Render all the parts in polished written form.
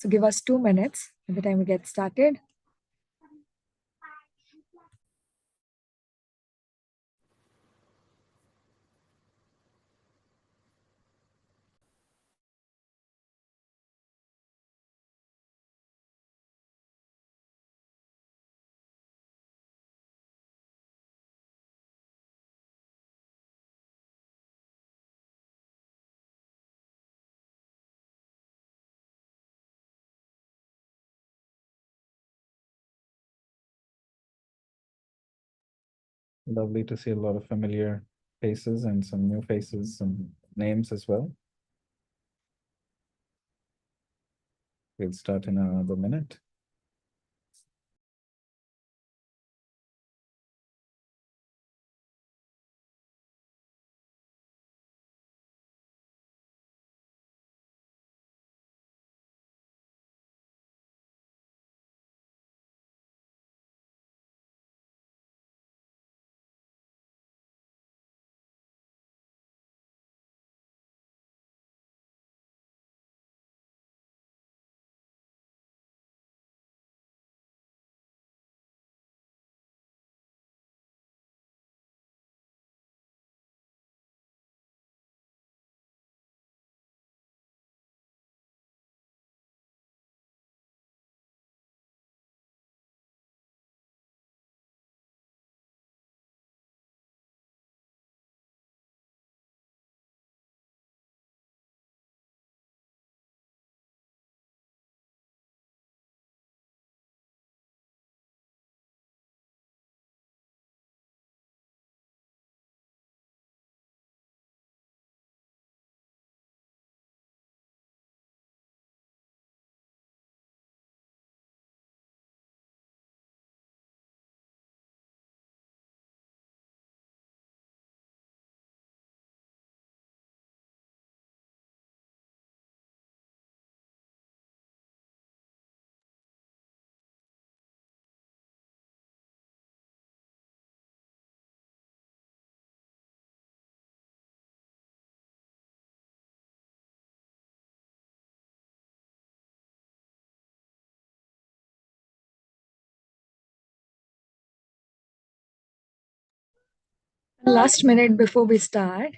So give us 2 minutes by the time we get started. Lovely to see a lot of familiar faces and some new faces, some names as well. We'll start in another minute. Last minute before we start.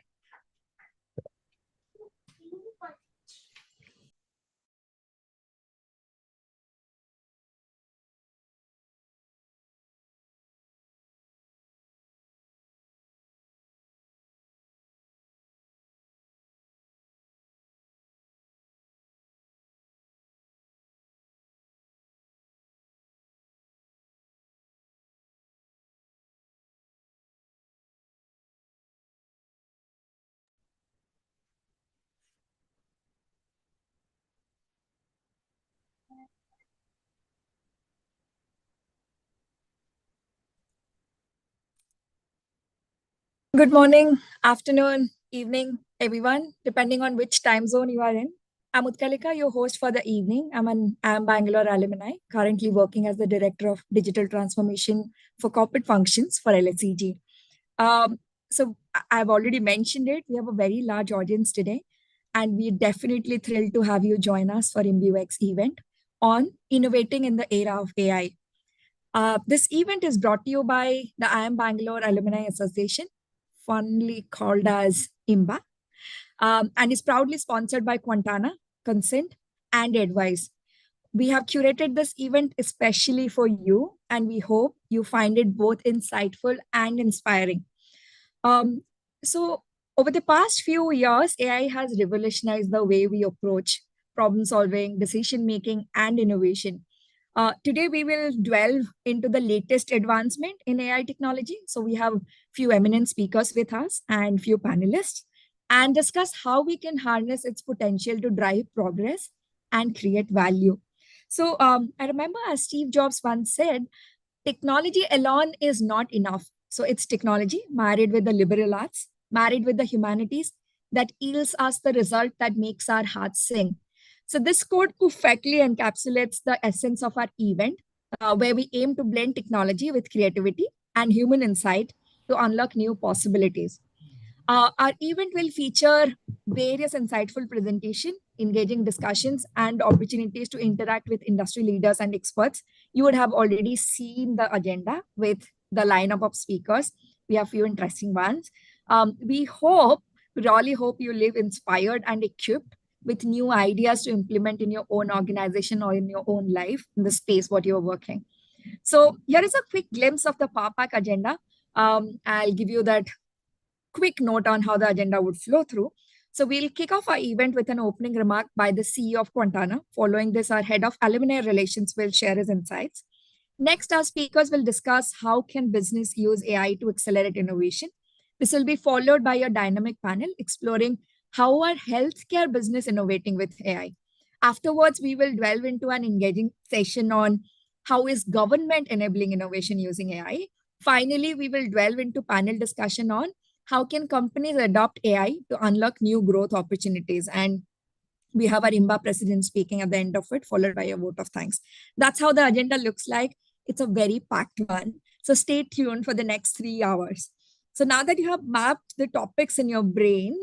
Good morning, afternoon, evening, everyone, depending on which time zone you are in. I'm Utkalika, your host for the evening. I'm an IIM Bangalore alumni, currently working as the Director of Digital Transformation for Corporate Functions for LSEG. So I've already mentioned it. We have a very large audience today, and we're definitely thrilled to have you join us for IIMBueX event on Innovating in the Era of AI. This event is brought to you by the IIM Bangalore Alumni Association, fondly called as IIMBA, and is proudly sponsored by Quantana, Consent, and Advice. We have curated this event especially for you, and we hope you find it both insightful and inspiring. Um, so, over the past few years, AI has revolutionized the way we approach problem solving, decision making, and innovation. Today, we will delve into the latest advancement in AI technology. So, we have few eminent speakers with us and few panelists, and discuss how we can harness its potential to drive progress and create value. So, I remember as Steve Jobs once said, technology alone is not enough. So, it's technology married with the liberal arts, married with the humanities that yields us the result that makes our hearts sing. So, this quote perfectly encapsulates the essence of our event, where we aim to blend technology with creativity and human insight to unlock new possibilities. Our event will feature various insightful presentation engaging discussions, and opportunities to interact with industry leaders and experts. You would have already seen the agenda with the lineup of speakers. We have few interesting ones. We really hope you live inspired and equipped with new ideas to implement in your own organization or in your own life in the space what you're working. So here is a quick glimpse of the PAPAC agenda. I'll give you that quick note on how the agenda would flow through. So we'll kick off our event with an opening remark by the CEO of Quantana. Following this, our head of alumni relations will share his insights. Next, our speakers will discuss how can business use AI to accelerate innovation. This will be followed by a dynamic panel exploring how are healthcare business innovating with AI. Afterwards, we will delve into an engaging session on how is government enabling innovation using AI. Finally, we will delve into panel discussion on how can companies adopt AI to unlock new growth opportunities. And we have our IIMBA president speaking at the end of it, followed by a vote of thanks. That's how the agenda looks like. It's a very packed one. So stay tuned for the next 3 hours. So now that you have mapped the topics in your brain,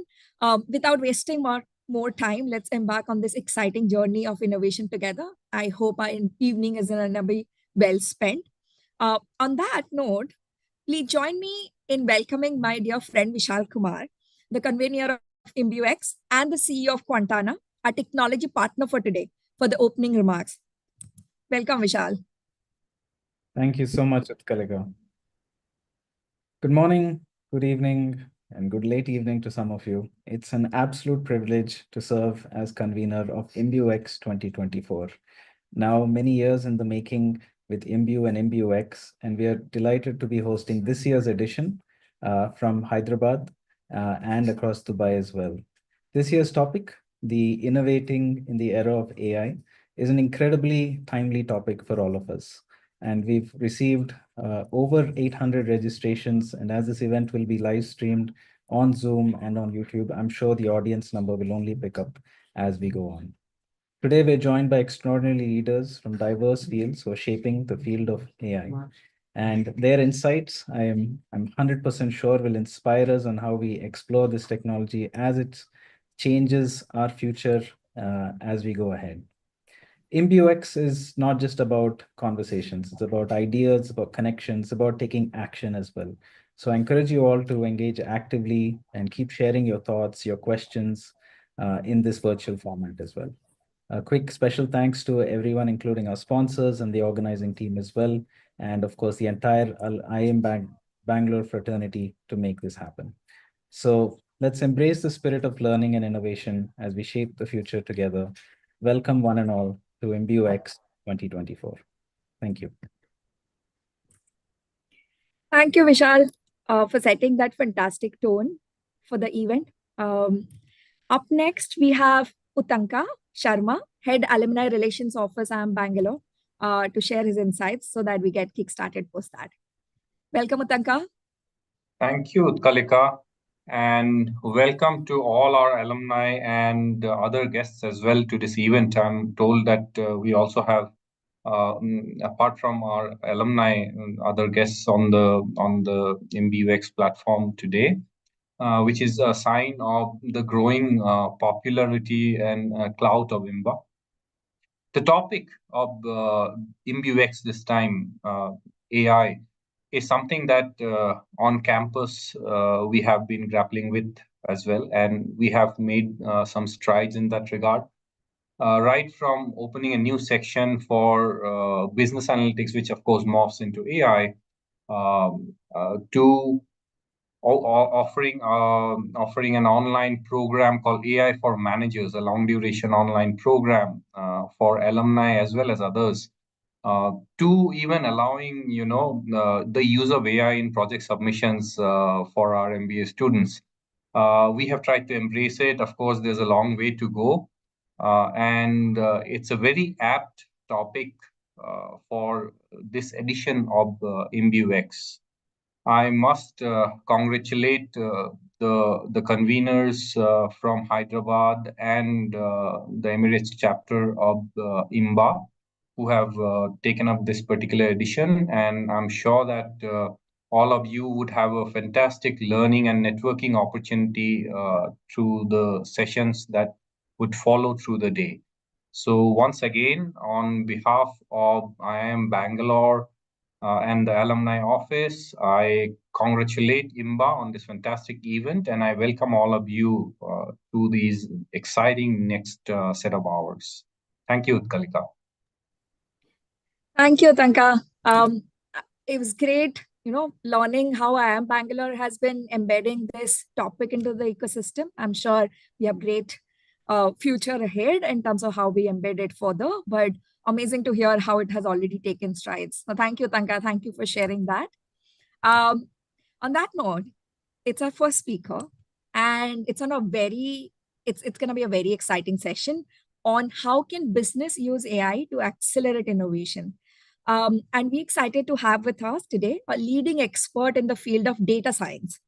without wasting more time, let's embark on this exciting journey of innovation together. I hope our evening is going to be well spent. On that note, please join me in welcoming my dear friend Vishal Kumar, the convener of IIMBueX and the CEO of Quantana, our technology partner for today, for the opening remarks. Welcome, Vishal. Thank you so much, Utkalika. Good morning, good evening, and good late evening to some of you. It's an absolute privilege to serve as convener of IIMBueX 2024. Now, many years in the making with IIMBue and IIMBueX, and we are delighted to be hosting this year's edition from Hyderabad and across Dubai as well. This year's topic, the Innovating in the Era of AI, is an incredibly timely topic for all of us. And we've received over 800 registrations. And as this event will be live streamed on Zoom and on YouTube, I'm sure the audience number will only pick up as we go on. Today, we're joined by extraordinary leaders from diverse fields who are shaping the field of AI. And their insights, I'm 100% sure, will inspire us on how we explore this technology as it changes our future as we go ahead. IIMBueX is not just about conversations. It's about ideas, about connections, about taking action as well. So I encourage you all to engage actively and keep sharing your thoughts, your questions in this virtual format as well. A quick special thanks to everyone, including our sponsors and the organizing team as well. And of course, the entire IIM Bangalore fraternity to make this happen. So let's embrace the spirit of learning and innovation as we shape the future together. Welcome one and all to IIMBueX 2024. Thank you. Thank you, Vishal, for setting that fantastic tone for the event. Up next, we have Utanka Sharma, Head Alumni Relations Office, IIM Bangalore, to share his insights so that we get kickstarted post that. Welcome, Utanka. Thank you, Utkalika, and welcome to all our alumni and other guests as well to this event. I'm told that we also have, apart from our alumni, other guests on the IIMBueX platform today, which is a sign of the growing popularity and clout of IIMBA. The topic of IIMBueX this time, AI, is something that on campus we have been grappling with as well, and we have made some strides in that regard. Right from opening a new section for business analytics, which of course morphs into AI, to offering an online program called AI for Managers, a long duration online program for alumni as well as others, to even allowing the use of AI in project submissions for our MBA students. We have tried to embrace it. Of course, there's a long way to go, and it's a very apt topic for this edition of IIMBueX. I must congratulate the conveners from Hyderabad and the Emirates chapter of IIMBA, who have taken up this particular edition. And I'm sure that all of you would have a fantastic learning and networking opportunity through the sessions that would follow through the day. So once again, on behalf of IIM Bangalore and the alumni office, I congratulate IIMBA on this fantastic event, and I welcome all of you to these exciting next set of hours. Thank you, Kalika. Thank you, Tanka. It was great, learning how IIM Bangalore has been embedding this topic into the ecosystem. I'm sure we have great future ahead in terms of how we embed it further, but amazing to hear how it has already taken strides. So thank you, Tanka. Thank you for sharing that. On that note, it's our first speaker, and it's going to be a very exciting session on how can business use AI to accelerate innovation. And we're excited to have with us today a leading expert in the field of data science.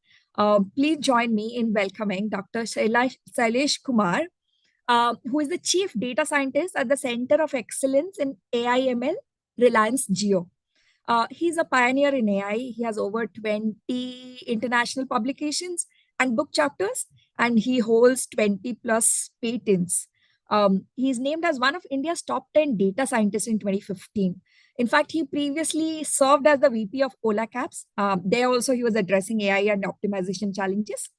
Please join me in welcoming Dr. Shailesh Kumar, who is the Chief Data Scientist at the Center of Excellence in AI/ML, Reliance Jio. He's a pioneer in AI. He has over 20 international publications and book chapters, and he holds 20 plus patents. He's named as one of India's top 10 data scientists in 2015. In fact, he previously served as the VP of Ola Cabs. There also, he was addressing AI and optimization challenges.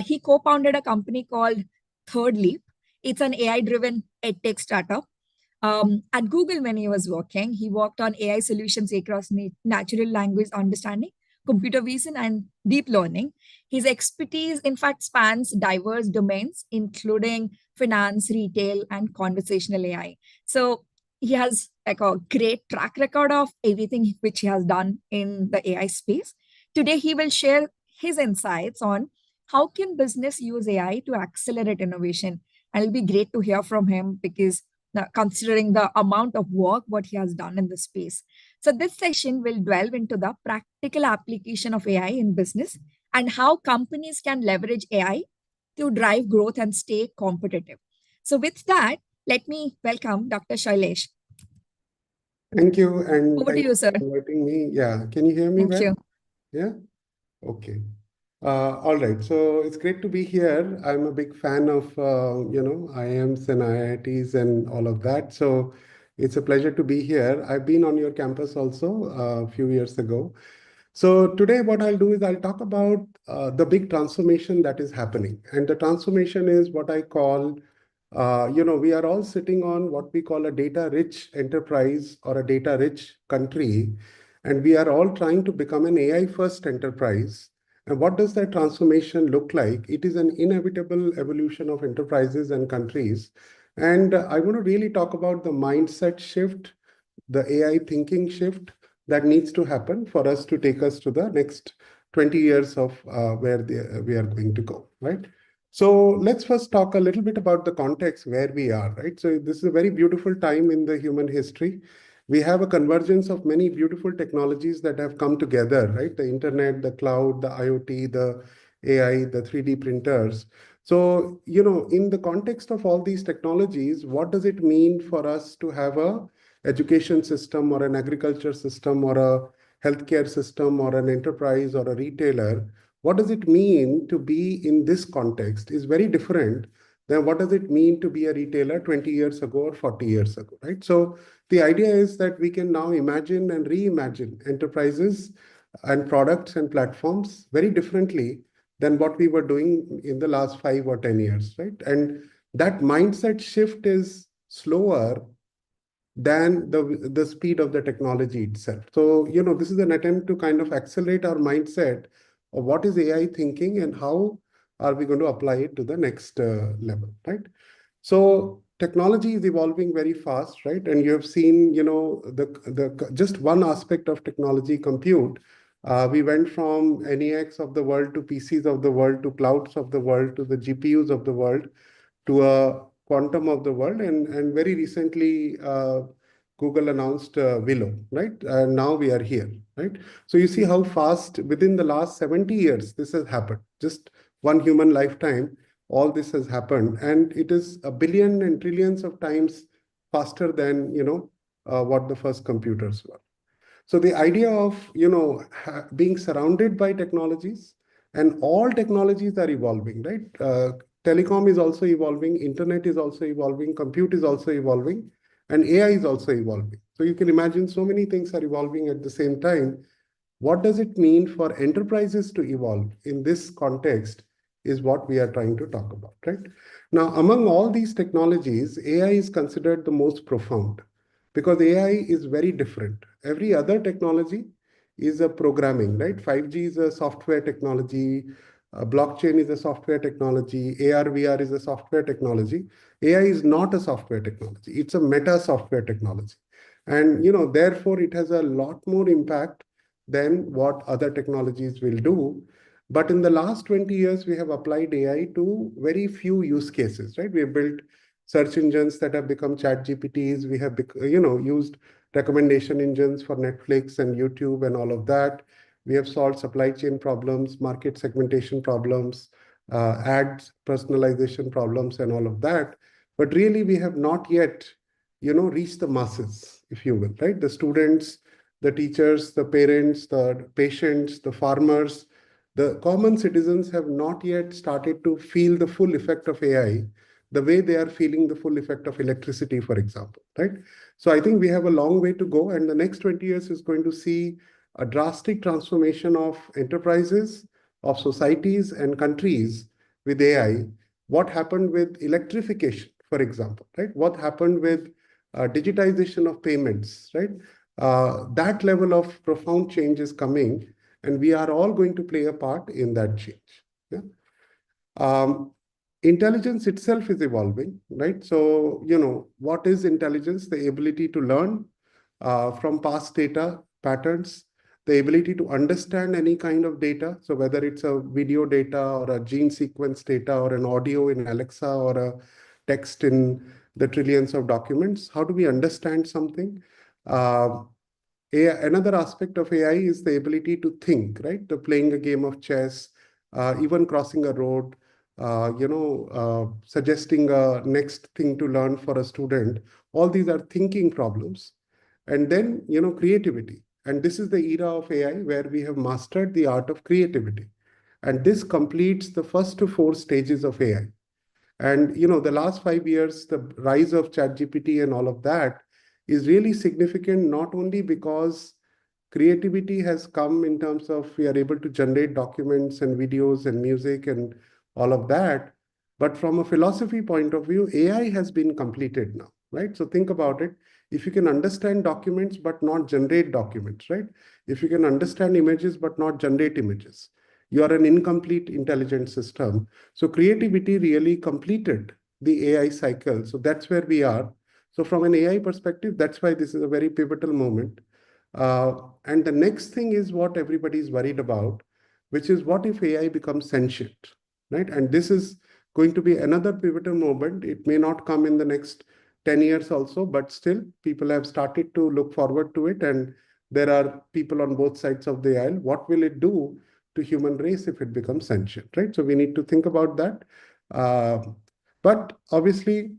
He co-founded a company called Third Leap. It's an AI-driven edtech startup. At Google, when he was working, he worked on AI solutions across natural language understanding, computer vision, and deep learning. His expertise, in fact, spans diverse domains, including finance, retail, and conversational AI. So he has like a great track record of everything which he has done in the AI space. Today, he will share his insights on how can business use AI to accelerate innovation. And it'll be great to hear from him because considering the amount of work what he has done in this space. So this session will delve into the practical application of AI in business and how companies can leverage AI to drive growth and stay competitive. So with that, let me welcome Dr. Shailesh. Thank you, and over to thank you, sir. for inviting me. Yeah, can you hear me Thank well? you. Yeah? Okay. All right, so it's great to be here. I'm a big fan of, IIMs and IITs and all of that. So it's a pleasure to be here. I've been on your campus also a few years ago. So today what I'll do is I'll talk about the big transformation that is happening. And the transformation is what I call, we are all sitting on what we call a data-rich enterprise or a data-rich country. And we are all trying to become an AI-first enterprise. And what does that transformation look like? It is an inevitable evolution of enterprises and countries. And I want to really talk about the mindset shift, the AI thinking shift that needs to happen for us to take us to the next 20 years of where we are going to go, right? So let's first talk a little bit about the context where we are, right? So this is a very beautiful time in the human history. We have a convergence of many beautiful technologies that have come together, right? The internet, the cloud, the IoT, the AI, the 3D printers. So, in the context of all these technologies, what does it mean for us to have a education system or an agriculture system or a healthcare system or an enterprise or a retailer? What does it mean to be in this context is very different than what does it mean to be a retailer 20 years ago or 40 years ago, right? So the idea is that we can now imagine and reimagine enterprises and products and platforms very differently than what we were doing in the last 5 or 10 years, right? And that mindset shift is slower than the speed of the technology itself. So, this is an attempt to kind of accelerate our mindset of what is AI thinking and how are we going to apply it to the next level, right? So technology is evolving very fast, right? And you have seen, the just one aspect of technology, compute. We went from NEX of the world to PCs of the world to clouds of the world to the GPUs of the world to a quantum of the world. And very recently, Google announced Willow, right? And now we are here, right? So you see how fast within the last 70 years this has happened. Just one human lifetime, all this has happened. And it is a billion and trillions of times faster than, what the first computers were. So the idea of, being surrounded by technologies, and all technologies are evolving, right? telecom is also evolving, internet is also evolving, compute is also evolving, and AI is also evolving. So you can imagine so many things are evolving at the same time. What does it mean for enterprises to evolve in this context is what we are trying to talk about, right? Now, among all these technologies, AI is considered the most profound because AI is very different. Every other technology is a programming, right? 5G is a software technology, blockchain is a software technology, AR, VR is a software technology. AI is not a software technology. It's a meta software technology. And, therefore, it has a lot more impact than what other technologies will do. But in the last 20 years, we have applied AI to very few use cases, right? We have built search engines that have become chat GPTs. We have, used recommendation engines for Netflix and YouTube and all of that. We have solved supply chain problems, market segmentation problems, ads personalization problems, and all of that. But really, we have not yet, reached the masses, if you will, right? The students, the teachers, the parents, the patients, the farmers, the common citizens have not yet started to feel the full effect of AI the way they are feeling the full effect of electricity, for example, right? So I think we have a long way to go, and the next 20 years is going to see a drastic transformation of enterprises, of societies and countries with AI. What happened with electrification, for example, right? What happened with digitization of payments, right? That level of profound change is coming, and we are all going to play a part in that change. Yeah. Intelligence itself is evolving, right? So, what is intelligence? The ability to learn from past data patterns, the ability to understand any kind of data. So whether it's a video data or a gene sequence data or an audio in Alexa or a text in the trillions of documents, how do we understand something? Another aspect of AI is the ability to think, right? The playing a game of chess, even crossing a road, suggesting a next thing to learn for a student. All these are thinking problems. And then, creativity. And this is the era of AI where we have mastered the art of creativity. And this completes the first four stages of AI. And, the last 5 years, the rise of ChatGPT and all of that is really significant, not only because creativity has come in terms of we are able to generate documents and videos and music and all of that, but from a philosophy point of view, AI has been completed now, right? So think about it. If you can understand documents but not generate documents, right? If you can understand images but not generate images, you are an incomplete intelligent system. So creativity really completed the AI cycle. So that's where we are. So from an AI perspective, that's why this is a very pivotal moment. And the next thing is what everybody is worried about, which is what if AI becomes sentient, right? And this is going to be another pivotal moment. It may not come in the next 10 years also, but still people have started to look forward to it. And there are people on both sides of the aisle. What will it do to human race if it becomes sentient, right? So we need to think about that. But obviously,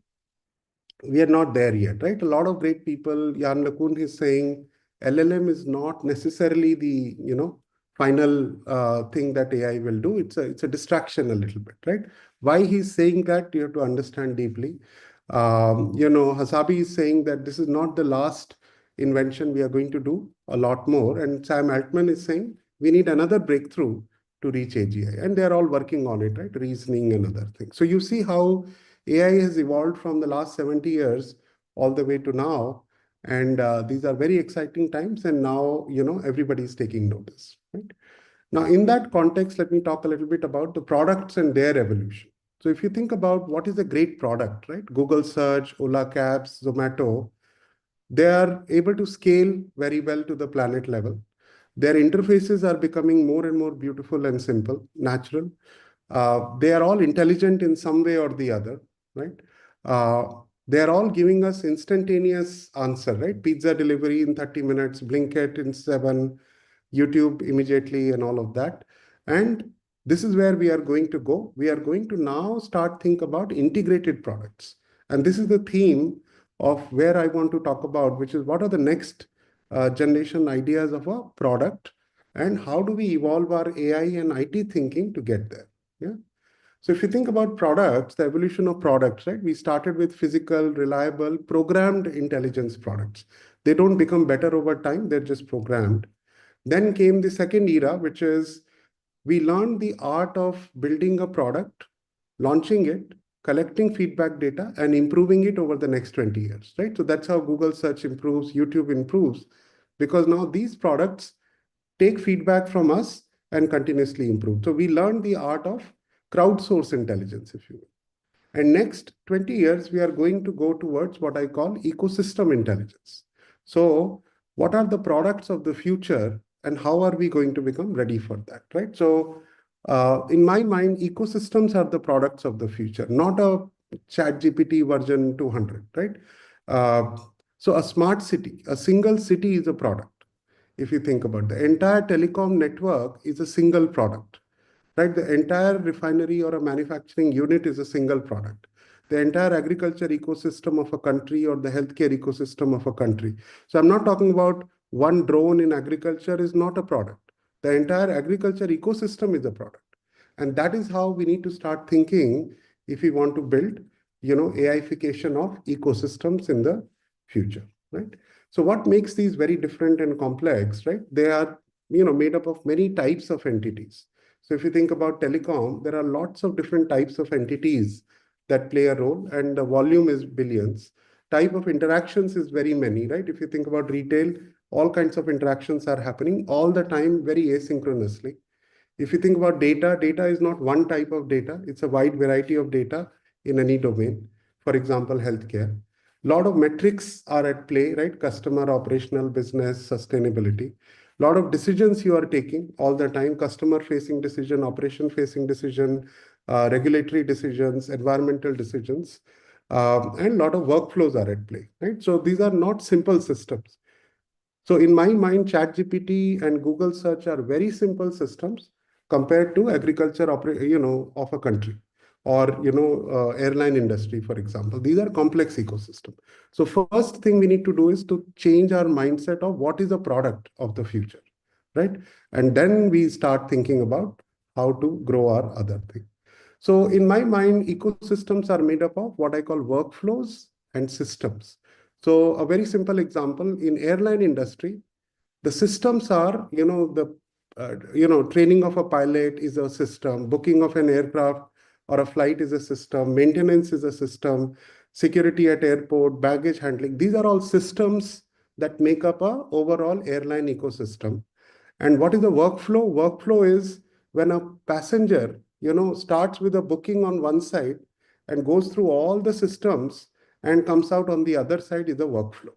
we are not there yet, right? A lot of great people, Jan LeCun is saying LLM is not necessarily the, final thing that AI will do. It's a distraction a little bit, right? Why he's saying that, you have to understand deeply. Hasabi is saying that this is not the last invention we are going to do, a lot more. And Sam Altman is saying we need another breakthrough to reach AGI. And they're all working on it, right? Reasoning and other things. So you see how AI has evolved from the last 70 years all the way to now. And these are very exciting times. And now, everybody's taking notice, right? Now, in that context, let me talk a little bit about the products and their evolution. So if you think about what is a great product, right? Google Search, Ola Cabs, Zomato, they are able to scale very well to the planet level. Their interfaces are becoming more and more beautiful and simple, natural. They are all intelligent in some way or the other, right? They are all giving us instantaneous answer, right? Pizza delivery in 30 minutes, Blinkit in 7, YouTube immediately, and all of that. And this is where we are going to go. We are going to now start think about integrated products. And this is the theme of where I want to talk about, which is what are the next generation ideas of a product and how do we evolve our AI and IT thinking to get there. Yeah. So if you think about products, the evolution of products, right? We started with physical, reliable, programmed intelligence products. They don't become better over time, they're just programmed. Then came the second era, which is we learned the art of building a product, launching it, collecting feedback data, and improving it over the next 20 years, right? So that's how Google search improves, YouTube improves, because now these products take feedback from us and continuously improve. So we learned the art of crowdsource intelligence, if you will. And next 20 years, we are going to go towards what I call ecosystem intelligence. So what are the products of the future and how are we going to become ready for that, right? So in my mind, ecosystems are the products of the future, not a ChatGPT version 200, right? Uh, so a smart city, a single city is a product. If you think about the entire telecom network is a single product, right? The entire refinery or a manufacturing unit is a single product. The entire agriculture ecosystem of a country or the healthcare ecosystem of a country. So I'm not talking about one drone in agriculture is not a product. The entire agriculture ecosystem is a product. And that is how we need to start thinking if we want to build, AIification of ecosystems in the future, right? So what makes these very different and complex, right? They are, made up of many types of entities. So if you think about telecom, there are lots of different types of entities that play a role, and the volume is billions. Type of interactions is very many, right? If you think about retail, all kinds of interactions are happening all the time, very asynchronously. If you think about data, data is not one type of data. It's a wide variety of data in any domain. For example, healthcare. A lot of metrics are at play, right? Customer, operational, business, sustainability. A lot of decisions you are taking all the time, customer facing decision, operation facing decision, regulatory decisions, environmental decisions, and a lot of workflows are at play, right? So these are not simple systems. So in my mind, ChatGPT and Google search are very simple systems compared to agriculture, of a country, or airline industry, for example. These are complex ecosystems. So first thing we need to do is to change our mindset of what is the product of the future, right? And then we start thinking about how to grow our other thing. So in my mind, ecosystems are made up of what I call workflows and systems. So a very simple example, in airline industry, the systems are, training of a pilot is a system, booking of an aircraft or a flight is a system, maintenance is a system, security at airport, baggage handling. These are all systems that make up a overall airline ecosystem. And what is the workflow? Workflow is when a passenger, starts with a booking on one side and goes through all the systems and comes out on the other side is a workflow.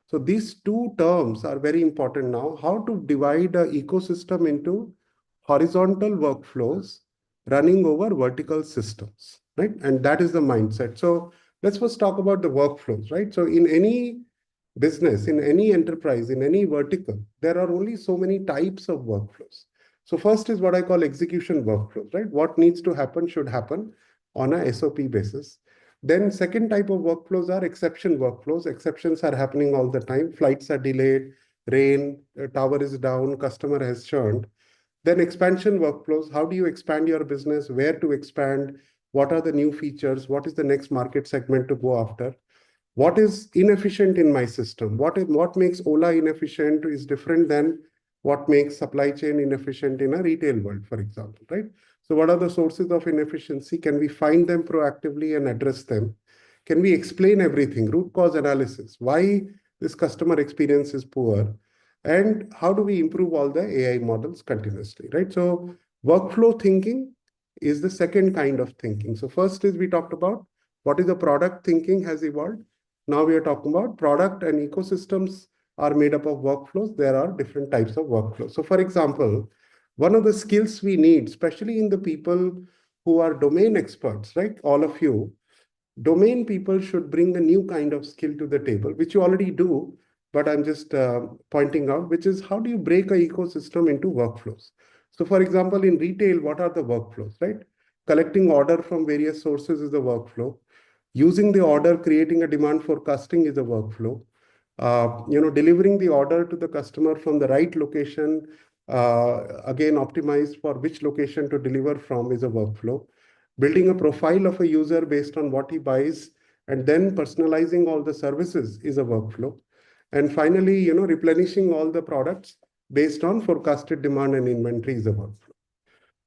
So these two terms are very important now. How to divide an ecosystem into horizontal workflows running over vertical systems, right? And that is the mindset. So let's first talk about the workflows, right? So in any business, in any enterprise, in any vertical, there are only so many types of workflows. So first is what I call execution workflows, right? What needs to happen should happen on a SOP basis. Then second type of workflows are exception workflows. Exceptions are happening all the time. Flights are delayed, rain, tower is down, customer has churned. Then expansion workflows. How do you expand your business? Where to expand? What are the new features? What is the next market segment to go after? What is inefficient in my system? What makes Ola inefficient is different than what makes supply chain inefficient in a retail world, for example, right? So what are the sources of inefficiency? Can we find them proactively and address them? Can we explain everything? Root cause analysis. Why this customer experience is poor? And how do we improve all the AI models continuously, right? So workflow thinking is the second kind of thinking. So first is we talked about what is the product thinking has evolved. Now we are talking about product and ecosystems are made up of workflows. There are different types of workflows. So for example, one of the skills we need, especially in the people who are domain experts, right? All of you, domain people should bring a new kind of skill to the table, which you already do, but I'm just pointing out, which is how do you break a ecosystem into workflows? So for example, in retail, what are the workflows, right? Collecting order from various sources is a workflow. Using the order, creating a demand forecasting is a workflow. Delivering the order to the customer from the right location, again, optimized for which location to deliver from is a workflow. Building a profile of a user based on what he buys, and then personalizing all the services is a workflow. And finally, replenishing all the products based on forecasted demand and inventory is a workflow.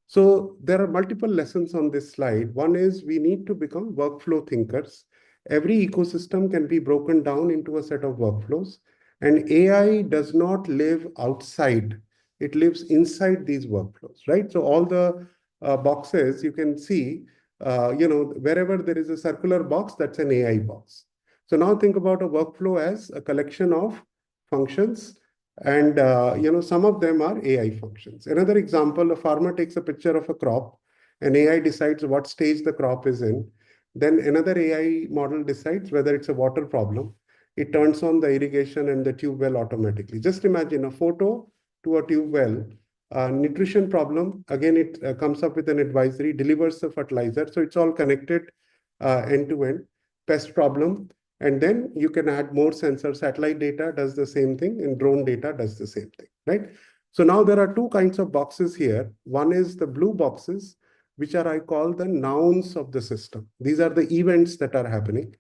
So there are multiple lessons on this slide. One is we need to become workflow thinkers. Every ecosystem can be broken down into a set of workflows, and AI does not live outside. It lives inside these workflows, right? So all the boxes you can see, wherever there is a circular box, that's an AI box. So now think about a workflow as a collection of functions, and some of them are AI functions. Another example, a farmer takes a picture of a crop, and AI decides what stage the crop is in. Then another AI model decides whether it's a water problem. It turns on the irrigation and the tube well automatically. Just imagine a photo to a tube well. Nutrition problem, again, it comes up with an advisory, delivers the fertilizer. So it's all connected end to end. Pest problem, and then you can add more sensors. Satellite data does the same thing, and drone data does the same thing, right? So now there are two kinds of boxes here. One is the blue boxes, which are, I call, the nouns of the system. These are the events that are happening.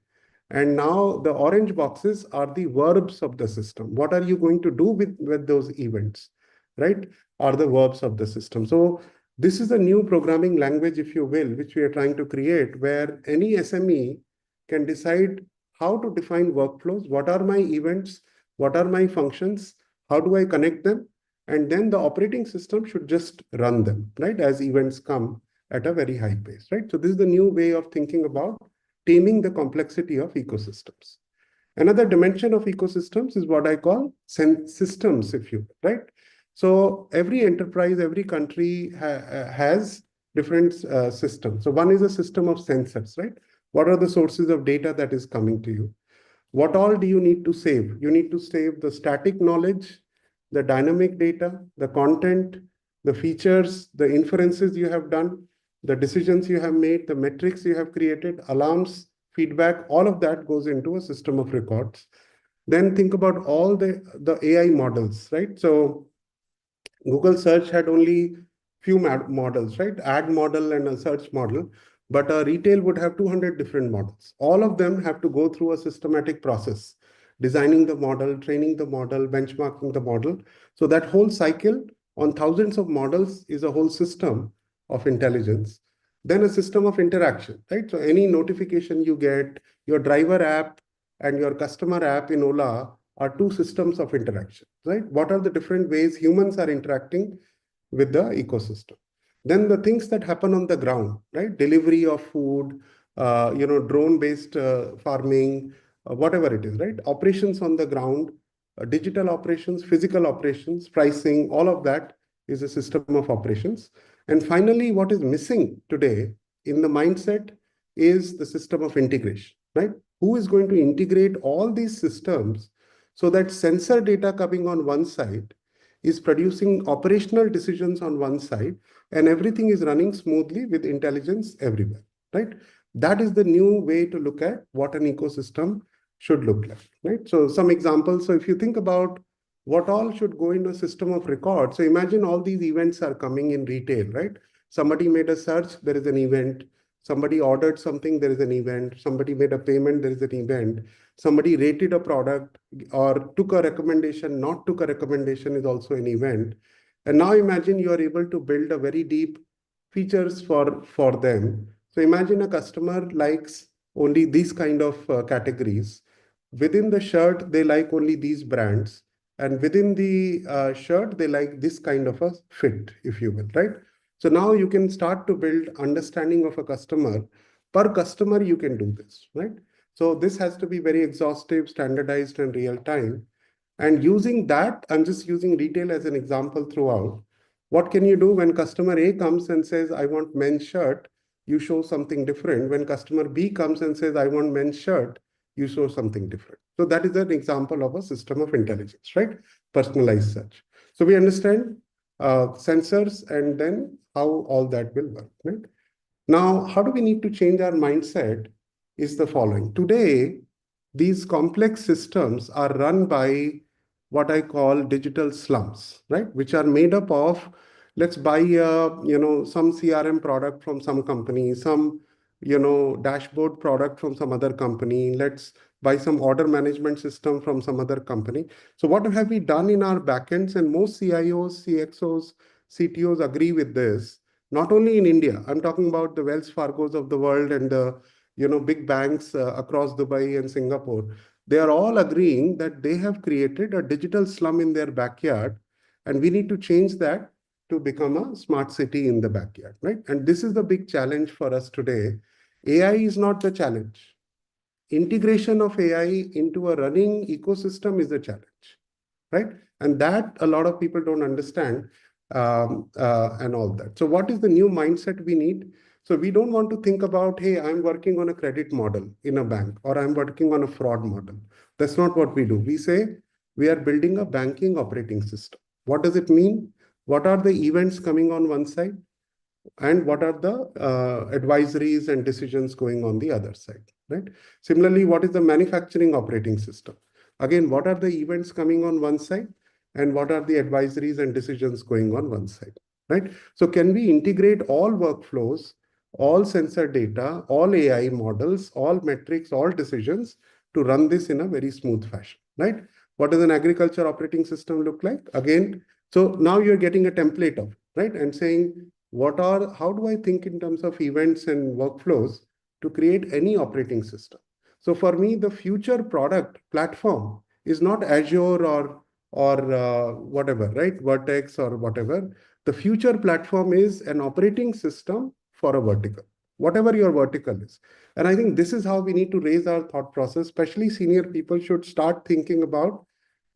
And now the orange boxes are the verbs of the system. What are you going to do with those events, right? Are the verbs of the system. So this is a new programming language, if you will, which we are trying to create, where any SME can decide how to define workflows, what are my events, what are my functions, how do I connect them, and then the operating system should just run them, right, as events come at a very high pace, right? So this is the new way of thinking about taming the complexity of ecosystems. Another dimension of ecosystems is what I call systems, if you will, right? So every enterprise, every country has different systems. So one is a system of sensors, right? What are the sources of data that is coming to you? What all do you need to save? You need to save the static knowledge, the dynamic data, the content, the features, the inferences you have done, the decisions you have made, the metrics you have created, alarms, feedback, all of that goes into a system of records. Then think about all the AI models, right? So Google search had only few models, right? Ad model and a search model, but a retail would have 200 different models. All of them have to go through a systematic process, designing the model, training the model, benchmarking the model. So that whole cycle on thousands of models is a whole system of intelligence. Then a system of interaction, right? So any notification you get, your driver app and your customer app in Ola are two systems of interaction, right? What are the different ways humans are interacting with the ecosystem? Then the things that happen on the ground, right? Delivery of food, drone-based farming, whatever it is, right? Operations on the ground, digital operations, physical operations, pricing, all of that is a system of operations. And finally, what is missing today in the mindset is the system of integration, right? Who is going to integrate all these systems so that sensor data coming on one side is producing operational decisions on one side, and everything is running smoothly with intelligence everywhere, right? That is the new way to look at what an ecosystem should look like, right? So some examples. So if you think about what all should go into a system of record, so imagine all these events are coming in retail, right? Somebody made a search, there is an event. Somebody ordered something, there is an event. Somebody made a payment, there is an event. Somebody rated a product or took a recommendation, not took a recommendation is also an event. And now imagine you are able to build a very deep features for them. So imagine a customer likes only these kind of categories. Within the shirt, they like only these brands. And within the shirt, they like this kind of a fit, if you will, right? So now you can start to build understanding of a customer. Per customer, you can do this, right? So this has to be very exhaustive, standardized, and real time. And using that, I'm just using retail as an example throughout. What can you do when customer A comes and says, I want men's shirt? You show something different. When customer B comes and says, I want men's shirt, you show something different. So that is an example of a system of intelligence, right? Personalized search. So we understand sensors and then how all that will work, right? Now, how do we need to change our mindset is the following. Today, these complex systems are run by what I call digital slums, right? Which are made up of Let's buy some CRM product from some company, some dashboard product from some other company. Let's buy some order management system from some other company. So what have we done in our backends? And most CIOs, CXOs, CTOs agree with this. Not only in India, I'm talking about the Wells Fargos of the world and the big banks across Dubai and Singapore. They are all agreeing that they have created a digital slum in their backyard, and we need to change that to become a smart city in the backyard, right? And this is the big challenge for us today. AI is not the challenge. Integration of AI into a running ecosystem is the challenge, right? And that a lot of people don't understand, and all that. So what is the new mindset we need? So we don't want to think about, hey, I'm working on a credit model in a bank, or I'm working on a fraud model. That's not what we do. We say we are building a banking operating system. What does it mean? What are the events coming on one side? And what are the advisories and decisions going on the other side, right? Similarly, what is the manufacturing operating system? Again, what are the events coming on one side and what are the advisories and decisions going on one side, right? So can we integrate all workflows, all sensor data, all AI models, all metrics, all decisions to run this in a very smooth fashion, right? What does an agriculture operating system look like? Again, so now you're getting a template of, right? And saying, how do I think in terms of events and workflows to create any operating system? So for me, the future product platform is not Azure or whatever, right? Vertex or whatever. The future platform is an operating system for a vertical, whatever your vertical is. And I think this is how we need to raise our thought process, especially senior people should start thinking about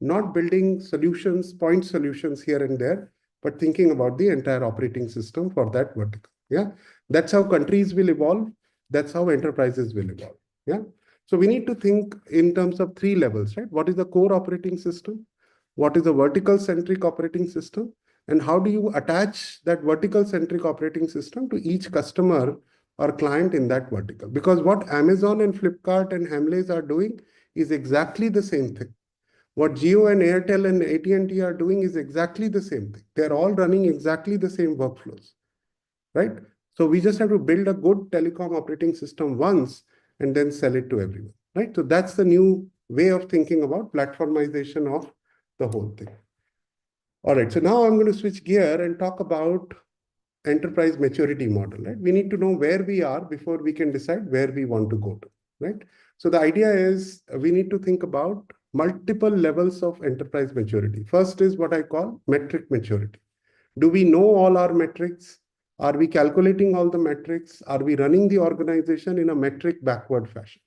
not building solutions, point solutions here and there, but thinking about the entire operating system for that vertical. Yeah, that's how countries will evolve. That's how enterprises will evolve. Yeah. So we need to think in terms of three levels, right? What is the core operating system? What is the vertical centric operating system? And how do you attach that vertical centric operating system to each customer or client in that vertical? Because what Amazon and Flipkart and Hamleys are doing is exactly the same thing. What Jio and Airtel and AT&T are doing is exactly the same thing. They're all running exactly the same workflows, right? So we just have to build a good telecom operating system once and then sell it to everyone, right? So that's the new way of thinking about platformization of the whole thing. All right, so now I'm going to switch gear and talk about enterprise maturity model, right? We need to know where we are before we can decide where we want to go to, right? So the idea is we need to think about multiple levels of enterprise maturity. First is what I call metric maturity. Do we know all our metrics? Are we calculating all the metrics? Are we running the organization in a metric backward fashion?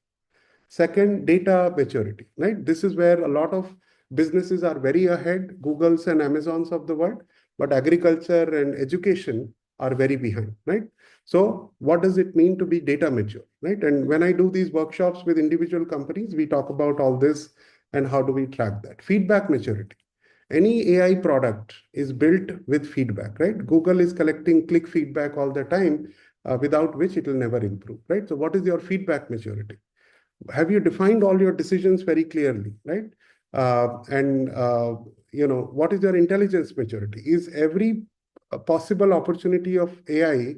Second, data maturity, right? This is where a lot of businesses are very ahead, Googles and Amazons of the world, but agriculture and education are very behind, right? So what does it mean to be data mature, right? And when I do these workshops with individual companies, we talk about all this and how do we track that. Feedback maturity. Any AI product is built with feedback, right? Google is collecting click feedback all the time, without which it will never improve, right? So what is your feedback maturity? Have you defined all your decisions very clearly, right? What is your intelligence maturity? Is every possible opportunity of AI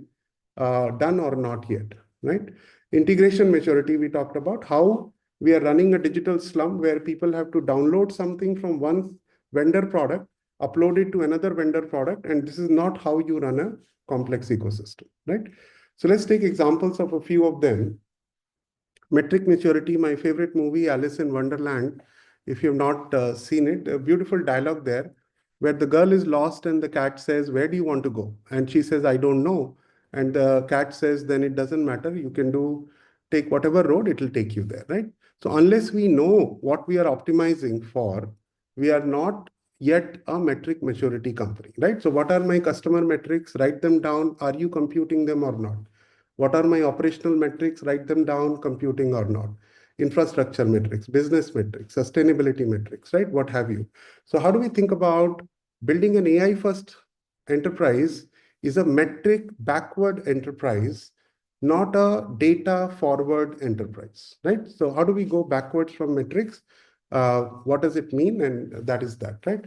done or not yet, right? Integration maturity, we talked about how we are running a digital slum where people have to download something from one vendor product, upload it to another vendor product, and this is not how you run a complex ecosystem, right? So let's take examples of a few of them. Metric maturity, my favorite movie, Alice in Wonderland. If you've not seen it, a beautiful dialogue there where the girl is lost and the cat says, where do you want to go? And she says, I don't know. And the cat says, then it doesn't matter. You can take whatever road, it will take you there, right? So unless we know what we are optimizing for, we are not yet a metric maturity company, right? So what are my customer metrics? Write them down. Are you computing them or not? What are my operational metrics? Write them down, computing or not. Infrastructure metrics, business metrics, sustainability metrics, right? What have you. So how do we think about building an AI first enterprise is a metric backward enterprise, not a data forward enterprise, right? So how do we go backwards from metrics? What does it mean? And that is that, right?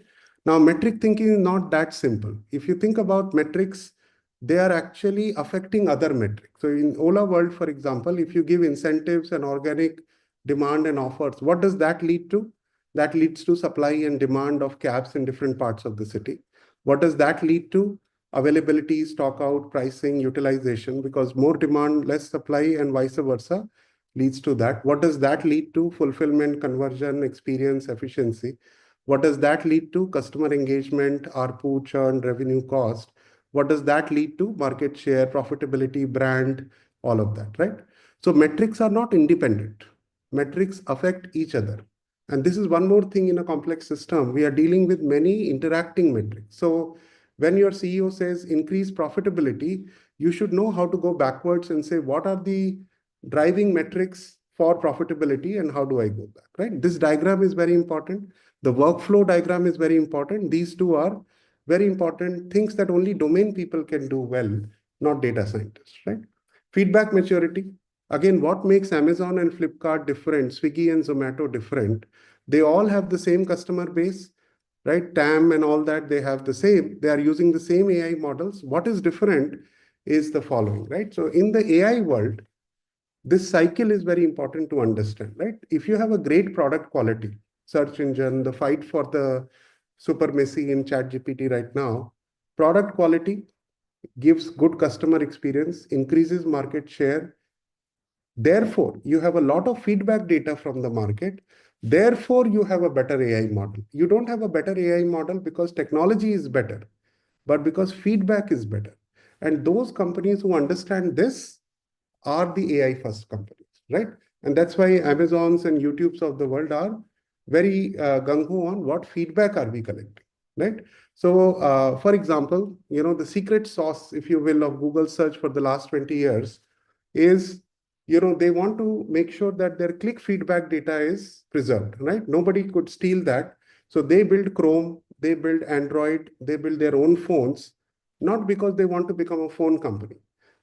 Now, metric thinking is not that simple. If you think about metrics, they are actually affecting other metrics. So in Ola world, for example, if you give incentives and organic demand and offers, what does that lead to? That leads to supply and demand of cabs in different parts of the city. What does that lead to? Availability, stock out, pricing, utilization, because more demand, less supply, and vice versa leads to that. What does that lead to? Fulfillment, conversion, experience, efficiency. What does that lead to? Customer engagement, ARPU, churn, revenue, cost. What does that lead to? Market share, profitability, brand, all of that, right? So metrics are not independent. Metrics affect each other. And this is one more thing in a complex system. We are dealing with many interacting metrics. So when your CEO says increase profitability, you should know how to go backwards and say, what are the driving metrics for profitability and how do I go back, right? This diagram is very important. The workflow diagram is very important. These two are very important things that only domain people can do well, not data scientists, right? Feedback maturity. Again, what makes Amazon and Flipkart different, Swiggy and Zomato different? They all have the same customer base, right? TAM and all that, they have the same. They are using the same AI models. What is different is the following, right? So in the AI world, this cycle is very important to understand, right? If you have a great product quality, search engine, the fight for the supremacy in ChatGPT right now, product quality gives good customer experience, increases market share. Therefore, you have a lot of feedback data from the market. Therefore, you have a better AI model. You don't have a better AI model because technology is better, but because feedback is better. And those companies who understand this are the AI first companies, right? And that's why Amazons and YouTubes of the world are very gung-ho on what feedback are we collecting, right? So, for example, the secret sauce, if you will, of Google search for the last 20 years is, they want to make sure that their click feedback data is preserved, right? Nobody could steal that. So they build Chrome, they build Android, they build their own phones, not because they want to become a phone company,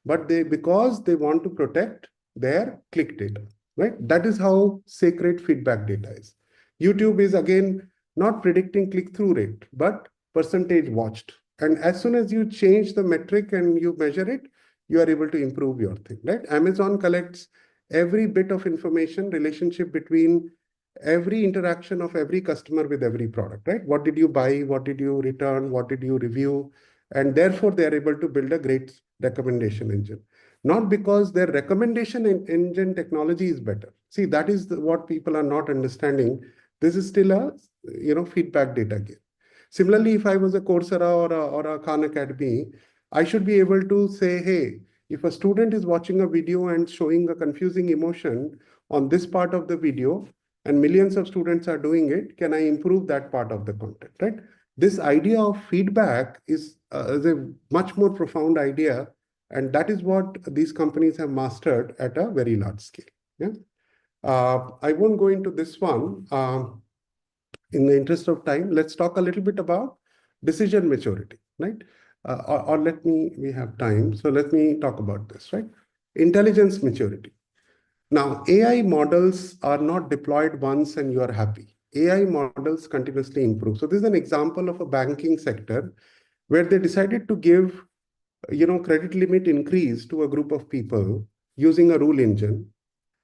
but because they want to protect their click data, right? That is how sacred feedback data is. YouTube is again not predicting click-through rate, but percentage watched. And as soon as you change the metric and you measure it, you are able to improve your thing, right? Amazon collects every bit of information, relationship between every interaction of every customer with every product, right? What did you buy? What did you return? What did you review? And therefore, they are able to build a great recommendation engine. Not because their recommendation engine technology is better. See, that is what people are not understanding. This is still a feedback data game. Similarly, if I was a Coursera or a Khan Academy, I should be able to say, hey, if a student is watching a video and showing a confusing emotion on this part of the video, and millions of students are doing it, can I improve that part of the content, right? This idea of feedback is a much more profound idea, and that is what these companies have mastered at a very large scale. Yeah, I won't go into this one. In the interest of time, let's talk a little bit about decision maturity, right? Or we have time, so let me talk about this, right? Intelligence maturity. Now, AI models are not deployed once and you are happy. AI models continuously improve. So this is an example of a banking sector where they decided to give, credit limit increase to a group of people using a rule engine.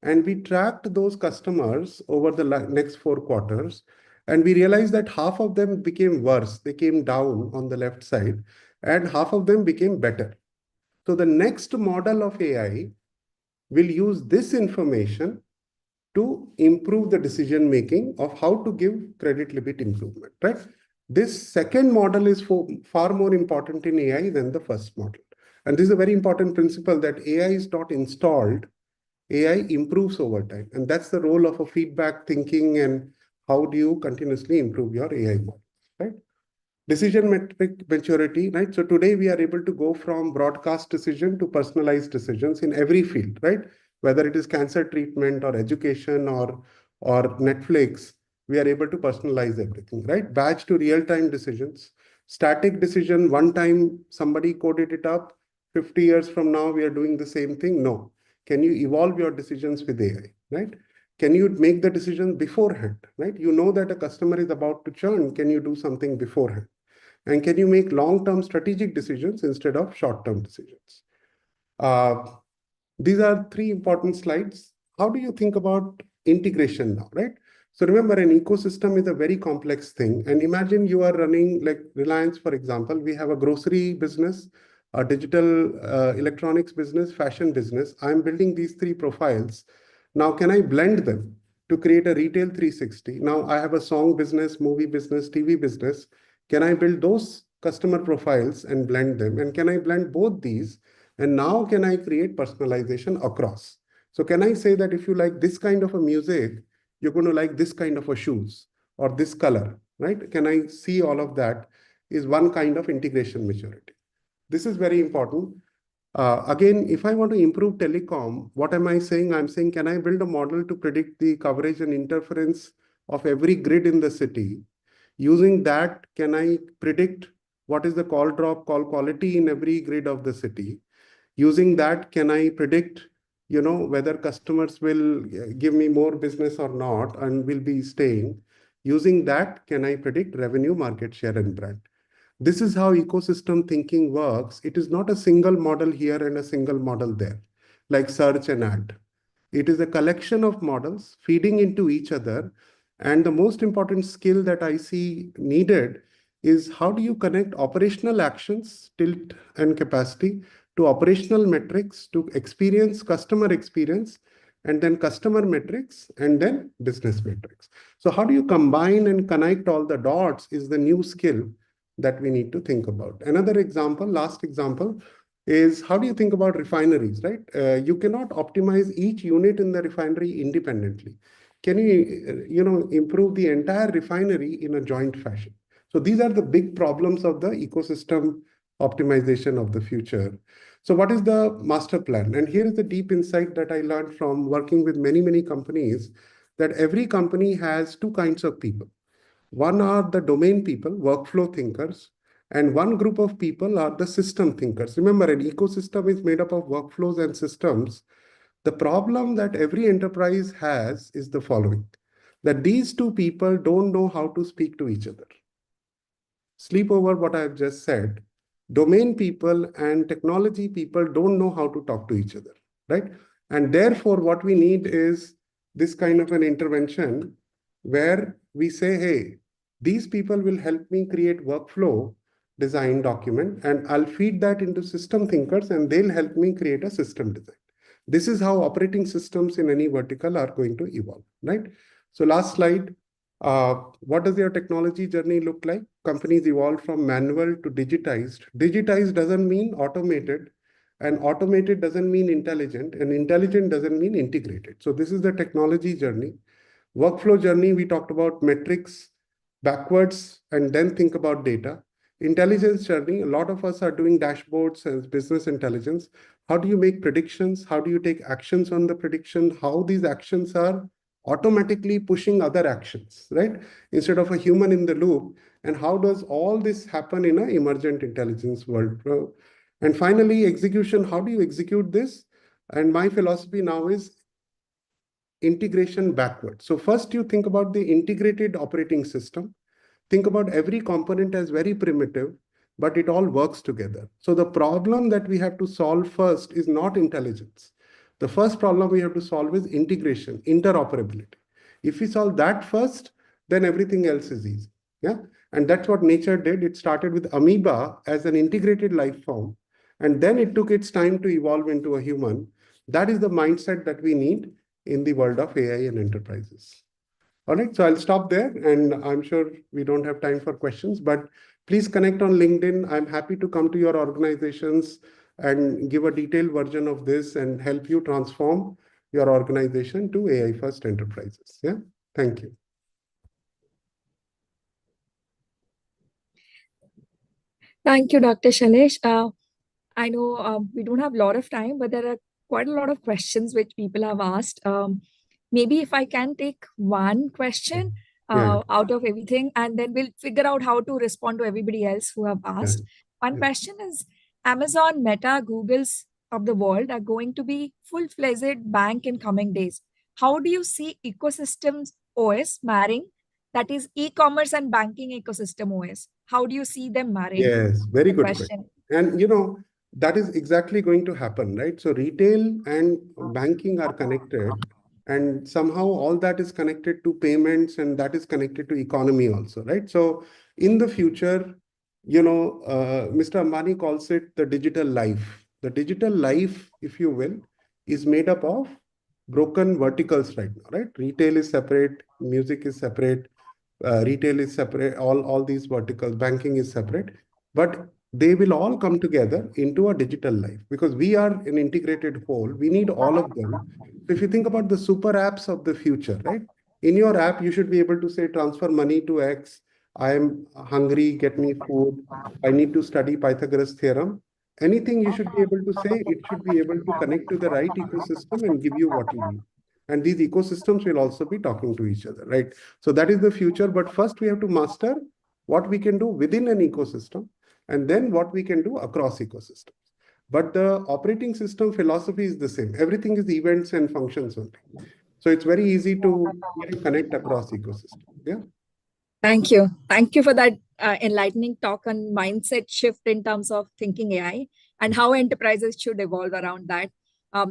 And we tracked those customers over the next 4 quarters. And we realized that half of them became worse. They came down on the left side and half of them became better. So the next model of AI will use this information to improve the decision making of how to give credit limit improvement, right? This second model is far more important in AI than the first model. And this is a very important principle that AI is not installed, AI improves over time. And that's the role of a feedback thinking and how do you continuously improve your AI models, right? Decision metric maturity, right? So today we are able to go from broadcast decision to personalized decisions in every field, right? Whether it is cancer treatment or education or Netflix, we are able to personalize everything, right? Batch to real-time decisions. Static decision, one time somebody coded it up, 50 years from now we are doing the same thing. No. Can you evolve your decisions with AI, right? Can you make the decision beforehand, right? You know that a customer is about to churn. Can you do something beforehand? And can you make long-term strategic decisions instead of short-term decisions? These are three important slides. How do you think about integration now, right? So remember, an ecosystem is a very complex thing. And imagine you are running like Reliance, for example. We have a grocery business, a digital electronics business, fashion business. I'm building these three profiles. Now, can I blend them to create a retail 360? Now, I have a song business, movie business, TV business. Can I build those customer profiles and blend them? And can I blend both these? And now can I create personalization across? So can I say that if you like this kind of a music, you're going to like this kind of a shoes or this color, right? Can I see all of that is one kind of integration maturity. This is very important. Again, if I want to improve telecom, what am I saying? I'm saying, can I build a model to predict the coverage and interference of every grid in the city? Using that, can I predict what is the call drop, call quality in every grid of the city? Using that, can I predict, whether customers will give me more business or not and will be staying? Using that, can I predict revenue, market share, and brand? This is how ecosystem thinking works. It is not a single model here and a single model there, like search and ad. It is a collection of models feeding into each other. And the most important skill that I see needed is how do you connect operational actions, tilt and capacity, to operational metrics, to experience, customer experience, and then customer metrics, and then business metrics. So how do you combine and connect all the dots is the new skill that we need to think about. Another example, last example, is how do you think about refineries, right? You cannot optimize each unit in the refinery independently. Can you, improve the entire refinery in a joint fashion? So these are the big problems of the ecosystem optimization of the future. So what is the master plan? And here is the deep insight that I learned from working with many, many companies, that every company has two kinds of people. One are the domain people, workflow thinkers, and one group of people are the system thinkers. Remember, an ecosystem is made up of workflows and systems. The problem that every enterprise has is the following, that these two people don't know how to speak to each other. Sleep over what I've just said. Domain people and technology people don't know how to talk to each other, right? And therefore, what we need is this kind of an intervention where we say, hey, these people will help me create workflow design document, and I'll feed that into system thinkers, and they'll help me create a system design. This is how operating systems in any vertical are going to evolve, right? So last slide. What does your technology journey look like? Companies evolved from manual to digitized. Digitized doesn't mean automated, and automated doesn't mean intelligent, and intelligent doesn't mean integrated. So this is the technology journey. Workflow journey, we talked about metrics backwards and then think about data. Intelligence journey, a lot of us are doing dashboards as business intelligence. How do you make predictions? How do you take actions on the prediction? How these actions are automatically pushing other actions, right? Instead of a human in the loop. And how does all this happen in an emergent intelligence world? And finally, execution, how do you execute this? And my philosophy now is integration backward. So first you think about the integrated operating system. Think about every component as very primitive, but it all works together. So the problem that we have to solve first is not intelligence. The first problem we have to solve is integration, interoperability. If we solve that first, then everything else is easy. Yeah. And that's what nature did. It started with amoeba as an integrated life form, and then it took its time to evolve into a human. That is the mindset that we need in the world of AI and enterprises. All right, so I'll stop there, and I'm sure we don't have time for questions, but please connect on LinkedIn. I'm happy to come to your organizations and give a detailed version of this and help you transform your organization to AI first enterprises. Yeah, thank you. Thank you, Dr. Shailesh. I know we don't have a lot of time, but there are quite a lot of questions which people have asked. Maybe if I can take one question out of everything, and then we'll figure out how to respond to everybody else who have asked. One question is, Amazon, Meta, Google's of the world are going to be full-fledged bank in coming days. how do you see ecosystems OS marrying? That is e-commerce and banking ecosystem OS. How do you see them marrying? Yes, very The good question. question. And that is exactly going to happen, right? So retail and banking are connected, and somehow all that is connected to payments, and that is connected to economy also, right? So in the future, Mr. Ambani calls it the digital life. The digital life, if you will, is made up of broken verticals right now, right? Retail is separate, music is separate, retail is separate, all these verticals, banking is separate, but they will all come together into a digital life because we are an integrated whole. We need all of them. So if you think about the super apps of the future, right? In your app, you should be able to say, transfer money to X. I am hungry, get me food. I need to study Pythagoras theorem. Anything you should be able to say, it should be able to connect to the right ecosystem and give you what you need. And these ecosystems will also be talking to each other, right? So that is the future. But first, we have to master what we can do within an ecosystem and then what we can do across ecosystems. But the operating system philosophy is the same. Everything is events and functions only. So it's very easy to connect across ecosystems. Yeah. Thank you. Thank you for that enlightening talk on mindset shift in terms of thinking AI and how enterprises should evolve around that.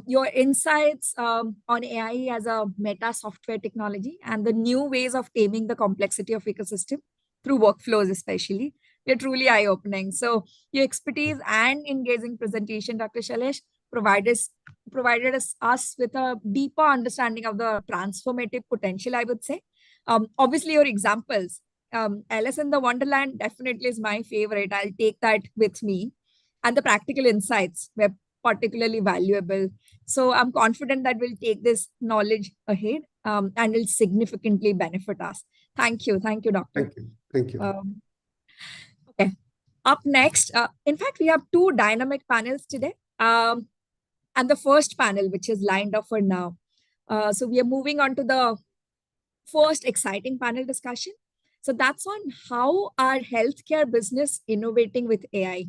Your insights on AI as a meta software technology and the new ways of taming the complexity of ecosystem through workflows, especially, they're truly eye-opening. So your expertise and engaging presentation, Dr. Shailesh, provided us, provided us with a deeper understanding of the transformative potential, I would say. Obviously, your examples, Alice in the Wonderland definitely is my favorite. I'll take that with me. And the practical insights were particularly valuable. So I'm confident that we'll take this knowledge ahead and will significantly benefit us. Thank you. Thank you, Doctor. Thank you. Thank you. Okay. Up next, in fact, we have two dynamic panels today. And the first panel, which is lined up for now. So we are moving on to the first exciting panel discussion. So that's on how our healthcare business innovating with AI.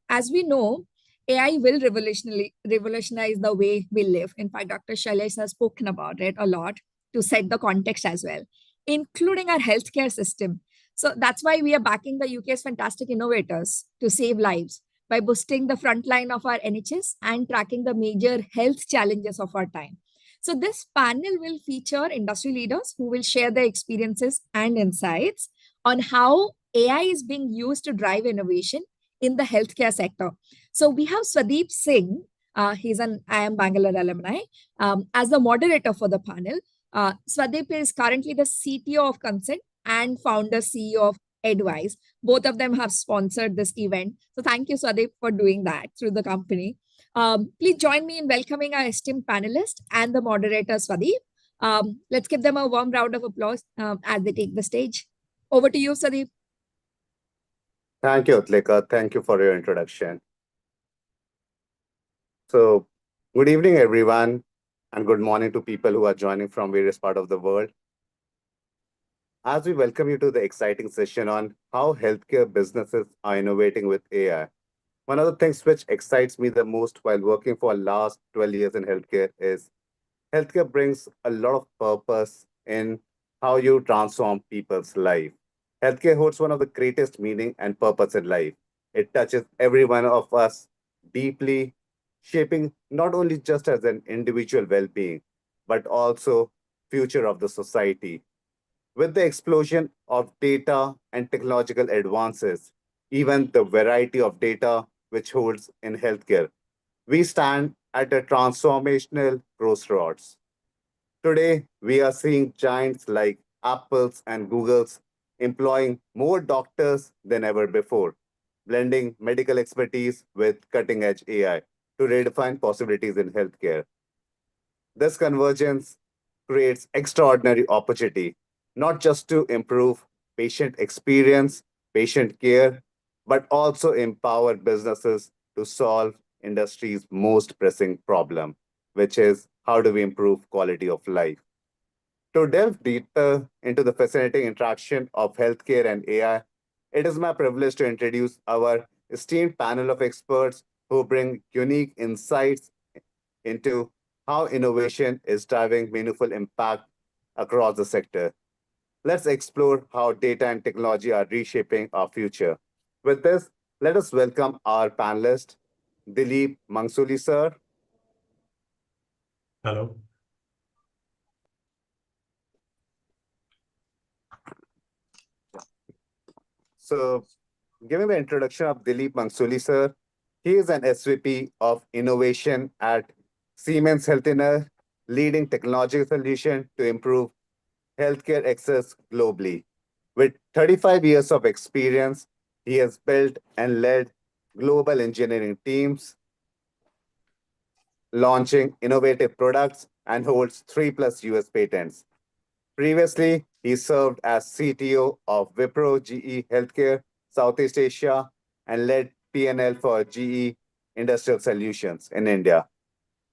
As we know, AI will revolutionize the way we live. In fact, Dr. Shailesh has spoken about it a lot to set the context as well, including our healthcare system. So that's why we are backing the UK's fantastic innovators to save lives by boosting the front line of our NHS and tracking the major health challenges of our time. So, this panel will feature industry leaders who will share their experiences and insights on how AI is being used to drive innovation in the healthcare sector. So, we have Swadeep Singh, he's an IIM Bangalore alumni, as the moderator for the panel. Swadeep is currently the CTO of Consent and founder CEO of Advice. Both of them have sponsored this event. So, thank you, Swadeep, for doing that through the company. Please join me in welcoming our esteemed panelists and the moderator, Swadeep. Let's give them a warm round of applause as they take the stage. Over to you, Swadeep. Thank you, Utlika. Thank you for your introduction. So, good evening, everyone, and good morning to people who are joining from various parts of the world. As we welcome you to the exciting session on how healthcare businesses are innovating with AI. One of the things which excites me the most while working for the last 12 years in healthcare is healthcare brings a lot of purpose in how you transform people's life. Healthcare holds one of the greatest meaning and purpose in life. It touches every one of us deeply, shaping not only just as an individual well-being, but also future of the society. With the explosion of data and technological advances, even the variety of data which holds in healthcare, we stand at a transformational crossroads. Today, we are seeing giants like Apple's and Google's employing more doctors than ever before, blending medical expertise with cutting edge AI to redefine possibilities in healthcare. This convergence creates extraordinary opportunity, not just to improve patient experience, patient care, but also empower businesses to solve industry's most pressing problem, which is how do we improve quality of life. To delve deeper into the fascinating interaction of healthcare and AI, it is my privilege to introduce our esteemed panel of experts who bring unique insights into how innovation is driving meaningful impact across the sector. Let's explore how data and technology are reshaping our future. With this, let us welcome our panelist, Dilip Mangsuli sir. Hello. So, giving the introduction of Dilip Mangsuli sir, he is an SVP of Innovation at Siemens Healthineers, leading technological solution to improve healthcare access globally. With 35 years of experience, he has built and led global engineering teams, launching innovative products, and holds 3+ US patents. Previously, he served as CTO of Wipro GE Healthcare Southeast Asia and led P&L for GE Industrial Solutions in India.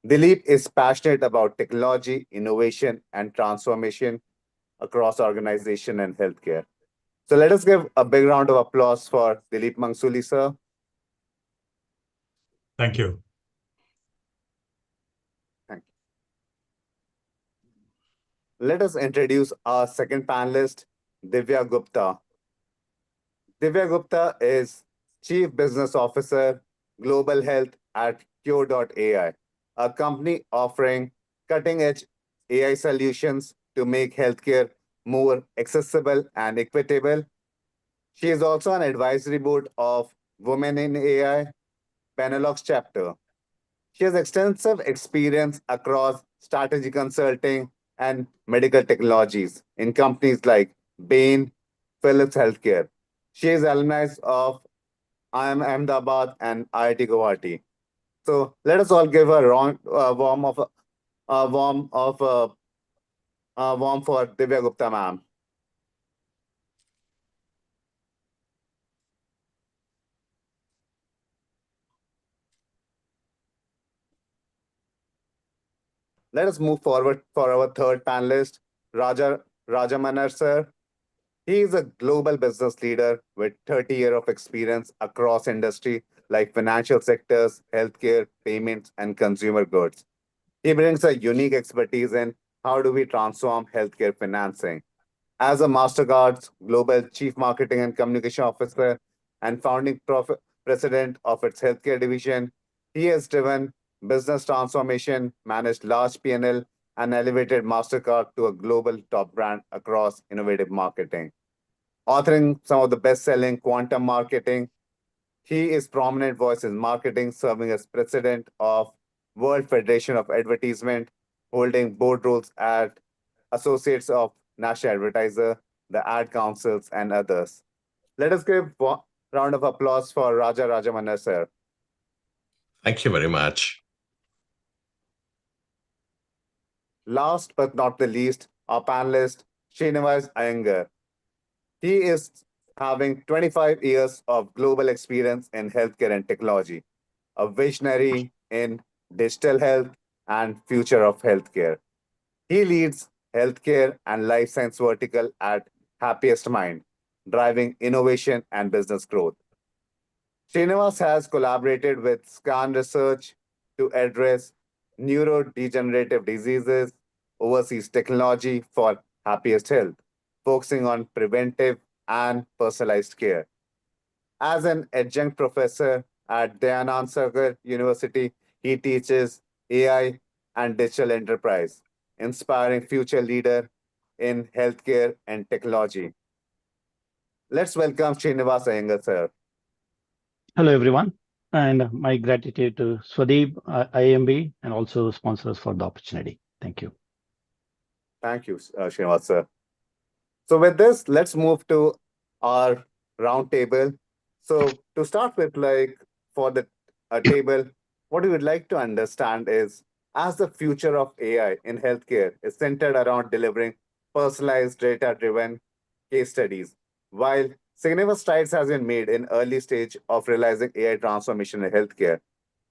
Dilip is passionate about technology, innovation, and transformation across organization and healthcare. So let us give a big round of applause for Dilip Mangsuli, sir. Thank you. Thank you. Let us introduce our second panelist, Divya Gupta. Divya Gupta is Chief Business Officer, Global Health at Cure.ai, a company offering cutting-edge AI solutions to make healthcare more accessible and equitable. She is also on advisory board of Women in AI, Benelux chapter. She has extensive experience across strategy consulting and medical technologies in companies like Bain, Philips Healthcare. She is alumni of IIM Ahmedabad and IIT Guwahati. So let us all give a warm for Divya Gupta, ma'am. Let us move forward for our third panelist, Rajamanar sir. He is a global business leader with 30 years of experience across industry like financial sectors, healthcare, payments, and consumer goods. He brings a unique expertise in how do we transform healthcare financing. As a Mastercard's Global Chief Marketing and Communication Officer and founding president of its healthcare division, he has driven business transformation, managed large P&L, and elevated Mastercard to a global top brand across innovative marketing. Authoring some of the best-selling quantum marketing, he is prominent voice in marketing, serving as president of World Federation of Advertisement, holding board roles at Associates of National Advertiser, the Ad Councils, and others. Let us give a round of applause for Rajamanar sir. Thank you very much. Last but not the least, our panelist, Srinivas Iyengar. He is having 25 years of global experience in healthcare and technology, a visionary in digital health and future of healthcare. He leads healthcare and life science vertical at Happiest Mind, driving innovation and business growth. Srinivas has collaborated with Scan Research to address neurodegenerative diseases, overseas technology for happiest health, focusing on preventive and personalized care. As an adjunct professor at Dayanand Sagar University, he teaches AI and digital enterprise, inspiring future leader in healthcare and technology. Let's welcome Srinivas Iyengar, sir. Hello, everyone, and my gratitude to Swadeep, IIMB, and also sponsors for the opportunity. Thank you. Thank you, Srinivas, sir. So with this, let's move to our round table. So to start with, like for the table, what we would like to understand is, as the future of AI in healthcare is centered around delivering personalized data-driven case studies, while significant strides has been made in early stage of realizing AI transformation in healthcare,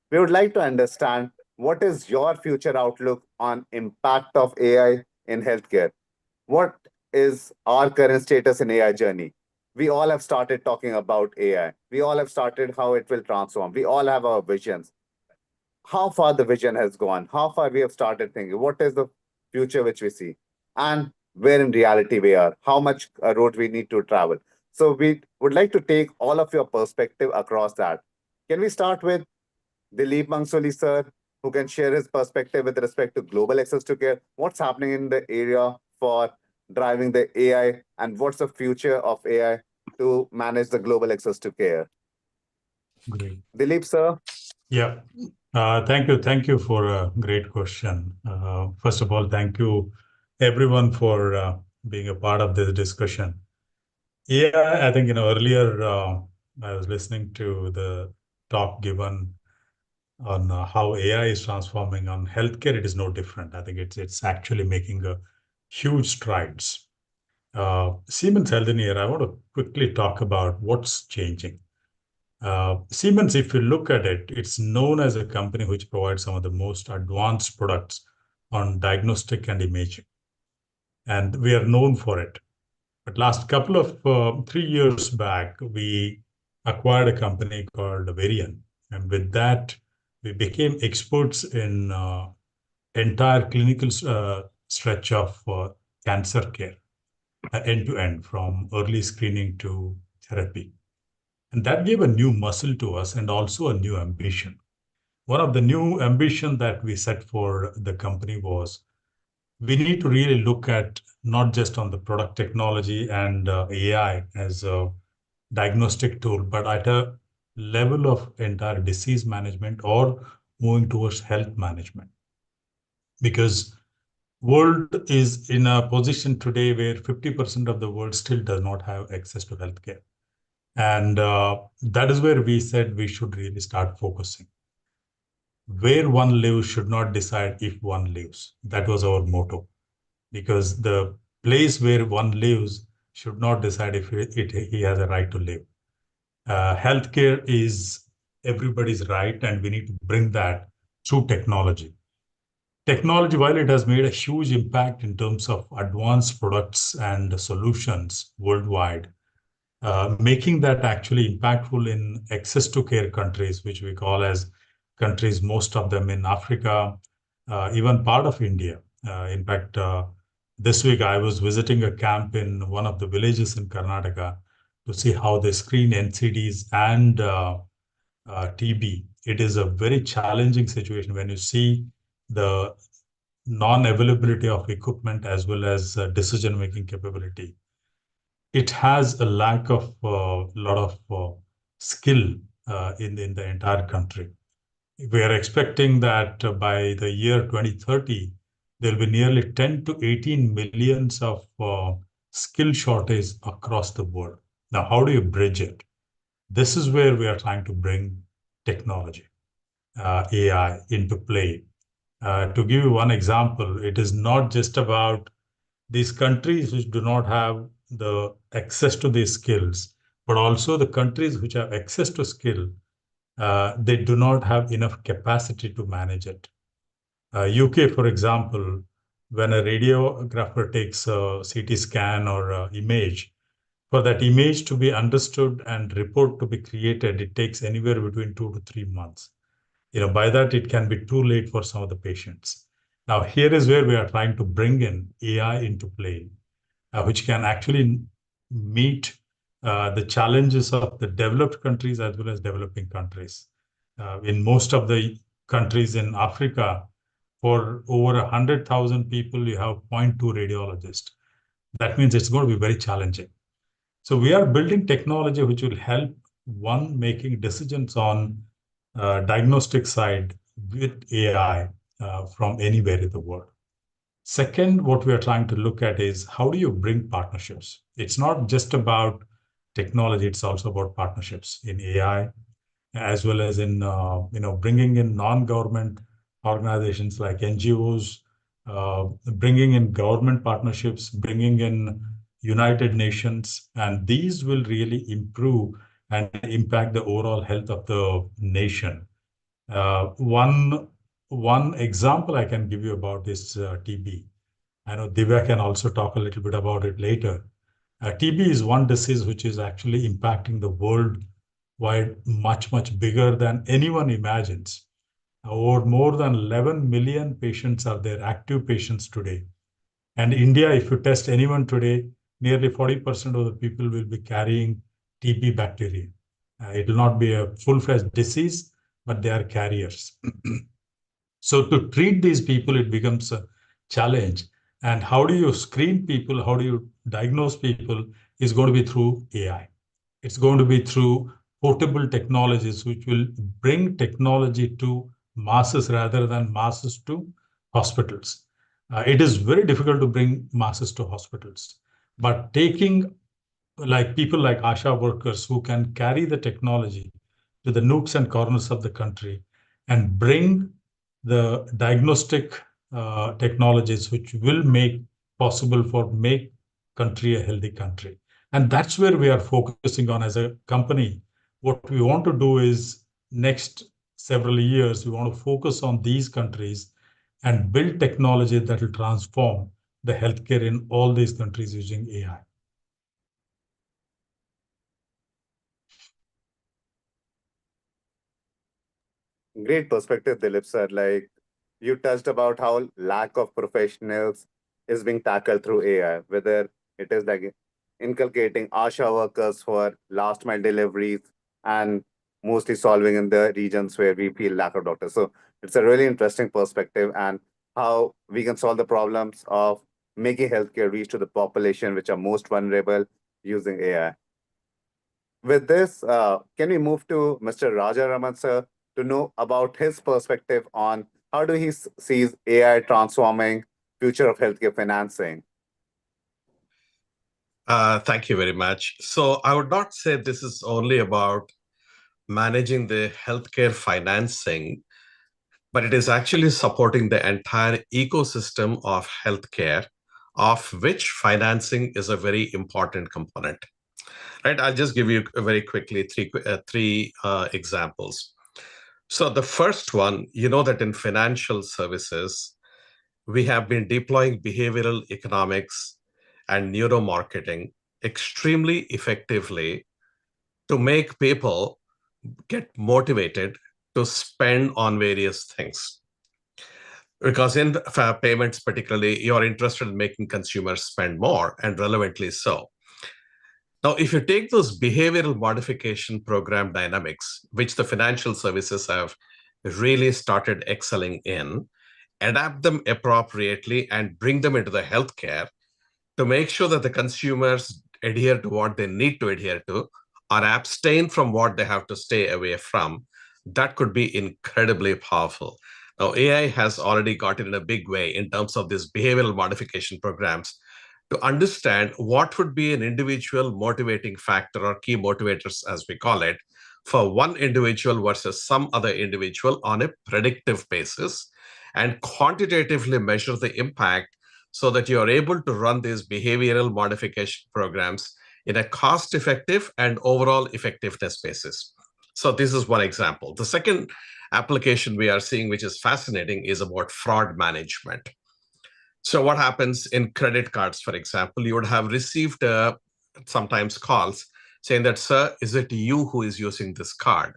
we would like to understand what is your future outlook on impact of AI in healthcare. What is our current status in AI journey? We all have started talking about AI. We all have started how it will transform. We all have our visions. how far the vision has gone, how far we have started thinking, what is the future which we see, and where in reality we are, how much road we need to travel. So we would like to take all of your perspective across that. Can we start with Dilip Mangsoli, sir, who can share his perspective with respect to global access to care? What's happening in the area for driving the AI, and what's the future of AI to manage the global access to care? Great. Dilip, sir. Yeah. Thank you. Thank you for a great question. First of all, thank you everyone for being a part of this discussion. Yeah, I think, earlier I was listening to the talk given on how AI is transforming on healthcare. It is no different. I think it's actually making a huge strides. Siemens Healthineers, I want to quickly talk about what's changing. Siemens, if you look at it, it's known as a company which provides some of the most advanced products on diagnostic and imaging. And we are known for it. But last couple of 3 years back, we acquired a company called Varian. And with that, we became experts in entire clinical stretch of cancer care, end to end, from early screening to therapy. And that gave a new muscle to us and also a new ambition. One of the new ambition that we set for the company was we need to really look at not just on the product technology and AI as a diagnostic tool, but at a level of entire disease management or moving towards health management. Because world is in a position today where 50% of the world still does not have access to healthcare. And that is where we said we should really start focusing. Where one lives should not decide if one lives. That was our motto. Because the place where one lives should not decide if he has a right to live. Healthcare is everybody's right, and we need to bring that through technology. Technology, while it has made a huge impact in terms of advanced products and solutions worldwide, making that actually impactful in access to care countries, which we call as countries, most of them in Africa, even part of India. In fact, this week I was visiting a camp in one of the villages in Karnataka to see how they screen NCDs and TB. It is a very challenging situation when you see the non-availability of equipment as well as decision-making capability. It has a lack of a lot of skill in the entire country. We are expecting that by the year 2030, there'll be nearly 10 to 18 millions of skill shortage across the world. Now, how do you bridge it? This is where we are trying to bring technology, AI into play. To give you one example, it is not just about these countries which do not have the access to these skills, but also the countries which have access to skill, they do not have enough capacity to manage it. UK, for example, when a radiographer takes a CT scan or image, for that image to be understood and report to be created, it takes anywhere between 2 to 3 months. By that, it can be too late for some of the patients. Now, here is where we are trying to bring in AI into play, which can actually meet the challenges of the developed countries as well as developing countries. In most of the countries in Africa, for over 100,000 people, you have 0.2 radiologists. That means it's going to be very challenging. So we are building technology which will help one making decisions on diagnostic side with AI from anywhere in the world. Second, what we are trying to look at is how do you bring partnerships? It's not just about technology, it's also about partnerships in AI, as well as in bringing in non-government organizations like NGOs, bringing in government partnerships, bringing in United Nations, and these will really improve and impact the overall health of the nation. One example I can give you about is TB. I know Divya can also talk a little bit about it later. TB is one disease which is actually impacting the world wide much, much bigger than anyone imagines. Over more than 11 million patients are there, active patients today. And India, if you test anyone today, nearly 40% of the people will be carrying TB bacteria. It will not be a full-fledged disease, but they are carriers. So to treat these people, it becomes a challenge. And how do you screen people? How do you diagnose people? Is going to be through AI. It's going to be through portable technologies, which will bring technology to masses rather than masses to hospitals. It is very difficult to bring masses to hospitals, but taking like people like ASHA workers who can carry the technology to the nooks and corners of the country and bring the diagnostic technologies which will make possible for make country a healthy country. And that's where we are focusing on as a company. What we want to do is next several years, we want to focus on these countries and build technology that will transform the healthcare in all these countries using AI. Great perspective, Dilip sir. Like you touched about how lack of professionals is being tackled through AI, whether it is like inculcating ASHA workers for last mile deliveries and mostly solving in the regions where we feel lack of doctors. So it's a really interesting perspective and how we can solve the problems of making healthcare reach to the population which are most vulnerable using AI. With this, can we move to Mr. Raja Raman, sir, to know about his perspective on how do he sees AI transforming future of healthcare financing? Thank you very much. So I would not say this is only about managing the healthcare financing, but it is actually supporting the entire ecosystem of healthcare, of which financing is a very important component. Right? I'll just give you very quickly three examples. So the first one, you know that in financial services, we have been deploying behavioral economics and neuromarketing extremely effectively to make people get motivated to spend on various things. Because in payments, particularly, you're interested in making consumers spend more, and relevantly so. Now, if you take those behavioral modification program dynamics, which the financial services have really started excelling in, adapt them appropriately and bring them into the healthcare to make sure that the consumers adhere to what they need to adhere to or abstain from what they have to stay away from, that could be incredibly powerful. Now, AI has already got it in a big way in terms of these behavioral modification programs to understand what would be an individual motivating factor or key motivators, as we call it, for one individual versus some other individual on a predictive basis, and quantitatively measure the impact so that you are able to run these behavioral modification programs in a cost-effective and overall effectiveness basis. So this is one example. The second application we are seeing, which is fascinating, is about fraud management. So what happens in credit cards, for example, you would have received sometimes calls saying that, sir, is it you who is using this card?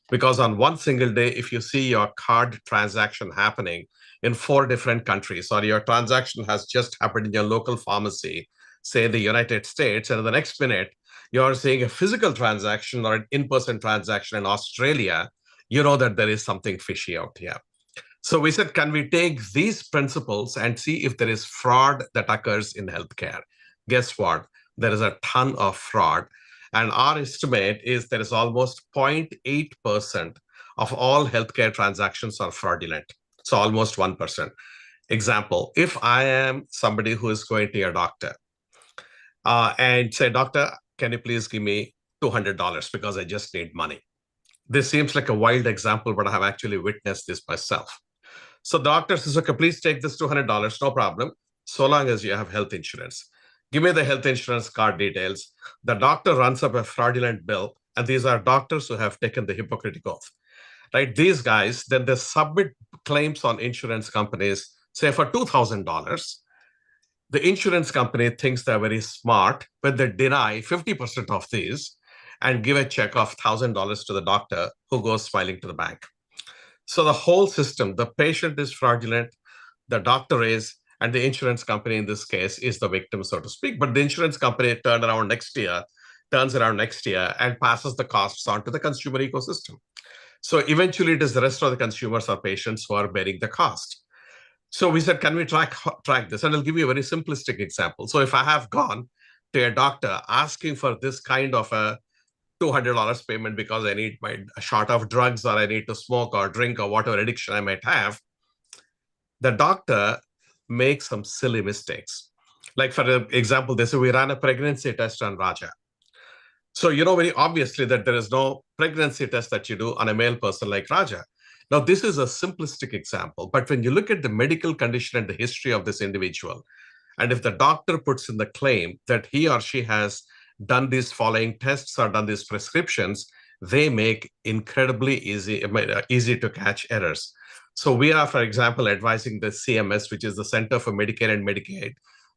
Because on one single day, if you see your card transaction happening in 4 different countries, or your transaction has just happened in your local pharmacy, say the United States, and in the next minute, you're seeing a physical transaction or an in-person transaction in Australia, you know that there is something fishy out here. So we said, can we take these principles and see if there is fraud that occurs in healthcare? Guess what? There is a ton of fraud. And our estimate is there is almost 0.8% of all healthcare transactions are fraudulent. So almost 1%. Example, if I am somebody who is going to your doctor and say, doctor, can you please give me $200 because I just need money? This seems like a wild example, but I have actually witnessed this myself. So the doctor says, okay, please take this $200, no problem, so long as you have health insurance. Give me the health insurance card details. The doctor runs up a fraudulent bill, and these are doctors who have taken the Hippocratic Oath, right? These guys, then they submit claims on insurance companies, say for $2,000. The insurance company thinks they're very smart, but they deny 50% of these and give a check of $1,000 to the doctor who goes smiling to the bank. So the whole system, the patient is fraudulent, the doctor is, and the insurance company in this case is the victim, so to speak. But the insurance company turns around next year and passes the costs on to the consumer ecosystem. So eventually it is the rest of the consumers or patients who are bearing the cost. So we said, can we track this? And I'll give you a very simplistic example. So if I have gone to a doctor asking for this kind of a $200 payment because I need a shot of drugs, or I need to smoke or drink or whatever addiction I might have, the doctor makes some silly mistakes. Like for example, they say we ran a pregnancy test on Raja. So you know very obviously that there is no pregnancy test that you do on a male person like Raja. Now, this is a simplistic example, but when you look at the medical condition and the history of this individual, and if the doctor puts in the claim that he or she has done these following tests or done these prescriptions, they make incredibly easy to catch errors. So we are, for example, advising the CMS, which is the Center for Medicare and Medicaid,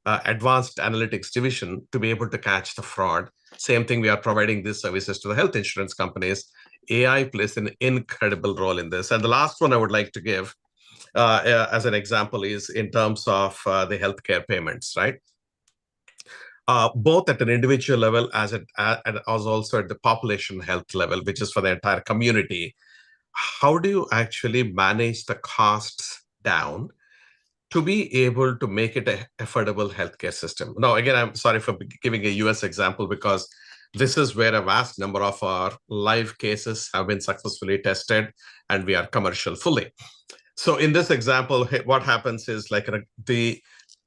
Advanced Analytics Division, to be able to catch the fraud. Same thing, we are providing these services to the health insurance companies. AI plays an incredible role in this. And the last one I would like to give as an example is in terms of the healthcare payments, right? Both at an individual level as also at the population health level, which is for the entire community. How do you actually manage the costs down to be able to make it an affordable healthcare system? Now, again, I'm sorry for giving a US example, because this is where a vast number of our live cases have been successfully tested and we are commercial fully. So in this example, what happens is like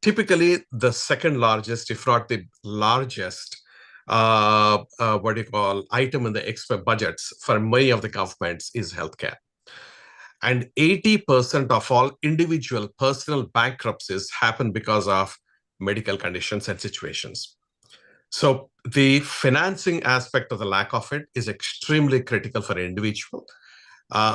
typically the second largest, if not the largest, item in the expert budgets for many of the governments is healthcare. And 80% of all individual personal bankruptcies happen because of medical conditions and situations. So the financing aspect of the lack of it is extremely critical for an individual,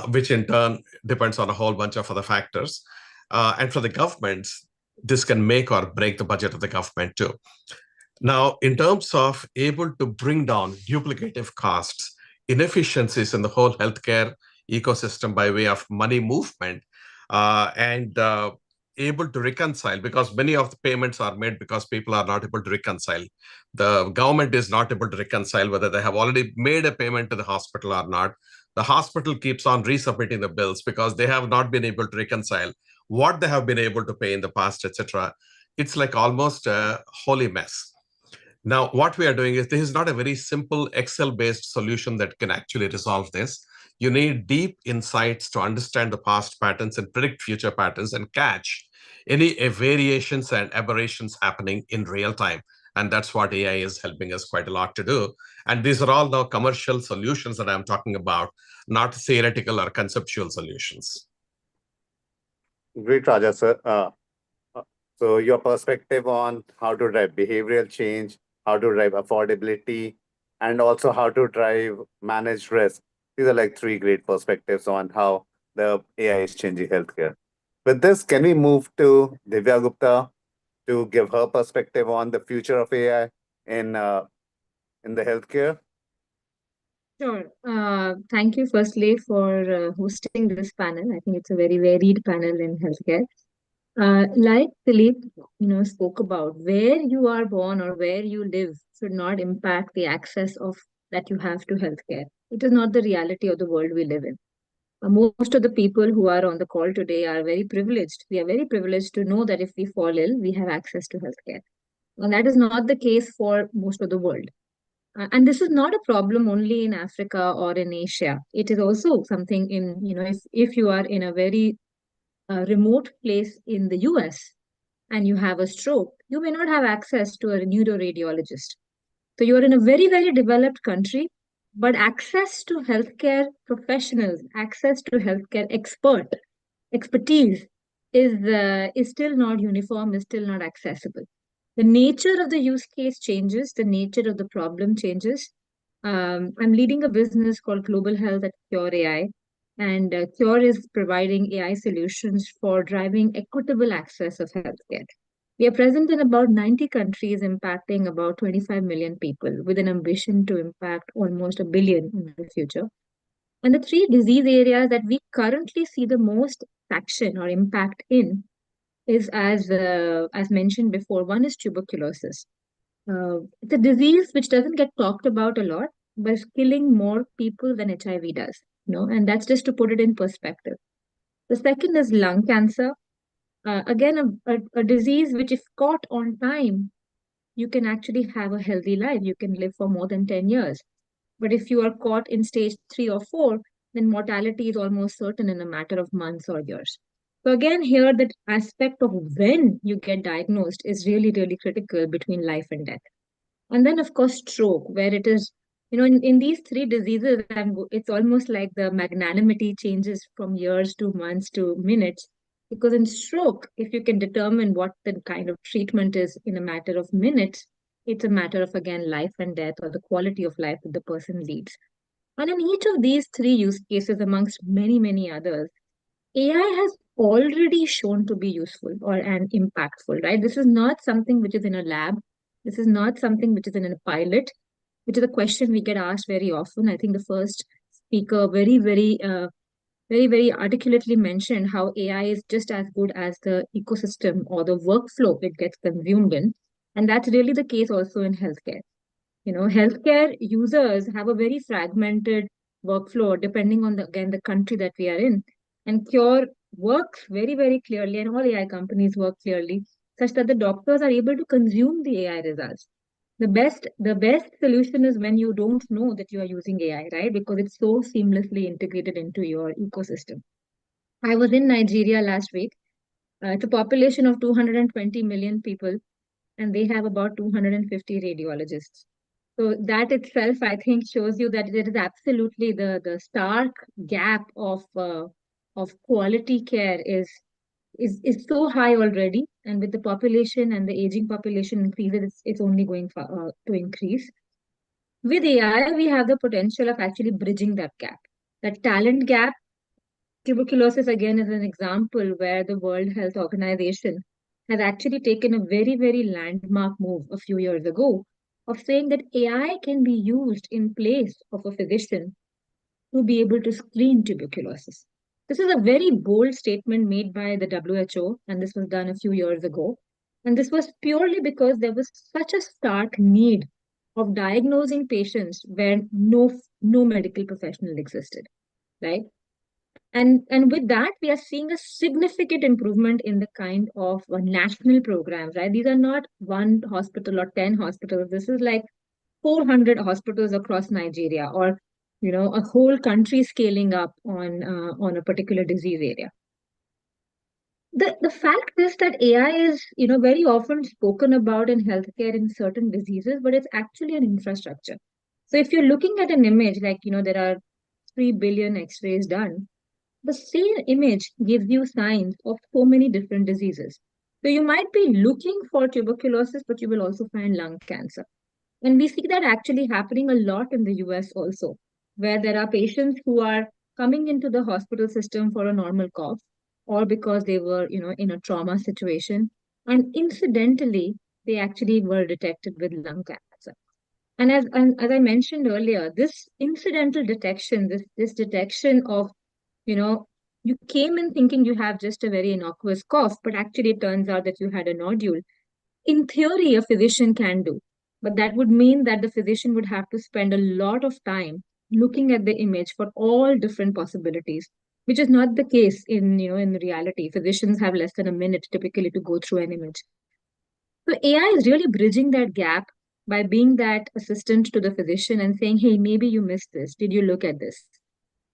which in turn depends on a whole bunch of other factors. And for the governments, this can make or break the budget of the government too. Now, in terms of able to bring down duplicative costs, inefficiencies in the whole healthcare ecosystem by way of money movement, and able to reconcile, because many of the payments are made because people are not able to reconcile. The government is not able to reconcile whether they have already made a payment to the hospital or not. The hospital keeps on resubmitting the bills because they have not been able to reconcile what they have been able to pay in the past, etc. It's like almost a holy mess. Now, what we are doing is, this is not a very simple Excel-based solution that can actually resolve this. You need deep insights to understand the past patterns and predict future patterns and catch any variations and aberrations happening in real time. And that's what AI is helping us quite a lot to do. And these are all now commercial solutions that I'm talking about, not theoretical or conceptual solutions. Great, Raja, sir. So your perspective on how to drive behavioral change, how to drive affordability, and also how to drive managed risk. These are like three great perspectives on how the AI is changing healthcare. With this, can we move to Divya Gupta to give her perspective on the future of AI in the healthcare? Sure. Thank you firstly for hosting this panel. I think it's a very varied panel in healthcare. Like Philippe, spoke about, where you are born or where you live should not impact the access of that you have to healthcare. It is not the reality of the world we live in. Most of the people who are on the call today are very privileged. We are very privileged to know that if we fall ill, we have access to healthcare. And that is not the case for most of the world. And this is not a problem only in Africa or in Asia. It is also something in, if you are in a very remote place in the US and you have a stroke, you may not have access to a neuroradiologist. So you are in a very, very developed country, but access to healthcare professionals, access to healthcare expertise is still not uniform, is still not accessible. The nature of the use case changes, the nature of the problem changes. I'm leading a business called Global Health at Cure AI, and Cure is providing AI solutions for driving equitable access of healthcare. We are present in about 90 countries, impacting about 25 million people, with an ambition to impact almost a billion in the future. And the three disease areas that we currently see the most traction or impact in is, as mentioned before, one is tuberculosis. It's a disease which doesn't get talked about a lot, but is killing more people than HIV does. And that's just to put it in perspective. The second is lung cancer. Again, a disease which, if caught on time, you can actually have a healthy life. You can live for more than 10 years. But if you are caught in stage 3 or 4, then mortality is almost certain in a matter of months or years. So again, here that aspect of when you get diagnosed is really, really critical between life and death. And then, of course, stroke, where it is, in these three diseases, it's almost like the magnanimity changes from years to months to minutes. Because in stroke, if you can determine what the kind of treatment is in a matter of minutes, it's a matter of, again, life and death or the quality of life that the person leads. And in each of these three use cases, amongst many, many others, AI has already shown to be useful and impactful, right? This is not something which is in a lab. This is not something which is in a pilot, which is a question we get asked very often. I think the first speaker very articulately mentioned how AI is just as good as the ecosystem or the workflow it gets consumed in. And that's really the case also in healthcare. Healthcare users have a very fragmented workflow depending on again the country that we are in. And Cure works very, very clearly, and all AI companies work clearly, such that the doctors are able to consume the AI results. The best solution is when you don't know that you are using AI, right? Because it's so seamlessly integrated into your ecosystem. I was in Nigeria last week. It's a population of 220 million people, and they have about 250 radiologists. So that itself, I think, shows you that there is absolutely the stark gap of quality care is so high already, and with the population and the aging population increases, it's only going to increase. With AI, we have the potential of actually bridging that gap, that talent gap. Tuberculosis, again, is an example where the World Health Organization has actually taken a very, very landmark move a few years ago of saying that AI can be used in place of a physician to be able to screen tuberculosis. This is a very bold statement made by the WHO, and this was done a few years ago. And this was purely because there was such a stark need of diagnosing patients where no medical professional existed, right? And with that, we are seeing a significant improvement in the kind of national programs, right? These are not one hospital or 10 hospitals. This is like 400 hospitals across Nigeria, or a whole country scaling up on a particular disease area. The fact is that AI is very often spoken about in healthcare in certain diseases, but it's actually an infrastructure. So if you're looking at an image like there are 3 billion X-rays done, the same image gives you signs of so many different diseases. So you might be looking for tuberculosis, but you will also find lung cancer. And we see that actually happening a lot in the US also, where there are patients who are coming into the hospital system for a normal cough, or because they were, in a trauma situation. And incidentally, they actually were detected with lung cancer. And as I mentioned earlier, this incidental detection, this detection of you came in thinking you have just a very innocuous cough, but actually it turns out that you had a nodule. In theory, a physician can do, but that would mean that the physician would have to spend a lot of time looking at the image for all different possibilities, which is not the case in reality. Physicians have less than a minute typically to go through an image. So AI is really bridging that gap by being that assistant to the physician and saying, hey, maybe you missed this. Did you look at this?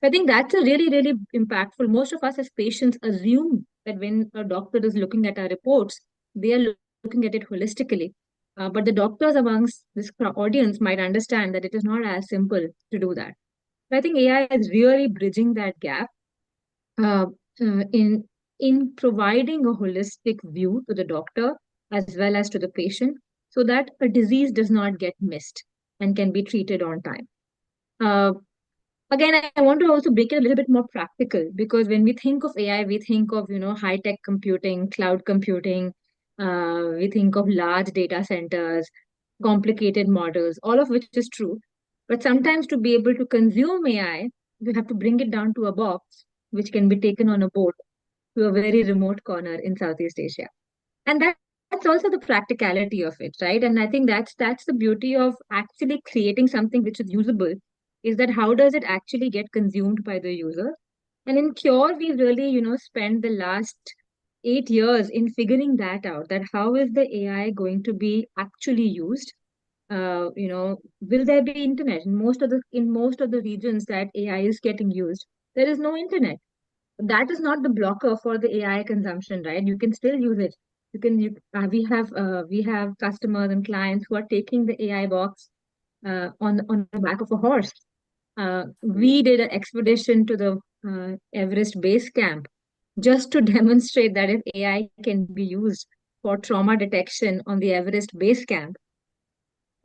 I think that's a really, really impactful. Most of us as patients assume that when a doctor is looking at our reports, they are looking at it holistically. But the doctors amongst this audience might understand that it is not as simple to do that. So I think AI is really bridging that gap uh, in providing a holistic view to the doctor as well as to the patient, so that a disease does not get missed and can be treated on time. Again, I want to also make it a little bit more practical, because when we think of AI, we think of high tech computing, cloud computing. We think of large data centers, complicated models, all of which is true. But sometimes to be able to consume AI, you have to bring it down to a box, which can be taken on a boat to a very remote corner in Southeast Asia. And that's also the practicality of it, right? And I think that's the beauty of actually creating something which is usable, is that how does it actually get consumed by the user? And in Cure, we really, spent the last 8 years in figuring that out, that how is the AI going to be actually used? Will there be internet in most of the regions that AI is getting used? There is no internet. That is not the blocker for the AI consumption, right? You can still use it. We have customers and clients who are taking the AI box on the back of a horse. We did an expedition to the Everest base camp just to demonstrate that if AI can be used for trauma detection on the Everest base camp,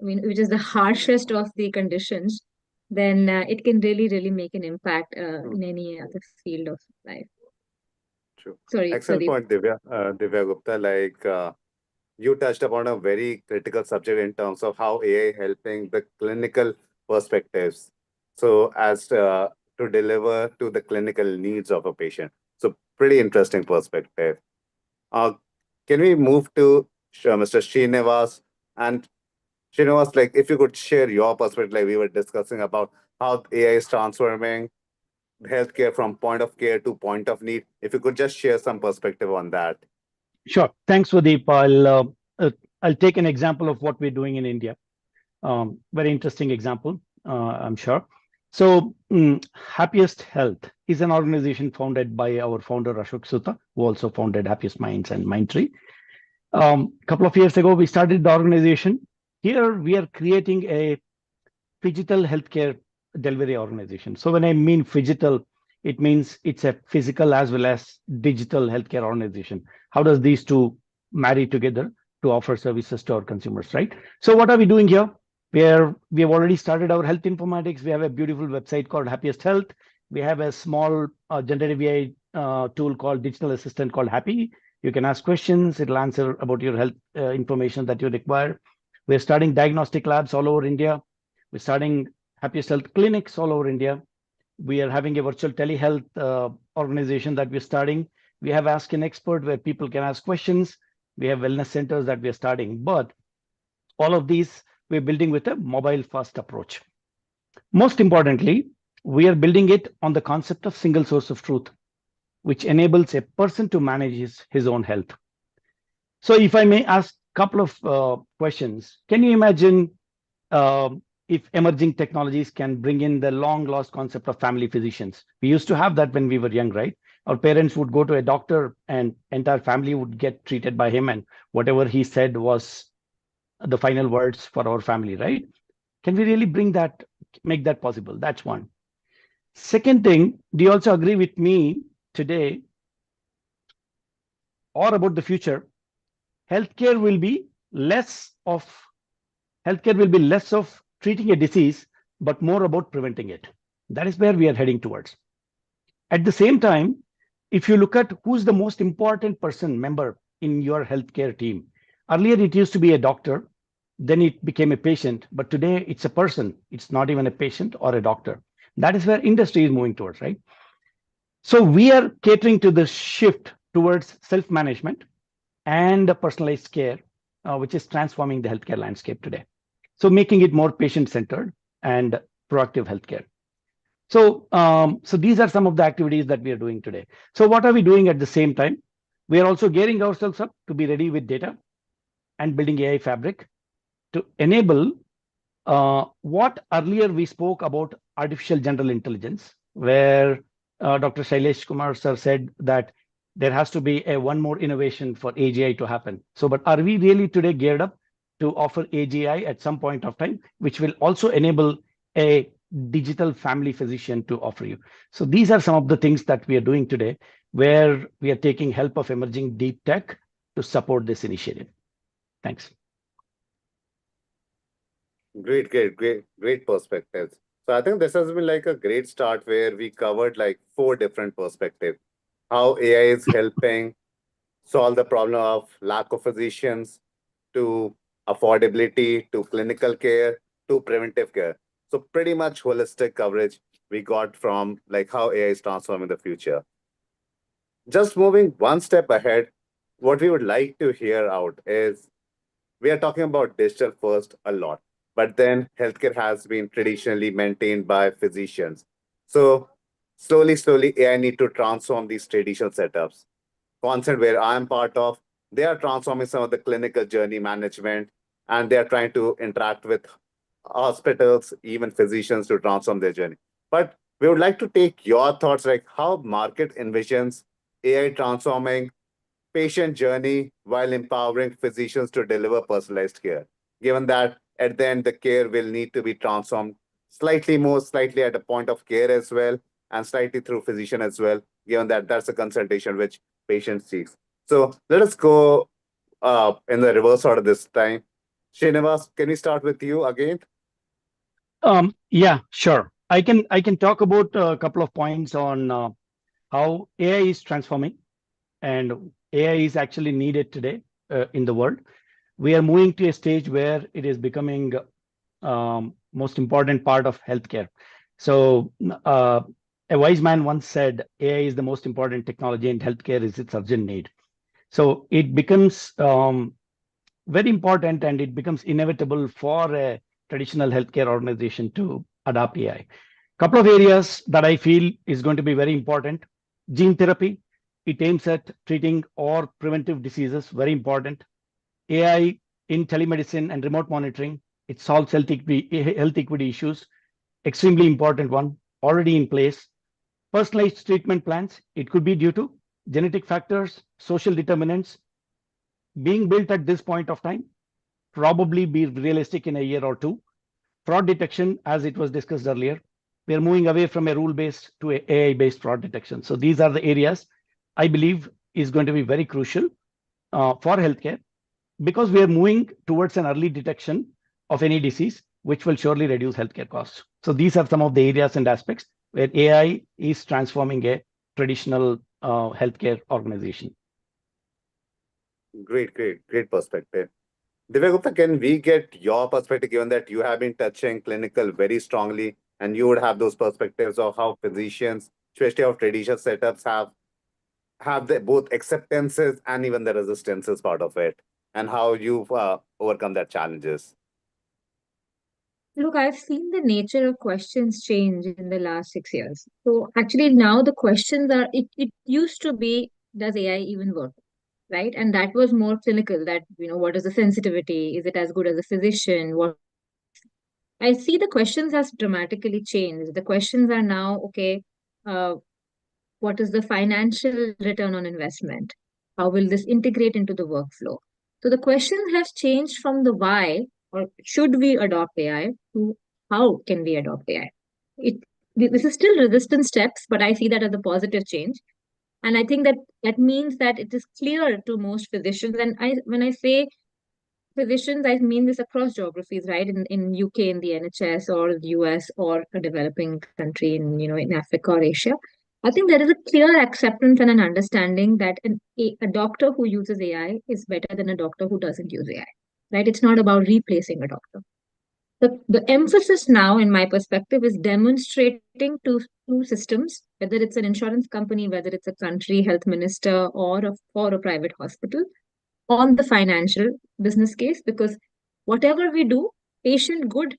I mean, which is the harshest of the conditions, then it can really, really make an impact in any other field of life. True. Sorry, Excellent Pradeep. point, Divya Gupta. You touched upon a very critical subject in terms of how AI helping the clinical perspectives. So as to deliver to the clinical needs of a patient. So pretty interesting perspective. Can we move to Mr. Srinivas? And Srinivas, if you could share your perspective, we were discussing about how AI is transforming healthcare from point of care to point of need. If you could just share some perspective on that. Sure. Thanks, Sudeep. I'll take an example of what we're doing in India. Very interesting example, I'm sure. So, Happiest Health is an organization founded by our founder, Ashok Sutta, who also founded Happiest Minds and Mindtree. A couple of years ago, we started the organization. Here, we are creating a phygital healthcare delivery organization. So when I mean phygital, it means it's a physical as well as digital healthcare organization. How does these two marry together to offer services to our consumers, right? So what are we doing here? We have already started our health informatics. We have a beautiful website called Happiest Health. We have a small generative AI tool called digital assistant called Happy. You can ask questions. It'll answer about your health information that you require. We're starting diagnostic labs all over India. We're starting Happiest Health clinics all over India. We are having a virtual telehealth organization that we're starting. We have Ask an Expert where people can ask questions. We have wellness centers that we're starting. But all of these, we're building with a mobile-first approach. Most importantly, we are building it on the concept of single source of truth, which enables a person to manage his own health. So if I may ask a couple of questions, can you imagine if emerging technologies can bring in the long lost concept of family physicians? We used to have that when we were young, right? Our parents would go to a doctor and entire family would get treated by him, and whatever he said was the final words for our family, right? Can we really make that possible? That's one. Second thing, do you also agree with me today or about the future? Healthcare will be less of treating a disease, but more about preventing it. That is where we are heading towards. At the same time, if you look at who's the most important member in your healthcare team, earlier it used to be a doctor, then it became a patient, but today it's a person. It's not even a patient or a doctor. That is where industry is moving towards, right? So we are catering to the shift towards self-management and personalized care, which is transforming the healthcare landscape today. So making it more patient-centered and proactive healthcare. So, so these are some of the activities that we are doing today. So what are we doing at the same time? We are also gearing ourselves up to be ready with data and building AI fabric to enable what earlier we spoke about artificial general intelligence, where Dr. Shailesh Kumar sir said that there has to be one more innovation for AGI to happen. So, but are we really today geared up to offer AGI at some point of time, which will also enable a digital family physician to offer you? So these are some of the things that we are doing today, where we are taking help of emerging deep tech to support this initiative. Thanks. Great perspectives. So I think this has been like a great start where we covered like 4 different perspectives. How AI is helping solve the problem of lack of physicians, to affordability, to clinical care, to preventive care. So pretty much holistic coverage we got from like how AI is transforming the future. Just moving one step ahead, what we would like to hear out is we are talking about digital first a lot, but then healthcare has been traditionally maintained by physicians. So slowly, AI need to transform these traditional setups. Consent where I am part of, they are transforming some of the clinical journey management, and they are trying to interact with hospitals, even physicians to transform their journey. But we would like to take your thoughts, like how market envisions AI transforming patient journey while empowering physicians to deliver personalized care. Given that at the end, the care will need to be transformed slightly more, slightly at the point of care as well, and slightly through physician as well, given that that's a consultation which patient seeks. So let us go in the reverse order this time. Srinivas, can we start with you again? Yeah, sure. I can talk about a couple of points on how AI is transforming, and AI is actually needed today in the world. We are moving to a stage where it is becoming most important part of healthcare. So a wise man once said, AI is the most important technology and healthcare is its urgent need. So it becomes very important, and it becomes inevitable for a traditional healthcare organization to adopt AI. Couple of areas that I feel is going to be very important. Gene therapy, it aims at treating or preventive diseases, very important. AI in telemedicine and remote monitoring, it solves health equity issues, extremely important one, already in place. Personalized treatment plans, it could be due to genetic factors, social determinants being built at this point of time, probably be realistic in a year or two. Fraud detection, as it was discussed earlier, we are moving away from a rule-based to a AI-based fraud detection. So these are the areas I believe is going to be very crucial for healthcare, because we are moving towards an early detection of any disease, which will surely reduce healthcare costs. So these are some of the areas and aspects where AI is transforming a traditional healthcare organization. Great perspective. Divya, can we get your perspective, given that you have been touching clinical very strongly, and you would have those perspectives of how physicians, especially of traditional setups, have the both acceptances and even the resistances part of it, and how you've overcome that challenges. Look, I've seen the nature of questions change in the last 6 years. So actually now the questions are, it used to be, does AI even work? Right? And that was more clinical, that, what is the sensitivity? Is it as good as a physician? What I see the questions has dramatically changed. The questions are now, okay, uh, what is the financial return on investment? How will this integrate into the workflow? So the question has changed from the why, or should we adopt AI, to how can we adopt AI? It, this is still resistant steps, but I see that as a positive change. And I think that that means that it is clear to most physicians. And when I say physicians, I mean this across geographies, right? In UK, in the NHS, or the US, or a developing country in Africa or Asia. I think there is a clear acceptance and an understanding that a doctor who uses AI is better than a doctor who doesn't use AI, right? It's not about replacing a doctor. The emphasis now, in my perspective, is demonstrating to systems, whether it's an insurance company, whether it's a country health minister, or a private hospital, on the financial business case, because whatever we do, patient good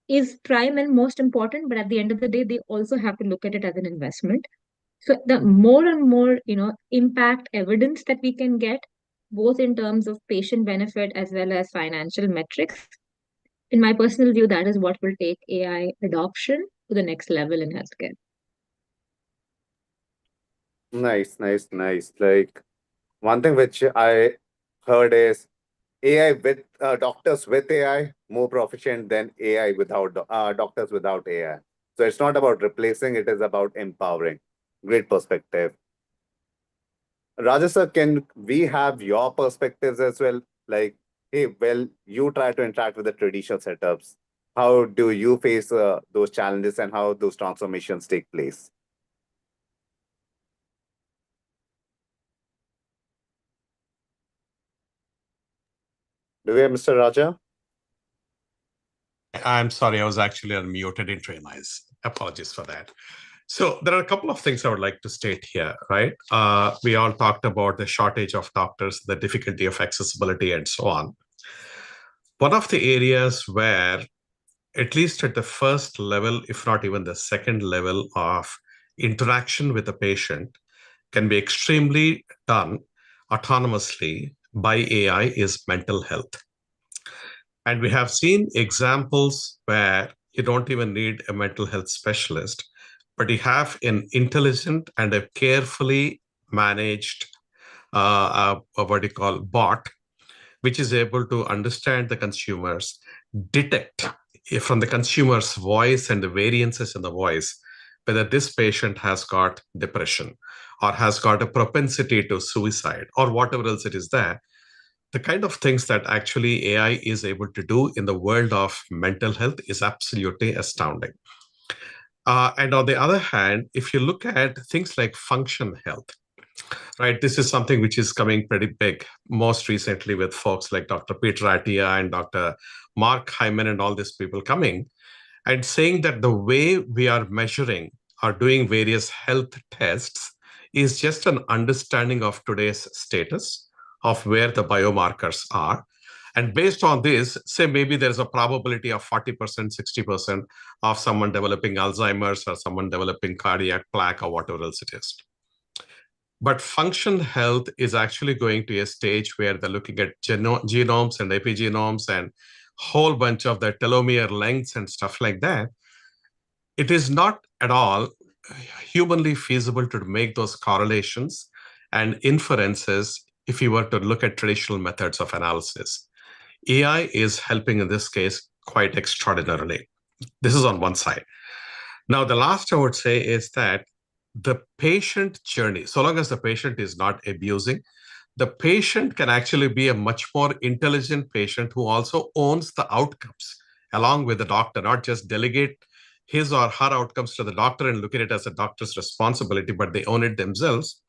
is prime and most important, but at the end of the day, they also have to look at it as an investment. So the more and more, impact evidence that we can get, both in terms of patient benefit as well as financial metrics, in my personal view, that is what will take AI adoption to the next level in healthcare. Nice. Like one thing which I heard is AI with doctors with AI more proficient than AI without doctors without AI. So it's not about replacing; it is about empowering. Great perspective. Rajesh sir, can we have your perspectives as well? Like, hey, well, you try to interact with the traditional setups. How do you face those challenges, and how those transformations take place? Do we have Mr. Raja? I'm sorry, I was actually unmuted, didn't realize. Apologies for that. So there are a couple of things I would like to state here, right? We all talked about the shortage of doctors, the difficulty of accessibility, and so on. One of the areas where, at least at the first level, if not even the second level of interaction with the patient, can be extremely done autonomously by AI is mental health. And we have seen examples where you don't even need a mental health specialist, but you have an intelligent and a carefully managed what do you call bot, which is able to understand the consumers, detect from the consumer's voice and the variances in the voice whether this patient has got depression or has got a propensity to suicide or whatever else it is there. The kind of things that actually AI is able to do in the world of mental health is absolutely astounding. And on the other hand, if you look at things like function health, right, this is something which is coming pretty big, most recently with folks like Dr. Peter Attia and Dr. Mark Hyman and all these people coming and saying that the way we are measuring or doing various health tests is just an understanding of today's status of where the biomarkers are. And based on this, say maybe there's a probability of 40%, 60% of someone developing Alzheimer's or someone developing cardiac plaque or whatever else it is. But function health is actually going to a stage where they're looking at genomes and epigenomes and whole bunch of the telomere lengths and stuff like that. It is not at all humanly feasible to make those correlations and inferences if you were to look at traditional methods of analysis. AI is helping in this case quite extraordinarily. This is on one side. Now, the last I would say is that the patient journey, so long as the patient is not abusing, the patient can actually be a much more intelligent patient who also owns the outcomes along with the doctor, not just delegate his or her outcomes to the doctor and look at it as a doctor's responsibility, but they own it themselves.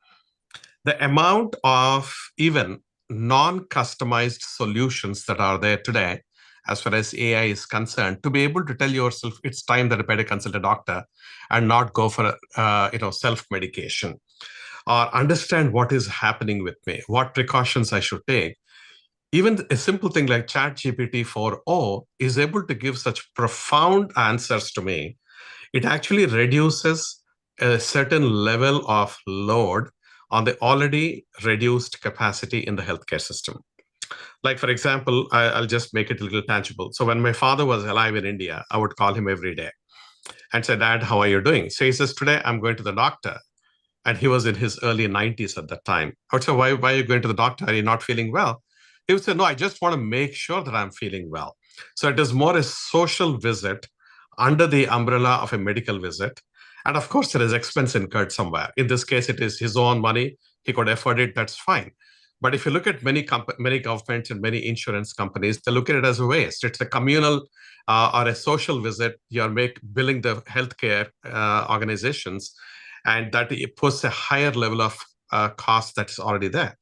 The amount of even non-customized solutions that are there today, as far as AI is concerned, to be able to tell yourself it's time that I better consult a doctor and not go for self-medication, or understand what is happening with me, what precautions I should take. Even a simple thing like ChatGPT 4o is able to give such profound answers to me. It actually reduces a certain level of load on the already reduced capacity in the healthcare system. Like, for example, I'll just make it a little tangible. So when my father was alive in India, I would call him every day and say, Dad, how are you doing? So he says, today I'm going to the doctor. And he was in his early 90s at that time. I would say, why are you going to the doctor? Are you not feeling well? He would say, no, I just want to make sure that I'm feeling well. So it is more a social visit under the umbrella of a medical visit. And of course, there is expense incurred somewhere. In this case, it is his own money. He could afford it. That's fine. But if you look at many governments and many insurance companies, they look at it as a waste. It's a communal or a social visit. You're billing the healthcare organizations, and that it puts a higher level of cost that's already there.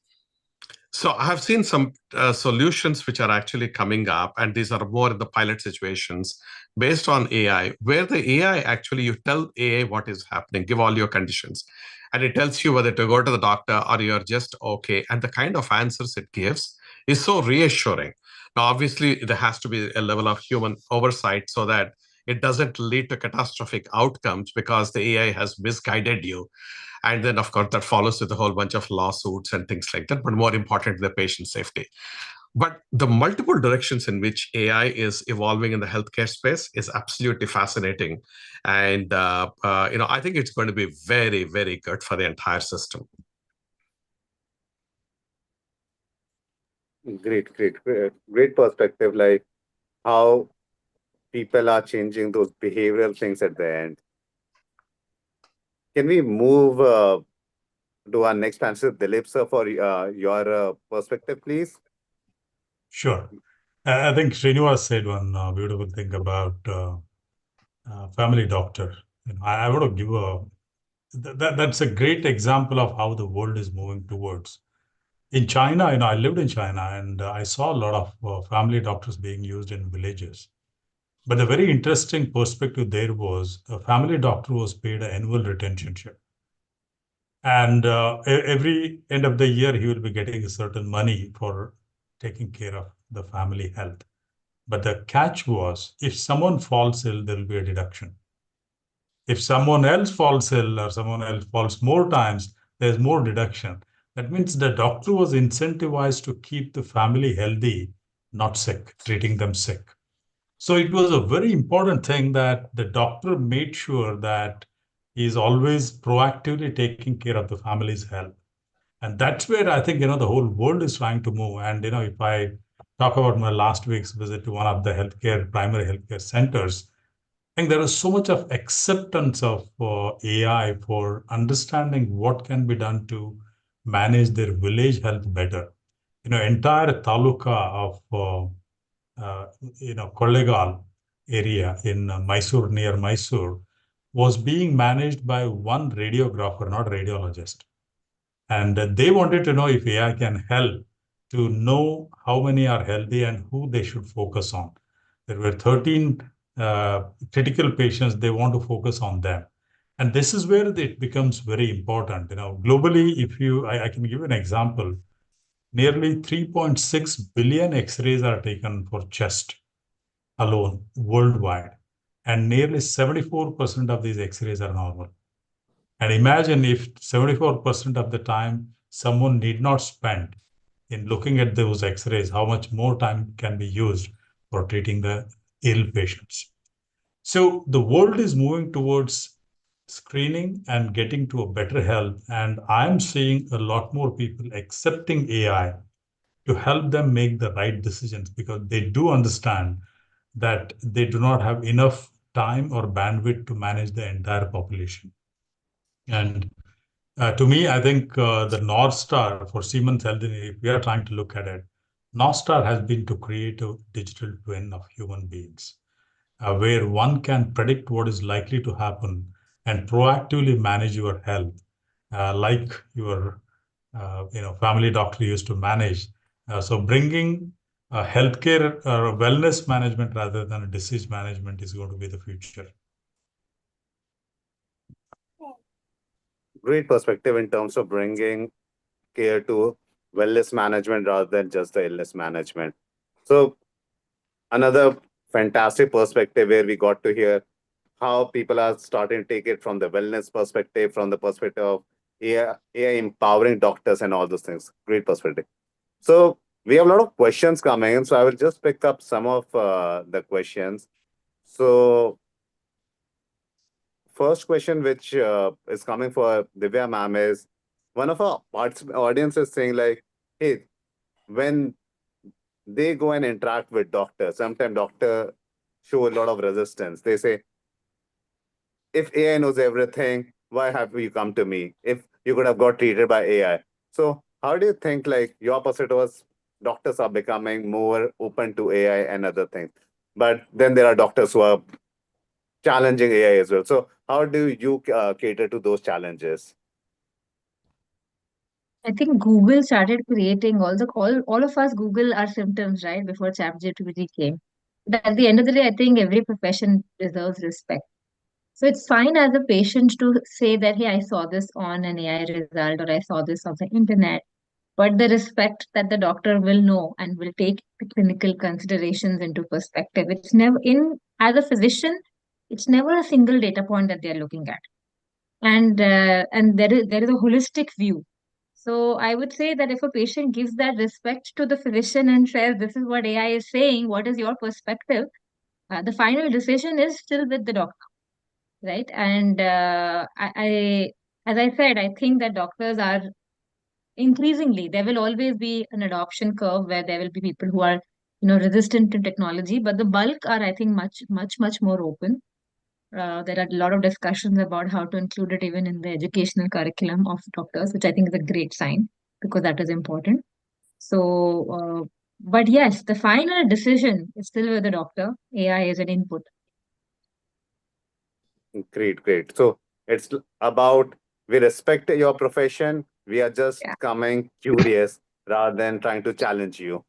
So I have seen some solutions which are actually coming up, and these are more in the pilot situations based on AI, where the AI actually, you tell AI what is happening, give all your conditions, and it tells you whether to go to the doctor or you're just okay. And the kind of answers it gives is so reassuring. Now, obviously, there has to be a level of human oversight so that it doesn't lead to catastrophic outcomes because the AI has misguided you. And then, of course, that follows with a whole bunch of lawsuits and things like that, but more important, the patient safety. But the multiple directions in which AI is evolving in the healthcare space is absolutely fascinating. And, I think it's going to be very, very good for the entire system. Great perspective, like how people are changing those behavioral things at the end. Can we move to our next answer, Dilip sir, for your perspective, please? Sure. I think Srinivas said one beautiful thing about family doctor. I want to give that's a great example of how the world is moving towards. In China, I lived in China, and I saw a lot of family doctors being used in villages. But the very interesting perspective there was a family doctor was paid an annual retention share. And every end of the year, he will be getting a certain money for taking care of the family health. But the catch was, if someone falls ill, there will be a deduction. If someone else falls ill or someone else falls more times, there's more deduction. That means the doctor was incentivized to keep the family healthy, not sick, treating them sick. So it was a very important thing that the doctor made sure that he's always proactively taking care of the family's health. And that's where I think, the whole world is trying to move. And, if I talk about my last week's visit to one of the primary healthcare centers, I think there is so much of acceptance of AI for understanding what can be done to manage their village health better. Entire taluka of Kollegal area in Mysore, near Mysore, was being managed by one radiographer, not radiologist. And they wanted to know if AI can help to know how many are healthy and who they should focus on. There were 13 critical patients, they want to focus on them. And this is where it becomes very important. Globally, I can give an example. Nearly 3.6 billion X-rays are taken for chest alone worldwide, and nearly 74% of these X-rays are normal. And imagine if 74% of the time someone need not spend in looking at those X-rays, how much more time can be used for treating the ill patients. So the world is moving towards screening and getting to a better health. And I'm seeing a lot more people accepting AI to help them make the right decisions, because they do understand that they do not have enough time or bandwidth to manage the entire population. And to me, I think the North Star for Siemens Health, if we are trying to look at it, North Star has been to create a digital twin of human beings, where one can predict what is likely to happen and proactively manage your health, like your family doctor used to manage. So bringing healthcare wellness management rather than a disease management is going to be the future. Great perspective in terms of bringing care to wellness management rather than just the illness management. So another fantastic perspective where we got to hear how people are starting to take it from the wellness perspective, from the perspective of AI empowering doctors and all those things. Great perspective. So we have a lot of questions coming in, so I will just pick up some of the questions. So first question, which is coming for Divya ma'am, is one of our audience is saying like, hey, when they go and interact with doctors, sometimes doctor show a lot of resistance. They say, if AI knows everything, why have you come to me? If you could have got treated by AI. So how do you think like your perspective was doctors are becoming more open to AI and other things? But then there are doctors who are challenging AI as well. So how do you cater to those challenges? I think Google started creating all of us Google our symptoms, right, before ChatGPT came. But at the end of the day, I think every profession deserves respect. So it's fine as a patient to say that, hey, I saw this on an AI result or I saw this on the internet. But the respect that the doctor will know and will take the clinical considerations into perspective. It's never as a physician, it's never a single data point that they're looking at. And there is a holistic view. So I would say that if a patient gives that respect to the physician and says, this is what AI is saying, what is your perspective? The final decision is still with the doctor, right? And as I said, I think that doctors are increasingly, there will always be an adoption curve where there will be people who are, resistant to technology, but the bulk are, I think, much more open. There are a lot of discussions about how to include it even in the educational curriculum of doctors, which I think is a great sign because that is important. So, but yes, the final decision is still with the doctor. AI is an input. Great, great. So it's about we respect your profession. We are just Yeah, coming curious rather than trying to challenge you.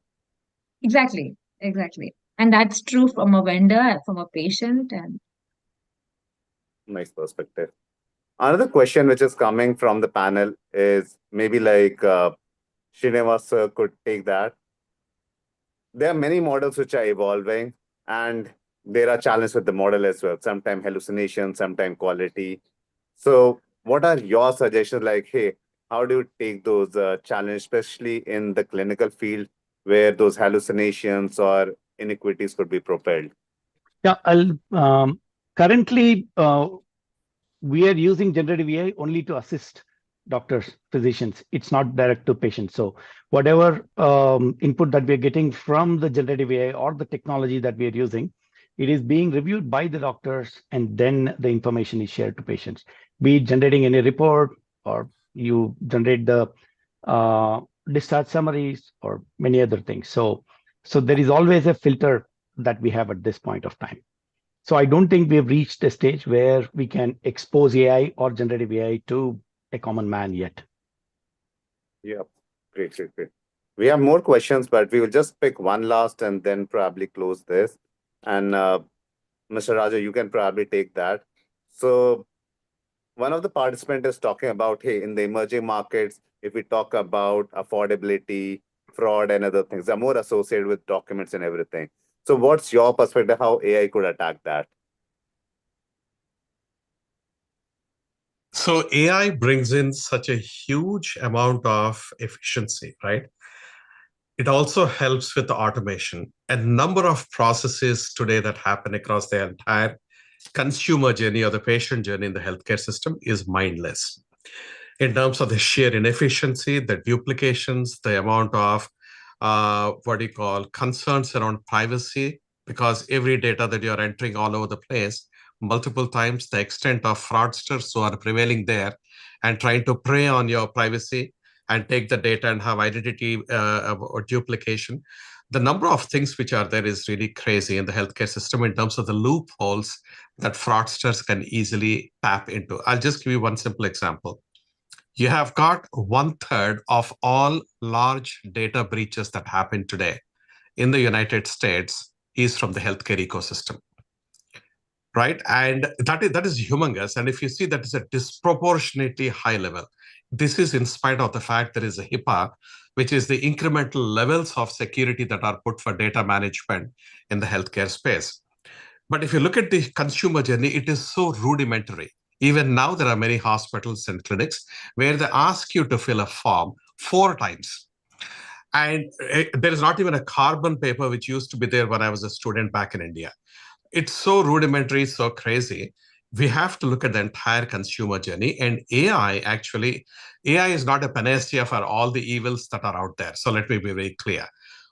exactly. Exactly. And that's true from a vendor, from a patient, and Nice perspective. Another question which is coming from the panel is maybe like Srinivas could take that. There are many models which are evolving, and there are challenges with the model as well. Sometimes hallucination, sometimes quality. So, what are your suggestions? Like, hey, how do you take those challenges, especially in the clinical field where those hallucinations or inequities could be propelled? Yeah, currently we are using generative AI only to assist doctors, physicians. It's not direct to patients. So whatever input that we are getting from the generative AI or the technology that we are using, it is being reviewed by the doctors, and then the information is shared to patients. Be it generating any report, or you generate the discharge summaries, or many other things. So there is always a filter that we have at this point of time. So I don't think we've reached a stage where we can expose AI or generative AI to a common man yet. Yeah, great. We have more questions, but we will just pick one last and then probably close this. And Mr. Raja, you can probably take that. So one of the participants is talking about, hey, in the emerging markets, if we talk about affordability, fraud, and other things, are more associated with documents and everything. So what's your perspective, how AI could attack that? So AI brings in such a huge amount of efficiency, right? It also helps with the automation. A number of processes today that happen across the entire consumer journey or the patient journey in the healthcare system is mindless. In terms of the sheer inefficiency, the duplications, the amount of concerns around privacy, because every data that you're entering all over the place, multiple times, the extent of fraudsters who are prevailing there and trying to prey on your privacy and take the data and have identity or duplication. The number of things which are there is really crazy in the healthcare system in terms of the loopholes that fraudsters can easily tap into. I'll just give you one simple example. You have got 1/3 of all large data breaches that happen today in the United States is from the healthcare ecosystem, right? And that is humongous. And if you see, that is a disproportionately high level. This is in spite of the fact there is a HIPAA, which is the incremental levels of security that are put for data management in the healthcare space. But if you look at the consumer journey, it is so rudimentary. Even now, there are many hospitals and clinics where they ask you to fill a form 4 times. And there is not even a carbon paper, which used to be there when I was a student back in India. It's so rudimentary, so crazy. We have to look at the entire consumer journey. And AI is not a panacea for all the evils that are out there. So let me be very clear.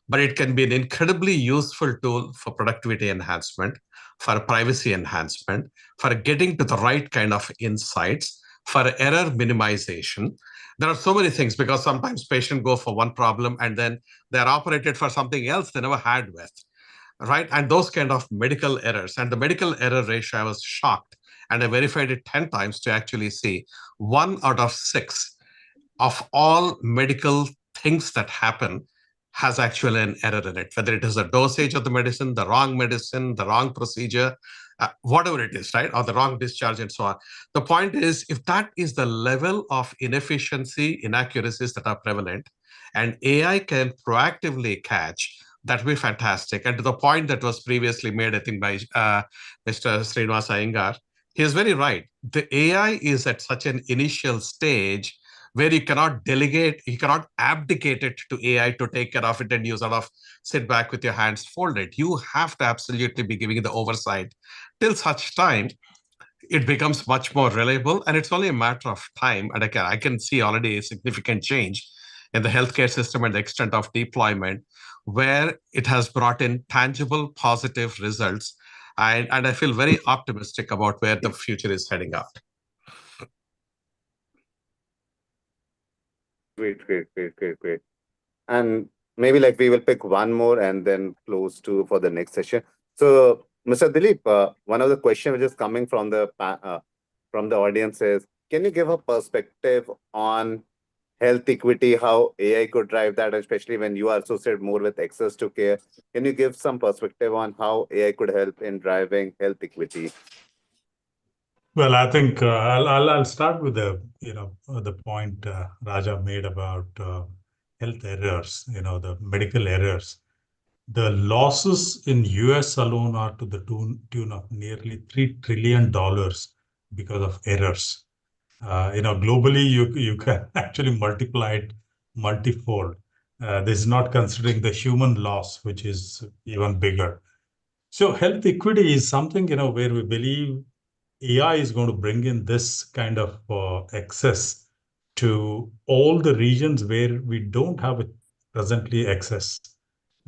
But it can be an incredibly useful tool for productivity enhancement, for privacy enhancement, for getting to the right kind of insights, for error minimization. There are so many things, because sometimes patients go for one problem and then they're operated for something else they never had with, right? And those kind of medical errors. And the medical error ratio, I was shocked. And I verified it 10 times to actually see 1 out of 6 of all medical things that happen has actually an error in it, whether it is a dosage of the medicine, the wrong procedure, whatever it is, right? Or the wrong discharge and so on. The point is, if that is the level of inefficiency, inaccuracies that are prevalent, and AI can proactively catch, that would be fantastic. And to the point that was previously made, I think, by Mr. Srinivas Iyengar, he is very right. The AI is at such an initial stage where you cannot delegate, you cannot abdicate it to AI to take care of it, and you sort of sit back with your hands folded. You have to absolutely be giving the oversight till such time it becomes much more reliable. And it's only a matter of time. And I can see already a significant change in the healthcare system and the extent of deployment, where it has brought in tangible, positive results. And I feel very optimistic about where the future is heading up. Great. And maybe like we will pick one more and then close to for the next session. So, Mr. Dilip, one of the questions which is coming from the audience is, can you give a perspective on health equity, how AI could drive that, especially when you are associated more with access to care. Can you give some perspective on how AI could help in driving health equity? Well, I think I'll start with the point Raja made about health errors, the medical errors. The losses in US alone are to the tune of nearly $3 trillion because of errors. Globally, you can actually multiply it multifold. This is not considering the human loss, which is even bigger. So health equity is something, where we believe AI is going to bring in this kind of access to all the regions where we don't have it presently access.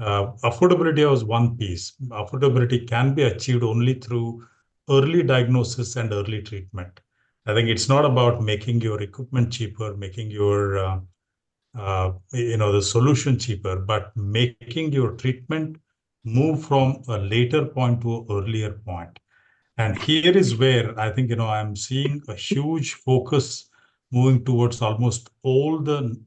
Affordability was one piece. Affordability can be achieved only through early diagnosis and early treatment. I think it's not about making your equipment cheaper, making your the solution cheaper, but making your treatment move from a later point to an earlier point. And here is where I think, I'm seeing a huge focus moving towards almost all the,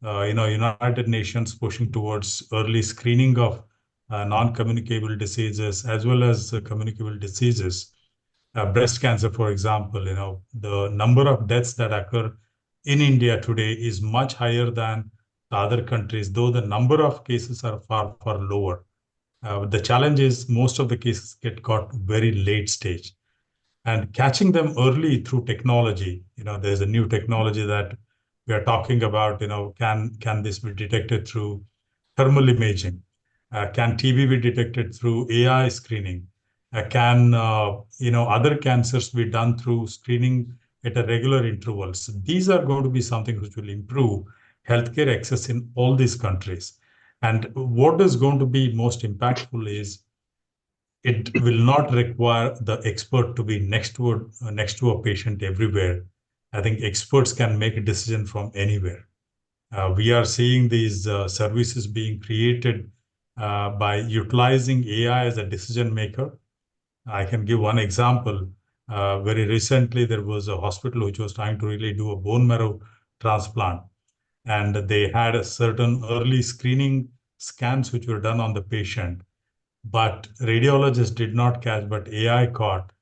United Nations pushing towards early screening of non-communicable diseases as well as communicable diseases. Breast cancer, for example, the number of deaths that occur in India today is much higher than the other countries, though the number of cases are far, far lower. The challenge is most of the cases get caught very late stage, and catching them early through technology. There's a new technology that we are talking about. Can this be detected through thermal imaging? Can TB be detected through AI screening? Can other cancers be done through screening at a regular intervals? These are going to be something which will improve healthcare access in all these countries. And what is going to be most impactful is it will not require the expert to be next to a patient everywhere. I think experts can make a decision from anywhere. We are seeing these services being created by utilizing AI as a decision maker. I can give one example. Very recently, there was a hospital which was trying to really do a bone marrow transplant, and they had a certain early screening scans which were done on the patient, but radiologists did not catch, but AI caught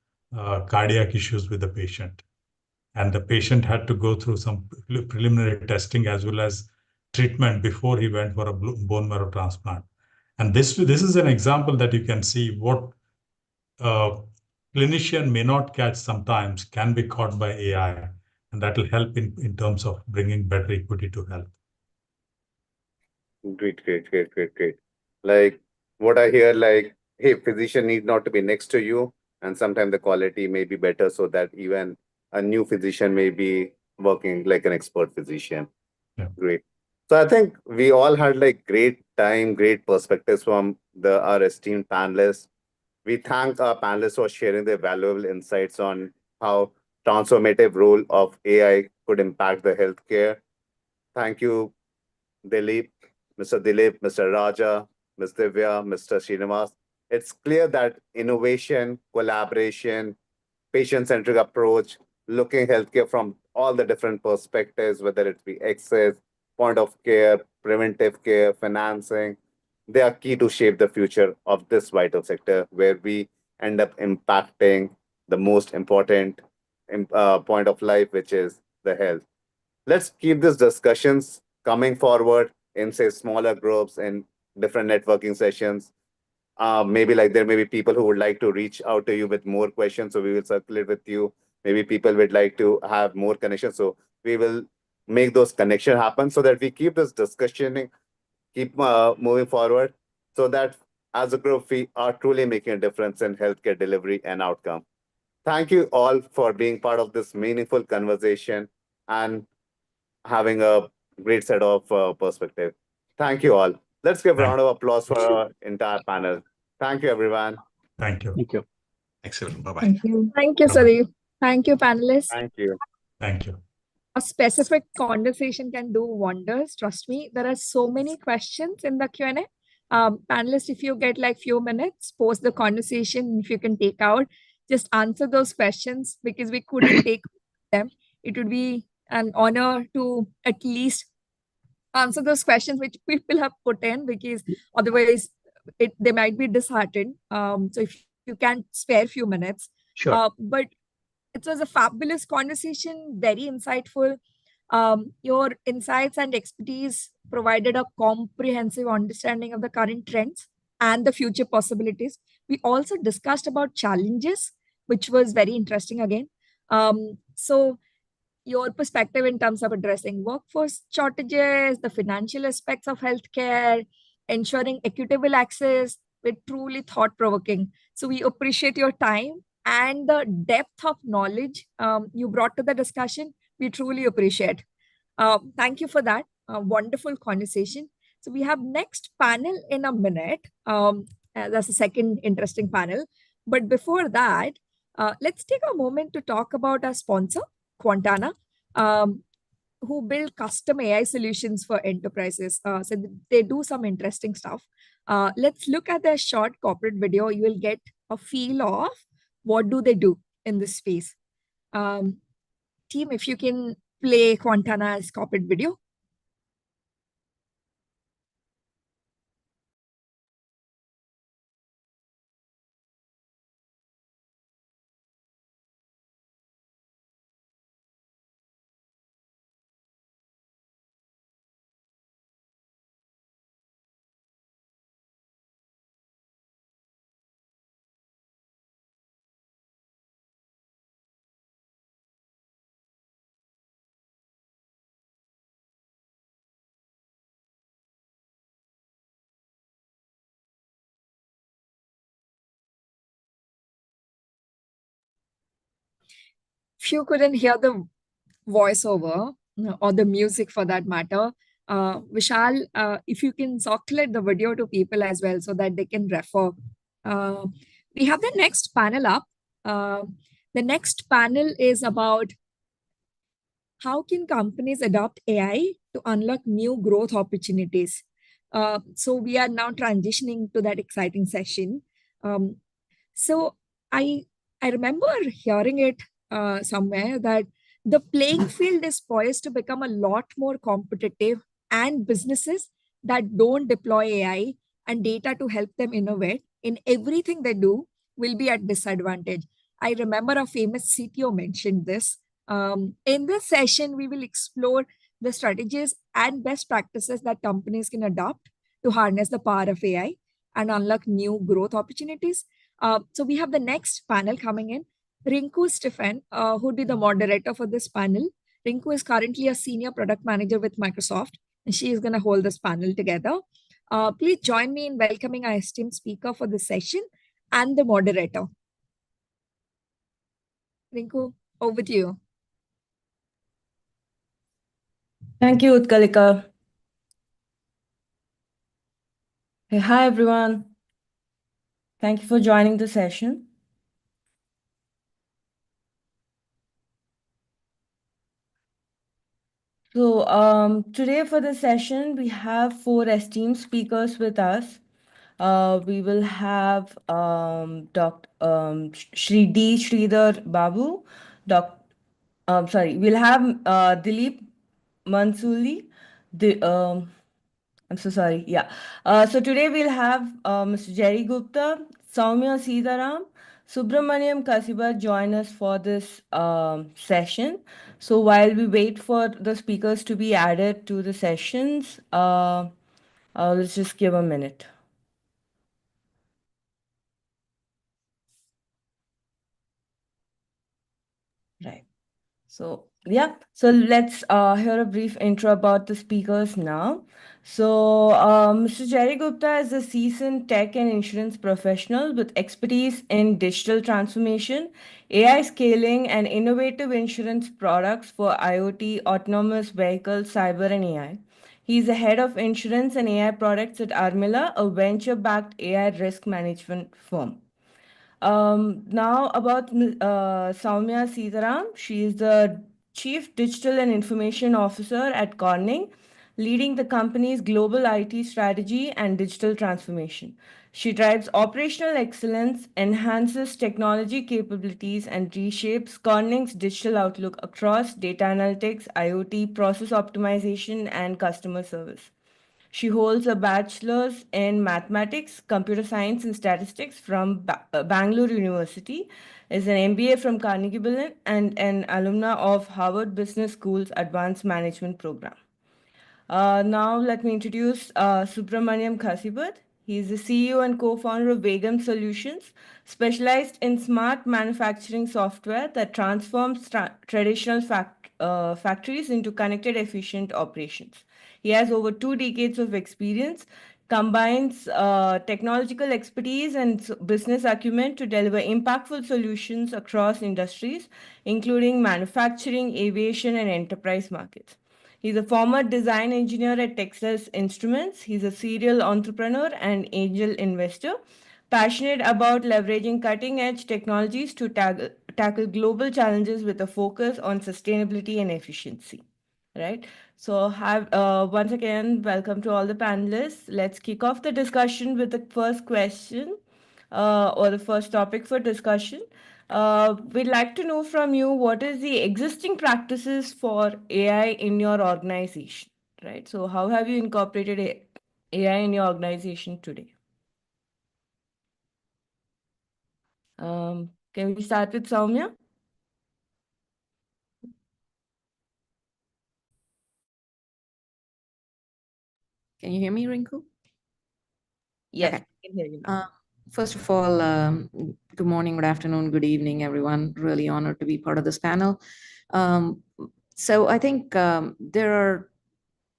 cardiac issues with the patient. And the patient had to go through some preliminary testing as well as treatment before he went for a bone marrow transplant. And this is an example that you can see what a clinician may not catch sometimes can be caught by AI. And that will help in terms of bringing better equity to health. Great, great, great, great, great. Like what I hear, like, hey, physician need not to be next to you, and sometimes the quality may be better so that even a new physician may be working like an expert physician. Yeah. Great. So I think we all had like great time, great perspectives from our esteemed panelists. We thank our panelists for sharing their valuable insights on how transformative role of AI could impact the healthcare. Thank you, Dilip, Mr. Dilip, Mr. Raja, Ms. Divya, Mr. Srinivas. It's clear that innovation, collaboration, patient-centric approach, looking healthcare from all the different perspectives, whether it be access, point of care, preventive care, financing, they are key to shape the future of this vital sector where we end up impacting the most important point of life, which is the health. Let's keep these discussions coming forward in, say, smaller groups and different networking sessions. Maybe like there may be people who would like to reach out to you with more questions, so we will circulate with you. Maybe people would like to have more connections, so we will make those connections happen so that we keep this discussion, keep moving forward, so that as a group we are truly making a difference in healthcare delivery and outcome. Thank you all for being part of this meaningful conversation and having a great set of perspective. Thank you all. Let's give a round of applause for our entire panel. Thank you, everyone. Thank you. Thank you. Excellent. Bye-bye. Thank you. Thank you, Bye-bye. Sadeep. Thank you, panelists. Thank you. Thank you. A specific conversation can do wonders. Trust me, there are so many questions in the Q&A. Panelists, if you get like few minutes, post the conversation. If you can take out, just answer those questions because we couldn't take them. It would be an honor to at least answer those questions which people have put in, because otherwise they might be disheartened. So if you can spare a few minutes. Sure. But it was a fabulous conversation, very insightful. Your insights and expertise provided a comprehensive understanding of the current trends and the future possibilities. We also discussed about challenges, which was very interesting again. So your perspective in terms of addressing workforce shortages, the financial aspects of healthcare, ensuring equitable access, were truly thought provoking. So we appreciate your time and the depth of knowledge you brought to the discussion. We truly appreciate. Thank you for that wonderful conversation. So we have next panel in a minute. That's the second interesting panel. But before that, let's take a moment to talk about our sponsor, Quantana, who build custom AI solutions for enterprises. So they do some interesting stuff. Let's look at their short corporate video. You will get a feel of what do they do in this space. Team, if you can play Quantana's corporate video. If you couldn't hear the voiceover or the music for that matter, Vishal, if you can circulate the video to people as well so that they can refer. We have the next panel up. The next panel is about how can companies adopt AI to unlock new growth opportunities. So we are now transitioning to that exciting session. So I I remember hearing it somewhere that the playing field is poised to become a lot more competitive, and businesses that don't deploy AI and data to help them innovate in everything they do will be at disadvantage. I remember a famous CTO mentioned this. In this session, we will explore the strategies and best practices that companies can adopt to harness the power of AI and unlock new growth opportunities. So we have the next panel coming in. Rinku Stefan, who would be the moderator for this panel. Rinku is currently a senior product manager with Microsoft, and she is going to hold this panel together. Please join me in welcoming our esteemed speaker for this session and the moderator. Rinku, over to you. Thank you, Utkalika. Hey, hi, everyone. Thank you for joining the session. So today for the session, we have 4 esteemed speakers with us. We will have Dr. Shri D. Sridhar Babu, we'll have Dilip Mansuli, I'm so sorry. Yeah. So today we'll have Mr. Jerry Gupta, Soumya Sitaram, Subramaniam Kasiba join us for this session. So while we wait for the speakers to be added to the sessions, let's just give a minute. Right. So yeah, so let's hear a brief intro about the speakers now. So Mr. Jerry Gupta is a seasoned tech and insurance professional with expertise in digital transformation, AI scaling, and innovative insurance products for IoT, autonomous vehicles, cyber, and AI. He's the head of insurance and AI products at Armilla, a venture-backed AI risk management firm. Now about Soumya Sitaram. She is the Chief Digital and Information Officer at Corning, leading the company's global IT strategy and digital transformation. She drives operational excellence, enhances technology capabilities, and reshapes Corning's digital outlook across data analytics, IoT, process optimization, and customer service. She holds a bachelor's in mathematics, computer science, and statistics from Bangalore University, is an MBA from Carnegie Mellon, and an alumna of Harvard Business School's Advanced Management Program. Now let me introduce Subramaniam Khasibat. He is the CEO and co-founder of Vegam Solutions, specialized in smart manufacturing software that transforms traditional factories into connected, efficient operations. He has over 2 decades of experience, combines technological expertise and business acumen to deliver impactful solutions across industries, including manufacturing, aviation, and enterprise markets. He's a former design engineer at Texas Instruments. He's a serial entrepreneur and angel investor, passionate about leveraging cutting-edge technologies to tackle global challenges with a focus on sustainability and efficiency. Right? So once again, welcome to all the panelists. Let's kick off the discussion with the first question or the first topic for discussion. We'd like to know from you, what is the existing practices for AI in your organization, right? So how have you incorporated AI in your organization today? Can we start with Soumya? Can you hear me, Rinku? Yes, Okay. I can hear you now. First of all, good morning, good afternoon, good evening, everyone. Really honored to be part of this panel. So I think there are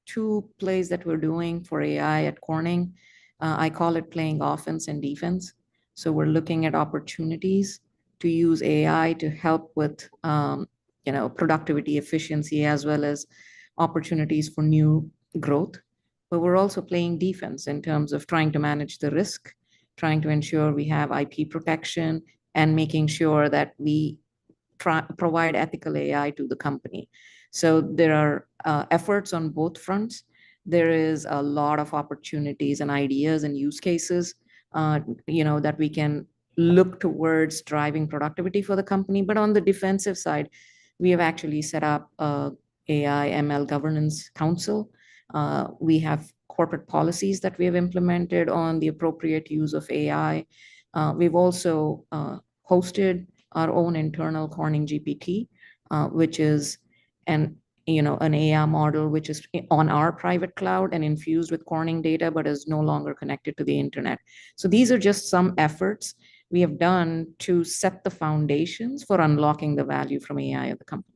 2 plays that we're doing for AI at Corning. I call it playing offense and defense. So we're looking at opportunities to use AI to help with productivity, efficiency, as well as opportunities for new growth. But we're also playing defense in terms of trying to manage the risk, trying to ensure we have IP protection, and making sure that we provide ethical AI to the company. So there are efforts on both fronts. There is a lot of opportunities and ideas and use cases, that we can look towards driving productivity for the company. But on the defensive side, we have actually set up a AI ML governance council. We have corporate policies that we have implemented on the appropriate use of AI. We've also hosted our own internal Corning GPT, which is an AI model which is on our private cloud and infused with Corning data, but is no longer connected to the internet. So these are just some efforts we have done to set the foundations for unlocking the value from AI of the company.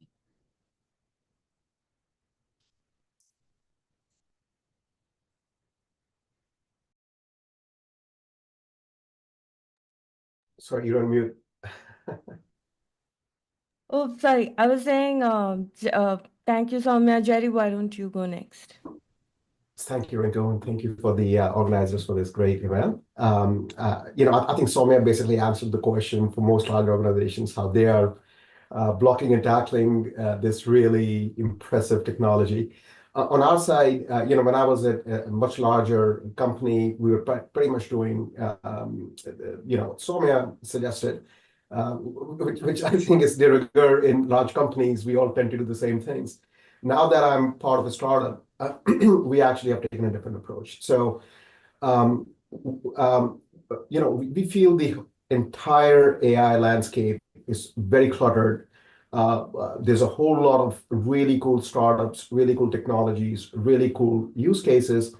Sorry, you're on mute. Oh, sorry. I was saying, thank you, Soumya. Jerry, why don't you go next? Thank you, Rinku, and thank you for the organizers for this great event. I think Soumya basically answered the question for most large organizations, how they are blocking and tackling this really impressive technology. On our side, when I was at a much larger company, we were pretty much doing, Soumya suggested, which I think is de rigueur in large companies. We all tend to do the same things. Now that I'm part of a startup, we actually have taken a different approach. So, we feel the entire AI landscape is very cluttered. There's a whole lot of really cool startups, really cool technologies, really cool use cases.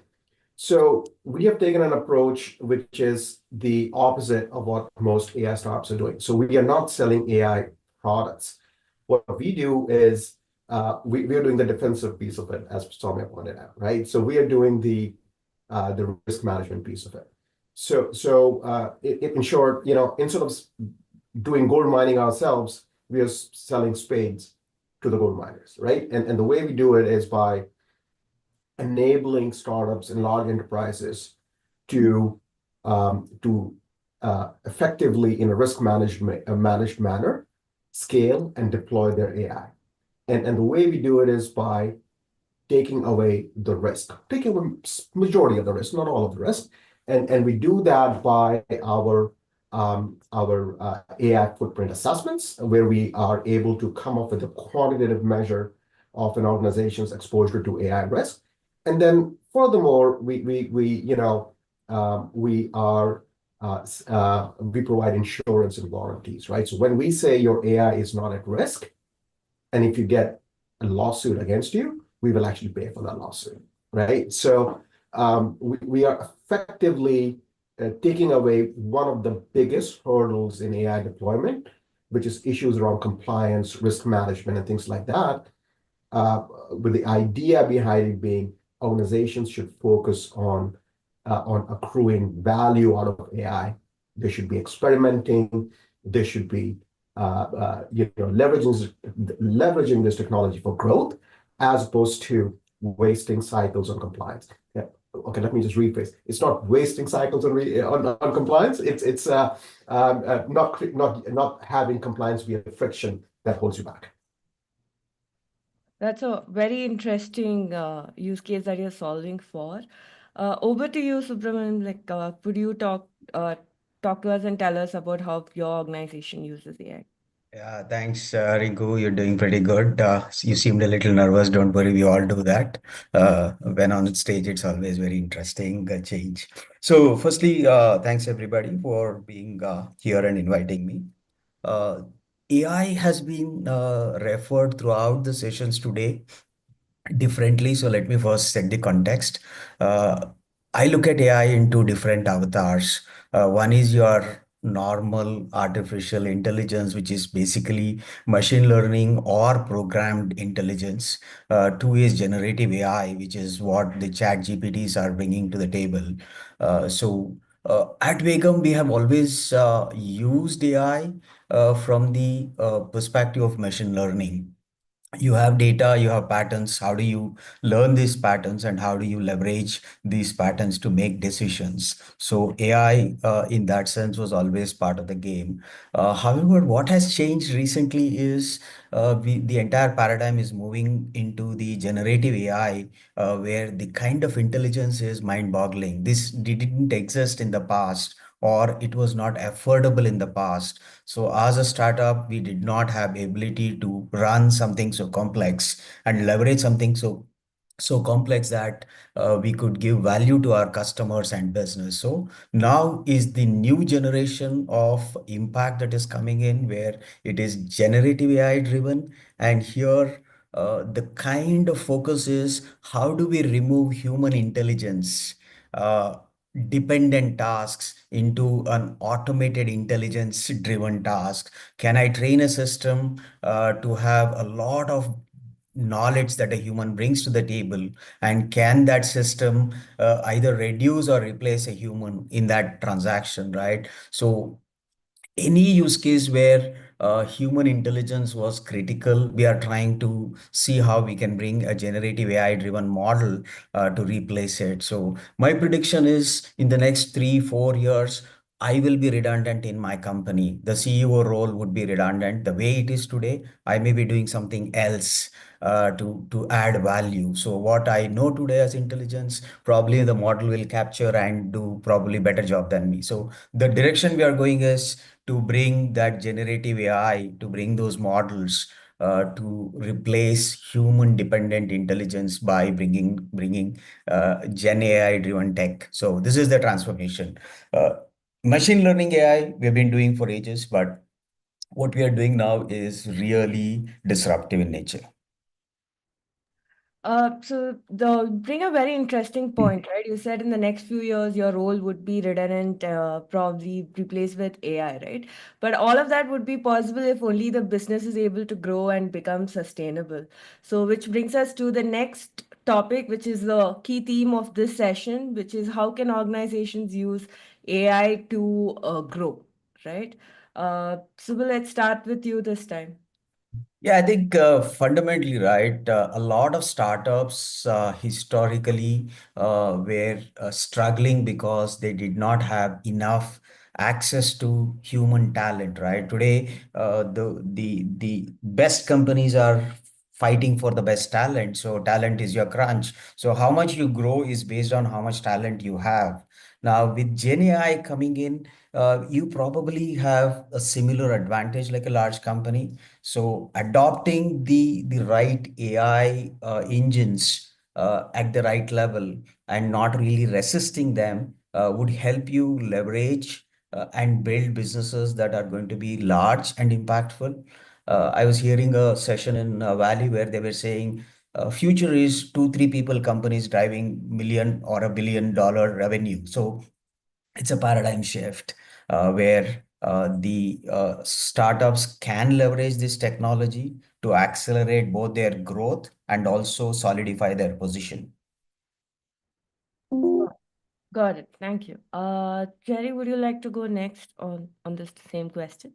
So we have taken an approach which is the opposite of what most AI startups are doing. So we are not selling AI products. What we do is we are doing the defensive piece of it, as Soumya pointed out, right? So we are doing the risk management piece of it. So in short, instead of doing gold mining ourselves, we are selling spades to the gold miners, right? And the way we do it is by enabling startups and large enterprises to effectively, in a risk managed manner, scale and deploy their AI. And the way we do it is by taking away the risk, taking away majority of the risk, not all of the risk. And we do that by our AI footprint assessments, where we are able to come up with a quantitative measure of an organization's exposure to AI risk. And then furthermore, we provide insurance and warranties, right? So when we say your AI is not at risk, and if you get a lawsuit against you, we will actually pay for that lawsuit, right? So we are effectively taking away one of the biggest hurdles in AI deployment, which is issues around compliance, risk management, and things like that, with the idea behind it being organizations should focus on accruing value out of AI. They should be experimenting. They should be leveraging this technology for growth, as opposed to wasting cycles on compliance. Yeah. Okay, let me just rephrase. It's not wasting cycles on compliance. It's not having compliance be a friction that holds you back. That's a very interesting use case that you're solving for. Over to you, Subramanian. Could you talk to us and tell us about how your organization uses AI? Yeah, thanks, Rinku. You're doing pretty good. You seemed a little nervous. Don't worry, we all do that. When on stage, it's always very interesting change. So, firstly, thanks everybody for being here and inviting me. AI has been referred throughout the sessions today differently. So let me first set the context. I look at AI in two different avatars. One is your normal artificial intelligence, which is basically machine learning or programmed intelligence. Two is generative AI, which is what the chat GPTs are bringing to the table. At Wacom, we have always used AI from the perspective of machine learning. You have data, you have patterns. How do you learn these patterns and how do you leverage these patterns to make decisions? So AI, in that sense, was always part of the game. However, what has changed recently is the entire paradigm is moving into the generative AI, where the kind of intelligence is mind-boggling. This didn't exist in the past, or it was not affordable in the past. So as a startup, we did not have ability to run something so complex and leverage something so complex that we could give value to our customers and business. So now is the new generation of impact that is coming in, where it is generative AI driven. And here the kind of focus is, how do we remove human intelligence dependent tasks into an automated intelligence driven task? Can I train a system to have a lot of knowledge that a human brings to the table, and can that system either reduce or replace a human in that transaction, right? So any use case where human intelligence was critical, we are trying to see how we can bring a generative AI driven model to replace it. So my prediction is, in the next 3-4 years, I will be redundant in my company. The CEO role would be redundant. The way it is today, I may be doing something else to add value. So what I know today as intelligence, probably the model will capture and do probably better job than me. So the direction we are going is to bring that generative AI, to bring those models to replace human dependent intelligence by bringing Gen AI driven tech. So this is the transformation. Machine learning AI we have been doing for ages, but what we are doing now is really disruptive in nature. So bring a very interesting point, right? You said in the next few years your role would be redundant, probably replaced with AI, right? But all of that would be possible if only the business is able to grow and become sustainable. So which brings us to the next topic, which is the key theme of this session, which is how can organizations use AI to grow, right? Subal, let's start with you this time. Yeah, I think fundamentally, right, a lot of startups historically were struggling because they did not have enough access to human talent, right? Today, the best companies are fighting for the best talent. So talent is your crunch. So how much you grow is based on how much talent you have. Now with Gen AI coming in, you probably have a similar advantage like a large company. So adopting the right AI engines at the right level and not really resisting them would help you leverage and build businesses that are going to be large and impactful. I was hearing a session in Valley where they were saying future is 2, 3 people companies driving million or $1 billion revenue. So it's a paradigm shift where the startups can leverage this technology to accelerate both their growth and also solidify their position. Got it. Thank you. Jerry, would you like to go next on this same question?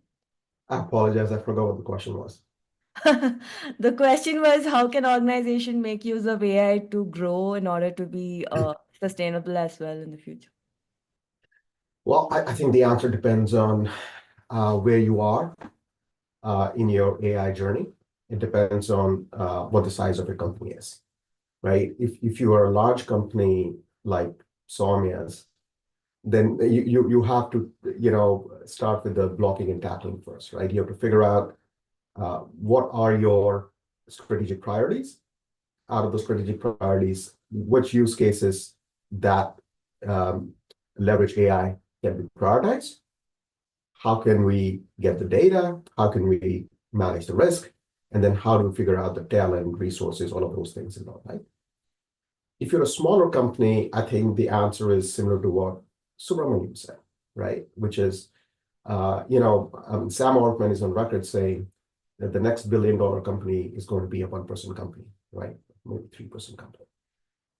I apologize, I forgot what the question was. The question was, how can organization make use of AI to grow in order to be sustainable as well in the future? Well, I think the answer depends on where you are in your AI journey. It depends on what the size of your company is, right? If you are a large company like Saumia's, then you have to start with the blocking and tackling first, right? You have to figure out what are your strategic priorities. Out of the strategic priorities, which use cases that leverage AI can be prioritized? How can we get the data? How can we manage the risk? And then how do we figure out the talent, resources, all of those things and all, right? If you're a smaller company, I think the answer is similar to what Subramaniam said, right? Which is, Sam Altman is on record saying that the next billion-dollar company is going to be a 1% company, right? Maybe 3% company.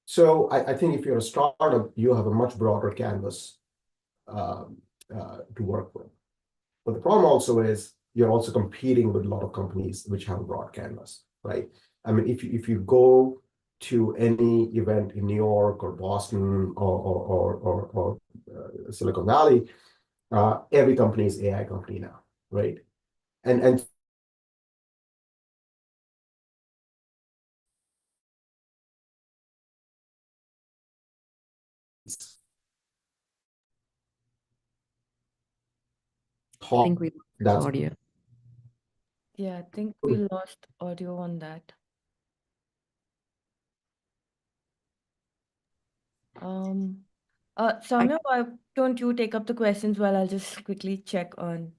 So I think if you're a startup, you have a much broader canvas to work with. But the problem also is you're also competing with a lot of companies which have a broad canvas, right? I mean, if you go to any event in New York or Boston or Silicon Valley, every company is AI company now, right? And I think we lost that's audio. Yeah, I think we lost audio on that. Samya, why don't you take up the questions while I'll just quickly check on.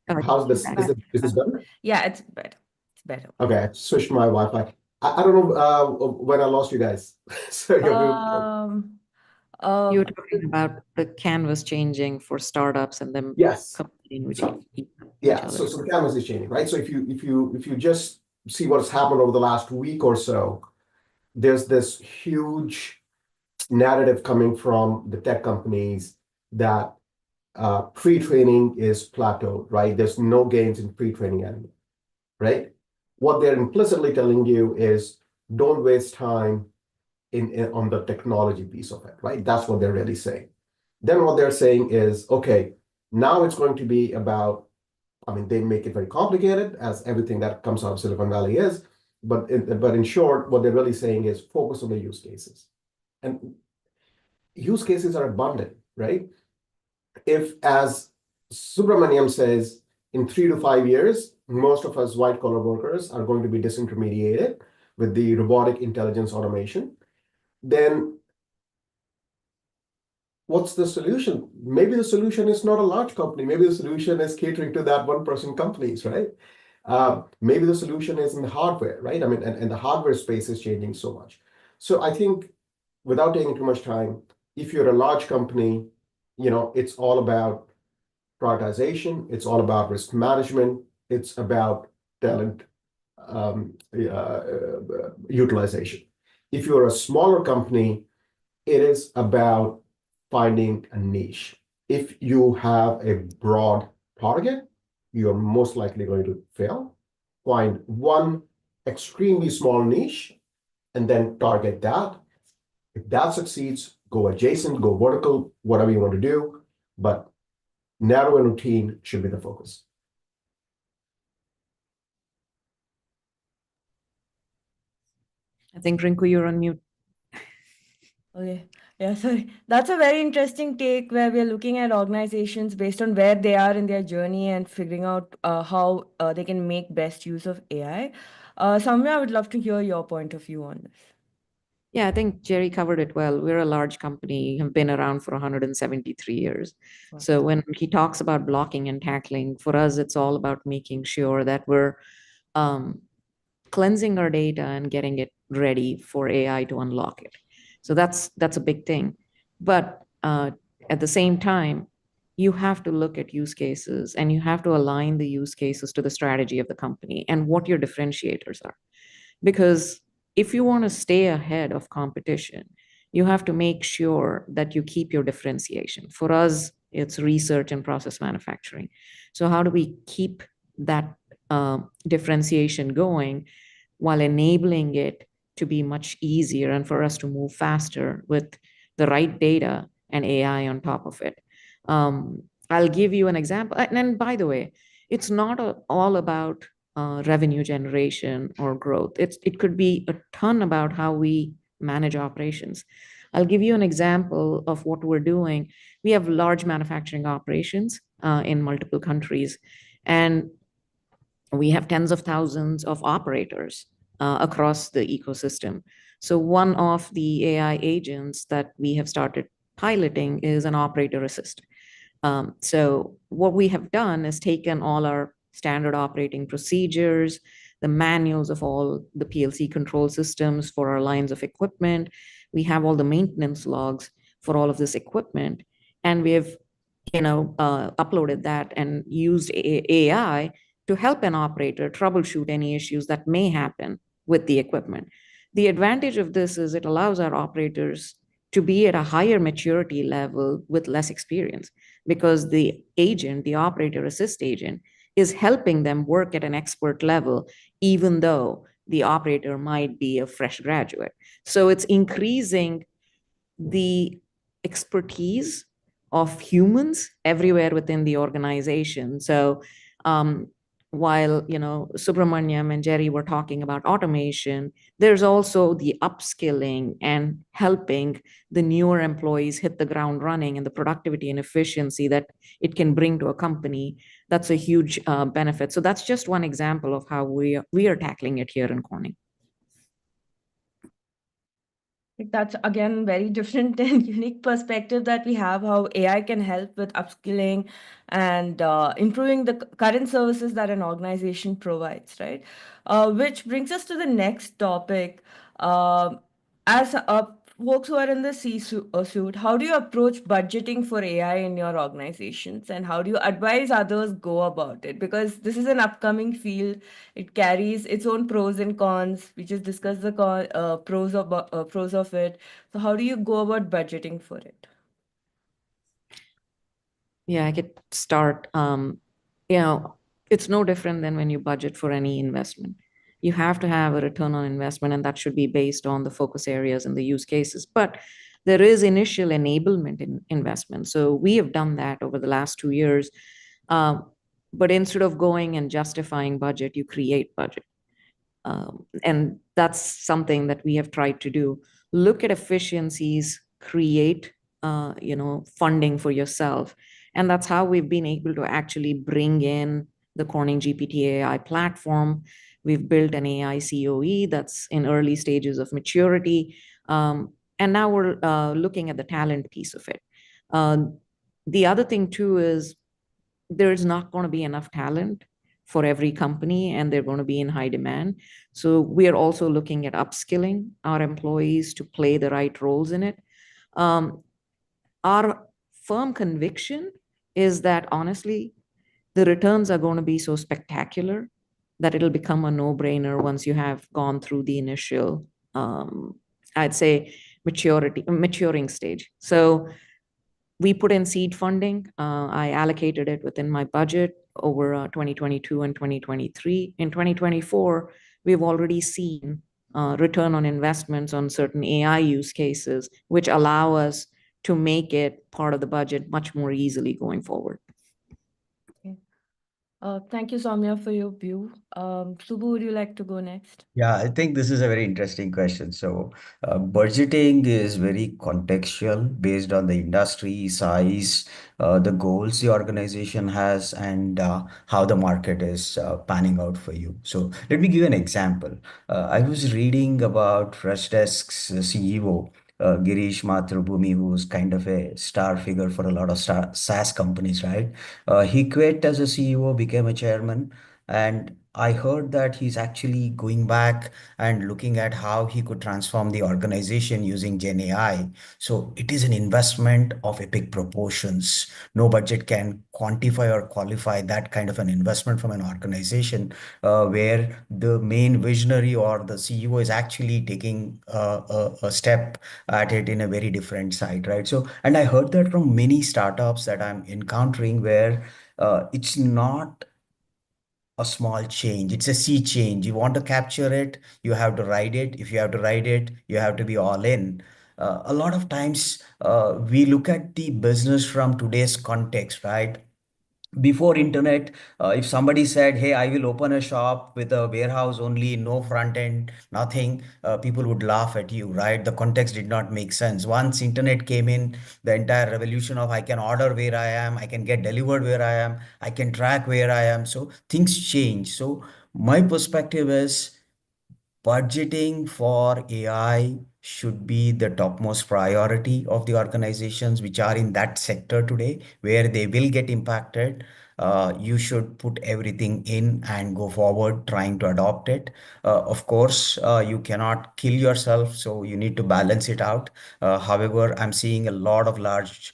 how's this? Is this better? Yeah, it's better. It's better. Okay, I switched my Wi-Fi. I don't know when I lost you guys. So You were talking about the canvas changing for startups and them competing with each yeah, other. so the canvas is changing, right? So if you just see what's happened over the last week or so, there's this huge narrative coming from the tech companies that pre-training is plateaued, right? There's no gains in pre-training anymore, right? What they're implicitly telling you is don't waste time on the technology piece of it, right? That's what they're really saying. Then what they're saying is, okay, now it's going to be about, I mean, they make it very complicated, as everything that comes out of Silicon Valley is, but in short, what they're really saying is focus on the use cases. And use cases are abundant, right? If, as Subramaniam says, in 3 to 5 years, most of us white-collar workers are going to be disintermediated with the robotic intelligence automation, then what's the solution? Maybe the solution is not a large company. Maybe the solution is catering to that 1% companies, right? Maybe the solution is in the hardware, right? I mean, and the hardware space is changing so much. So I think, without taking too much time, if you're a large company, it's all about prioritization. It's all about risk management. It's about talent utilization. If you're a smaller company, it is about finding a niche. If you have a broad target, you're most likely going to fail. Find one extremely small niche and then target that. If that succeeds, go adjacent, go vertical, whatever you want to do, but narrow and routine should be the focus. I think, Rinku, you're on mute. Okay. Yeah, sorry. That's a very interesting take where we're looking at organizations based on where they are in their journey and figuring out how they can make best use of AI. Samya, I would love to hear your point of view on this. Yeah, I think Jerry covered it well. We're a large company, have been around for 173 years. Wow. So when he talks about blocking and tackling, for us, it's all about making sure that we're cleansing our data and getting it ready for AI to unlock it. So that's a big thing. But at the same time, you have to look at use cases and you have to align the use cases to the strategy of the company and what your differentiators are. Because if you want to stay ahead of competition, you have to make sure that you keep your differentiation. For us, it's research and process manufacturing. So how do we keep that differentiation going while enabling it to be much easier and for us to move faster with the right data and AI on top of it? I'll give you an example. And by the way, it's not all about revenue generation or growth. It could be a ton about how we manage operations. I'll give you an example of what we're doing. We have large manufacturing operations in multiple countries, and we have tens of thousands of operators across the ecosystem. So one of the AI agents that we have started piloting is an operator assist. So what we have done is taken all our standard operating procedures, the manuals of all the PLC control systems for our lines of equipment. We have all the maintenance logs for all of this equipment, and we have, uploaded that and used AI to help an operator troubleshoot any issues that may happen with the equipment. The advantage of this is it allows our operators to be at a higher maturity level with less experience, because the agent, the operator assist agent, is helping them work at an expert level, even though the operator might be a fresh graduate. So it's increasing the expertise of humans everywhere within the organization. So while Subramaniam and Jerry were talking about automation, there's also the upskilling and helping the newer employees hit the ground running, and the productivity and efficiency that it can bring to a company. That's a huge benefit. So that's just one example of how we are tackling it here in Corning. That's again very different and unique perspective that we have, how AI can help with upskilling and improving the current services that an organization provides, right? Which brings us to the next topic. As folks who are in the C-suite, how do you approach budgeting for AI in your organizations, and how do you advise others go about it? Because this is an upcoming field. It carries its own pros and cons. We just discussed the pros of it. So how do you go about budgeting for it? Yeah, I could start. It's no different than when you budget for any investment. You have to have a return on investment, and that should be based on the focus areas and the use cases. But there is initial enablement in investment. So we have done that over the last 2 years. But instead of going and justifying budget, you create budget. And that's something that we have tried to do. Look at efficiencies, create funding for yourself. And that's how we've been able to actually bring in the Corning GPT AI platform. We've built an AI COE that's in early stages of maturity. And now we're looking at the talent piece of it. The other thing too is there's not going to be enough talent for every company, and they're going to be in high demand. So we are also looking at upskilling our employees to play the right roles in it. Our firm conviction is that honestly, the returns are going to be so spectacular that it'll become a no-brainer once you have gone through the initial, I'd say, maturing stage. So we put in seed funding. I allocated it within my budget over 2022 and 2023. In 2024, we've already seen return on investments on certain AI use cases, which allow us to make it part of the budget much more easily going forward. Okay. Thank you, Soumya, for your view. Subbu, would you like to go next? Yeah, I think this is a very interesting question. So, budgeting is very contextual based on the industry size, the goals the organization has, and how the market is panning out for you. So, let me give you an example. I was reading about Freshdesk's CEO, Girish Mathrubhumi, who's kind of a star figure for a lot of SaaS companies, right? He quit as a CEO, became a chairman, and I heard that he's actually going back and looking at how he could transform the organization using Gen AI. So it is an investment of epic proportions. No budget can quantify or qualify that kind of an investment from an organization where the main visionary or the CEO is actually taking a step at it in a very different side, right? So, and I heard that from many startups that I'm encountering where it's not a small change. It's a sea change. You want to capture it, you have to ride it. If you have to ride it, you have to be all in. A lot of times, we look at the business from today's context, right? Before internet, if somebody said, hey, I will open a shop with a warehouse only, no front end, nothing, people would laugh at you, right? The context did not make sense. Once internet came in, the entire revolution of I can order where I am, I can get delivered where I am, I can track where I am, so things change. So my perspective is budgeting for AI should be the topmost priority of the organizations which are in that sector today, where they will get impacted. You should put everything in and go forward trying to adopt it. Of course, you cannot kill yourself, so you need to balance it out. However, I'm seeing a lot of large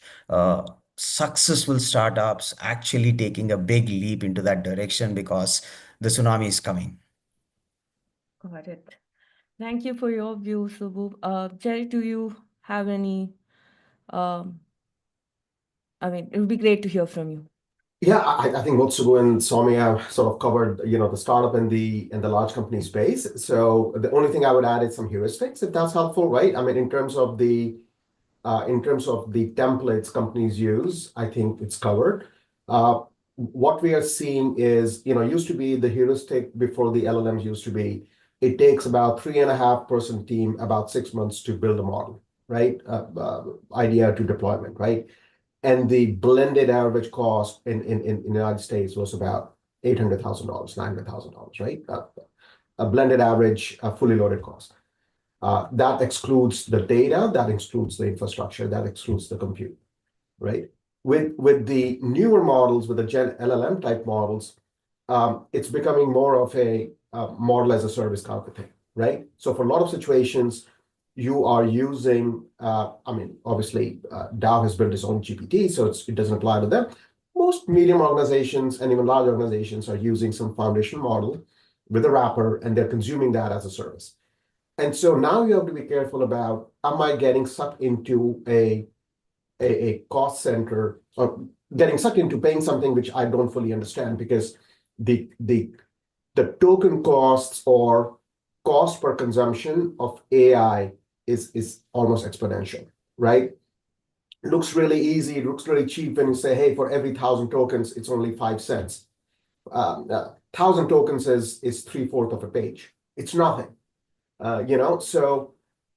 successful startups actually taking a big leap into that direction because the tsunami is coming. Got it. Thank you for your view, Subbu. Jerry, do you have any? I mean, it would be great to hear from you. Yeah, I think both Subbu and Soumya sort of covered, the startup and the large company space. So the only thing I would add is some heuristics, if that's helpful, right? I mean, in terms of the templates companies use, I think it's covered. What we are seeing is, used to be the heuristic before the LLMs used to be, it takes about 3.5-person team about 6 months to build a model, right? Idea to deployment, right? And the blended average cost in the United States was about $800,000, $900,000, right? A blended average, fully loaded cost. That excludes the data, that excludes the infrastructure, that excludes the compute, right? With the newer models, with the Gen LLM type models, it's becoming more of a model as a service kind of a thing, right? So for a lot of situations, you are using, obviously, Dow has built its own GPT, so it doesn't apply to them. Most medium organizations and even large organizations are using some foundation model with a wrapper, and they're consuming that as a service. And so now you have to be careful about, am I getting sucked into a cost center or getting sucked into paying something which I don't fully understand, because the token costs or cost per consumption of AI is almost exponential, right? It looks really easy, it looks really cheap when you say, hey, for every 1,000 tokens, it's only 5 cents. 1,000 tokens is 3/4 of a page. It's nothing. So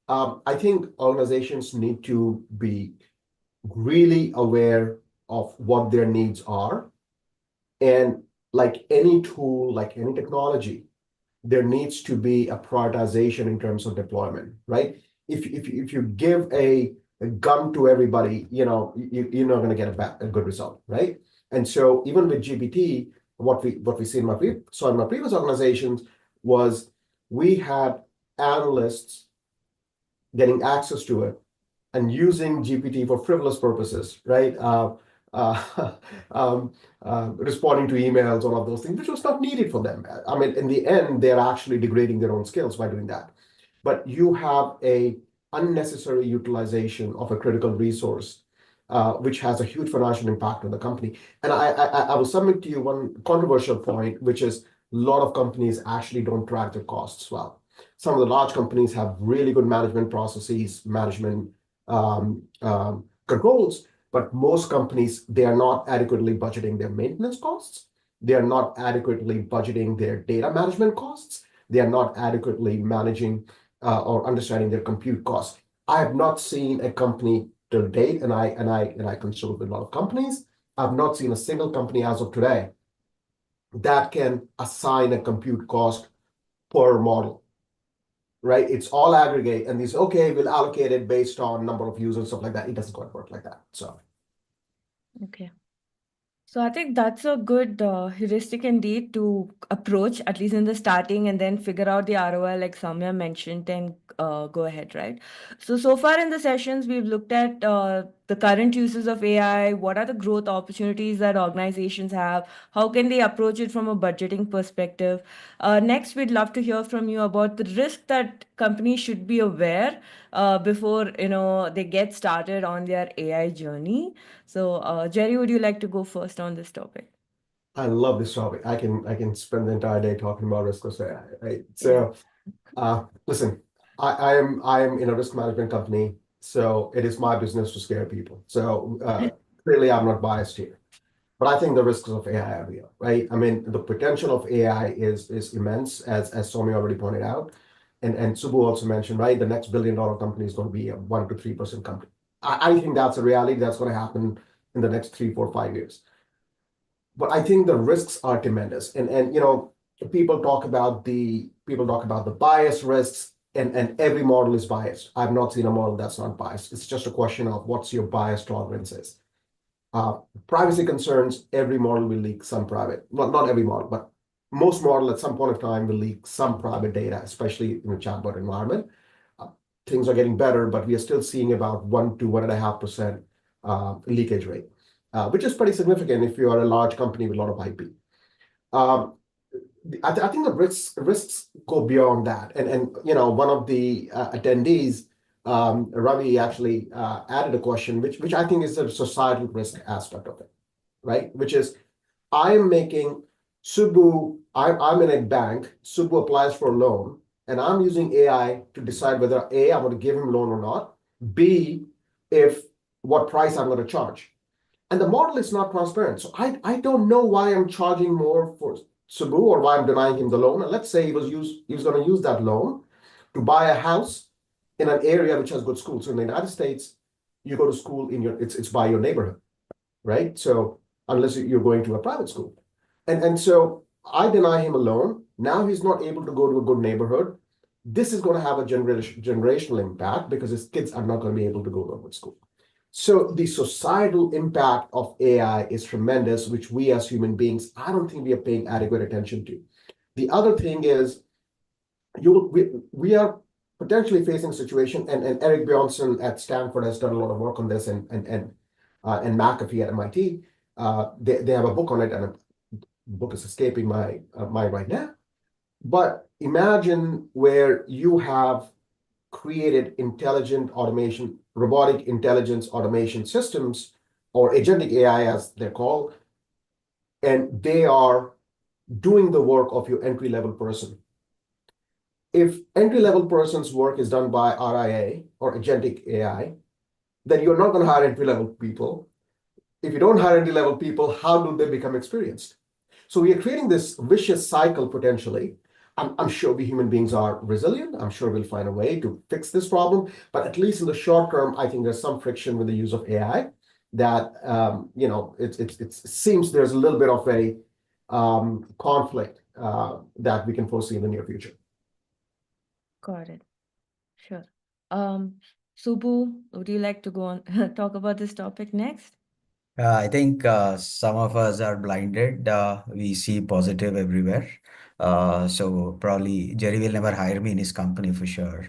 I think organizations need to be really aware of what their needs are. And like any tool, like any technology, there needs to be a prioritization in terms of deployment, right? If you give a gun to everybody, you're not going to get a good result, right? And so even with GPT, what we see in my previous organizations was we had analysts getting access to it and using GPT for frivolous purposes, right? Responding to emails, all of those things, which was not needed for them. I mean, in the end, they're actually degrading their own skills by doing that. But you have a unnecessary utilization of a critical resource, which has a huge financial impact on the company. And I will submit to you one controversial point, which is a lot of companies actually don't track their costs well. Some of the large companies have really good management processes, management controls, but most companies, they are not adequately budgeting their maintenance costs. They are not adequately budgeting their data management costs. They are not adequately managing or understanding their compute costs. I have not seen a company to date, and I consult with a lot of companies. I've not seen a single company as of today that can assign a compute cost per model, right? It's all aggregate, and these, okay, we'll allocate it based on number of users, stuff like that. It doesn't quite work like that. So, Okay. So I think that's a good heuristic indeed to approach, at least in the starting, and then figure out the ROI like Samya mentioned and go ahead, right? So far in the sessions, we've looked at the current uses of AI, what are the growth opportunities that organizations have, how can they approach it from a budgeting perspective. Next, we'd love to hear from you about the risk that companies should be aware before they get started on their AI journey. So, Jerry, would you like to go first on this topic? I love this topic. I can spend the entire day talking about riskless AI, right? So, listen, I am in a risk management company, so it is my business to scare people. So clearly, I'm not biased here, but I think the risks of AI are real, right? I mean, the potential of AI is immense, as Somi already pointed out, and Subbu also mentioned, right? The next billion-dollar company is going to be a 1 to 3% company. I think that's a reality that's going to happen in the next 3, 4, 5 years. But I think the risks are tremendous, and people talk about the bias risks, and every model is biased. I've not seen a model that's not biased. It's just a question of what's your bias tolerance is. Privacy concerns, every model will leak some private, not every model, but most model at some point of time will leak some private data, especially in a chatbot environment. Things are getting better, but we are still seeing about 1 to 1.5% leakage rate, which is pretty significant if you are a large company with a lot of IP. I think the risks go beyond that. And one of the attendees, Ravi, actually added a question, which I think is a societal risk aspect of it, right? Which is, I'm making Subbu, I'm in a bank, Subbu applies for a loan, and I'm using AI to decide whether A, I'm going to give him a loan or not, B, what price I'm going to charge. And the model is not transparent. So I don't know why I'm charging more for Subbu or why I'm denying him the loan. And let's say he was going to use that loan to buy a house in an area which has good schools. So in the United States, you go to school it's by your neighborhood, right? So unless you're going to a private school. And so I deny him a loan. Now he's not able to go to a good neighborhood. This is going to have a generational impact because his kids are not going to be able to go to a good school. So the societal impact of AI is tremendous, which we as human beings, I don't think we are paying adequate attention to. The other thing is we are potentially facing a situation, and Eric Bjornson at Stanford has done a lot of work on this, and McAfee at MIT. They have a book on it, and the book is escaping my mind right now. But imagine where you have created intelligent automation, robotic intelligence automation systems, or agentic AI as they're called, and they are doing the work of your entry-level person. If entry-level person's work is done by RIA or agentic AI, then you're not going to hire entry-level people. If you don't hire entry-level people, how do they become experienced? So we are creating this vicious cycle potentially. I'm sure we human beings are resilient. I'm sure we'll find a way to fix this problem. But at least in the short term, I think there's some friction with the use of AI that, it seems there's a little bit of a conflict that we can foresee in the near future. Got it. Sure. Subbu, would you like to go on talk about this topic next? I think some of us are blinded. We see positive everywhere. So probably Jerry will never hire me in his company for sure,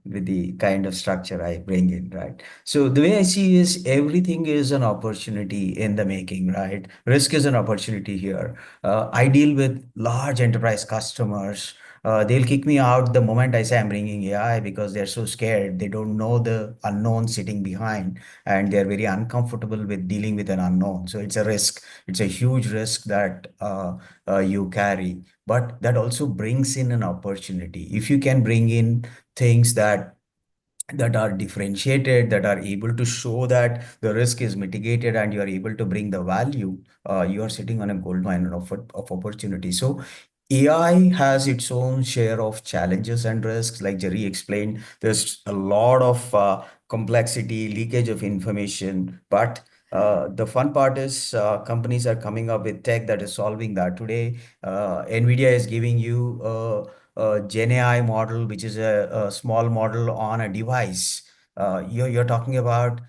with the kind of structure I bring in, right? So the way I see is everything is an opportunity in the making, right? Risk is an opportunity here. I deal with large enterprise customers. They'll kick me out the moment I say I'm bringing AI because they're so scared. They don't know the unknown sitting behind, and they're very uncomfortable with dealing with an unknown. So it's a risk. It's a huge risk that you carry, but that also brings in an opportunity. If you can bring in things that that are differentiated, that are able to show that the risk is mitigated and you are able to bring the value, you are sitting on a gold mine of opportunity. So AI has its own share of challenges and risks. Like Jerry explained, there's a lot of complexity, leakage of information, but the fun part is companies are coming up with tech that is solving that. Today, NVIDIA is giving you Gen AI model, which is a small model on a device. You're talking about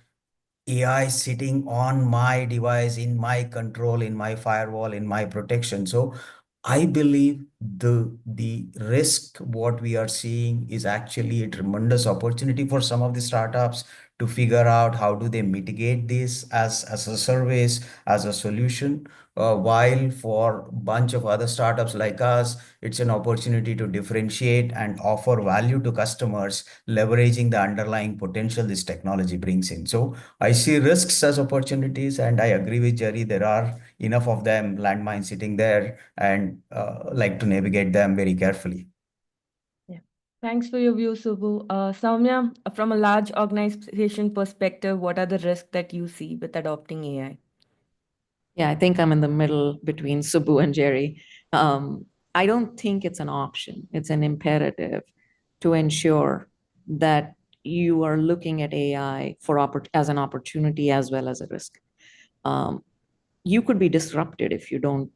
AI sitting on my device, in my control, in my firewall, in my protection. So I believe the risk what we are seeing is actually a tremendous opportunity for some of the startups to figure out how do they mitigate this as a service, as a solution. While for a bunch of other startups like us, it's an opportunity to differentiate and offer value to customers, leveraging the underlying potential this technology brings in. So I see risks as opportunities, and I agree with Jerry. There are enough of them, landmines sitting there, and like to navigate them very carefully. Yeah. Thanks for your view, Subbu. Soumya, from a large organization perspective, what are the risks that you see with adopting AI? Yeah, I think I'm in the middle between Subbu and Jerry. I don't think it's an option. It's an imperative to ensure that you are looking at AI as an opportunity as well as a risk. You could be disrupted if you don't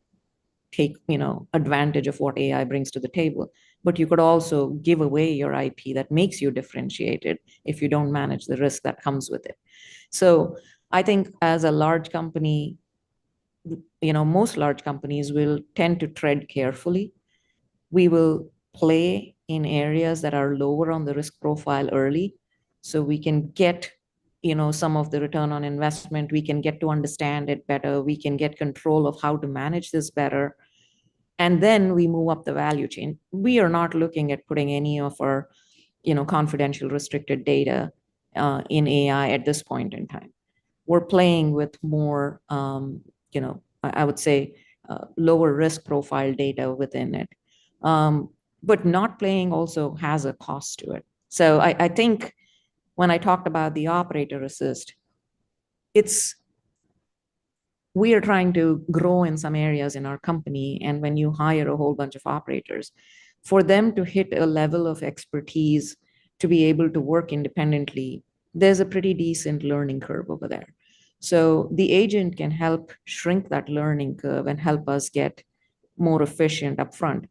take advantage of what AI brings to the table, but you could also give away your IP that makes you differentiated if you don't manage the risk that comes with it. So I think as a large company, most large companies will tend to tread carefully. We will play in areas that are lower on the risk profile early, so we can get some of the return on investment. We can get to understand it better. We can get control of how to manage this better. And then we move up the value chain. We are not looking at putting any of our confidential restricted data in AI at this point in time. We're playing with more I would say lower risk profile data within it. But not playing also has a cost to it. So I think when I talked about the operator assist, we are trying to grow in some areas in our company. And when you hire a whole bunch of operators, for them to hit a level of expertise to be able to work independently, there's a pretty decent learning curve over there. So the agent can help shrink that learning curve and help us get more efficient upfront.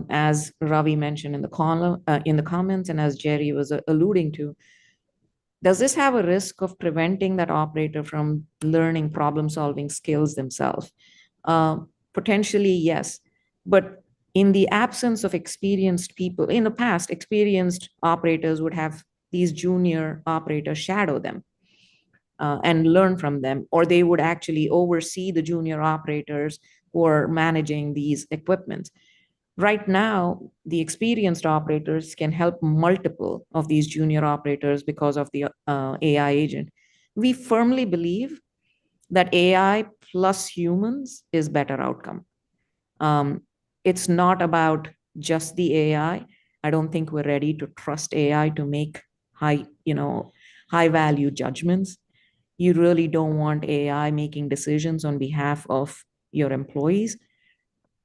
As Ravi mentioned in the comments, and as Jerry was alluding to, does this have a risk of preventing that operator from learning problem-solving skills themselves? Potentially, yes. But in the absence of experienced people, in the past, experienced operators would have these junior operators shadow them and learn from them, or they would actually oversee the junior operators who are managing these equipment. Right now, the experienced operators can help multiple of these junior operators because of the AI agent. We firmly believe that AI plus humans is better outcome. It's not about just the AI. I don't think we're ready to trust AI to make high value judgments. You really don't want AI making decisions on behalf of your employees.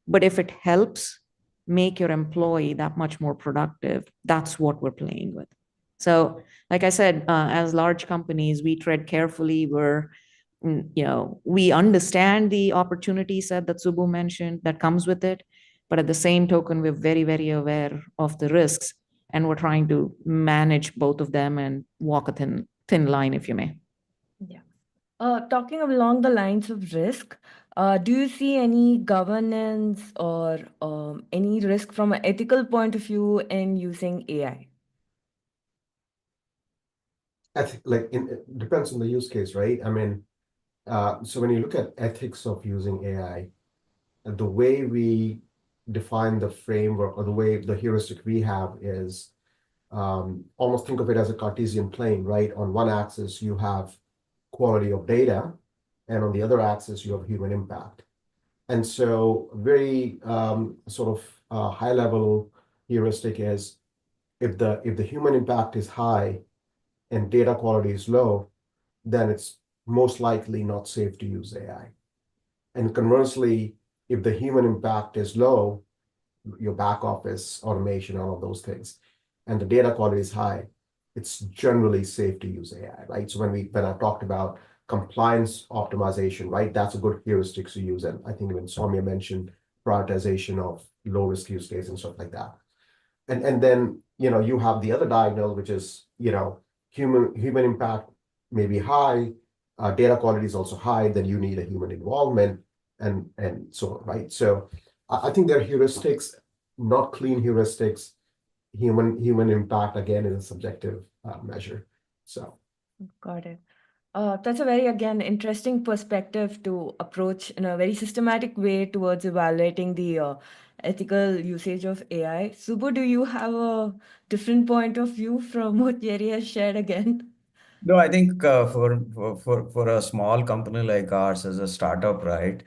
But if it helps make your employee that much more productive, that's what we're playing with. So, like I said, as large companies, we tread carefully. We understand the opportunity set that Subbu mentioned that comes with it. But at the same token, we're very, very aware of the risks, and we're trying to manage both of them and walk a thin line, if you may. Yeah. Talking along the lines of risk, do you see any governance or any risk from an ethical point of view in using AI? It depends on the use case, right? I mean, so when you look at ethics of using AI, the way we define the framework or the way the heuristic we have is almost think of it as a Cartesian plane, right? On one axis, you have quality of data, and on the other axis, you have human impact. And so very sort of high-level heuristic is If the human impact is high and data quality is low, then it's most likely not safe to use AI. And conversely, if the human impact is low, your back office automation, all of those things, and the data quality is high, it's generally safe to use AI, right? So when I talked about compliance optimization, right, that's a good heuristic to use. And I think when Soumya mentioned prioritization of low risk use case and stuff like that. And then, you have the other diagonal, which is, human impact may be high, data quality is also high, then you need a human involvement and so on, right? So I think there are heuristics, not clean heuristics. Human impact, again, is a subjective measure. So Got it. That's a very, again, interesting perspective to approach in a very systematic way towards evaluating the ethical usage of AI. Subbu, do you have a different point of view from what Jerry has shared again? No, I think for a small company like ours as a startup, right,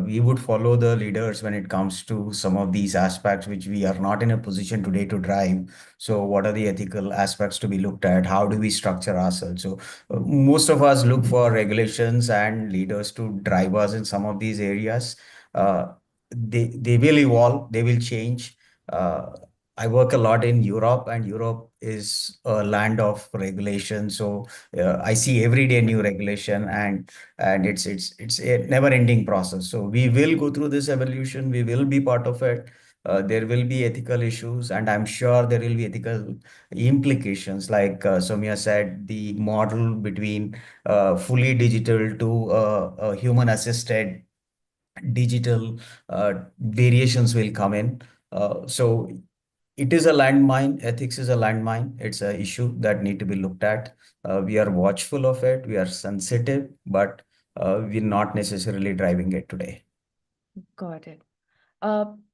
we would follow the leaders when it comes to some of these aspects which we are not in a position today to drive. So, what are the ethical aspects to be looked at? How do we structure ourselves? So, most of us look for regulations and leaders to drive us in some of these areas. They will evolve, they will change. I work a lot in Europe, and Europe is a land of regulation. So I see every day new regulation, and it's a never-ending process. So we will go through this evolution. We will be part of it. There will be ethical issues, and I'm sure there will be ethical implications. Like Soumya said, the model between fully digital to human-assisted digital variations will come in. So it is a landmine. Ethics is a landmine. It's an issue that need to be looked at. We are watchful of it. We are sensitive, but we're not necessarily driving it today. Got it.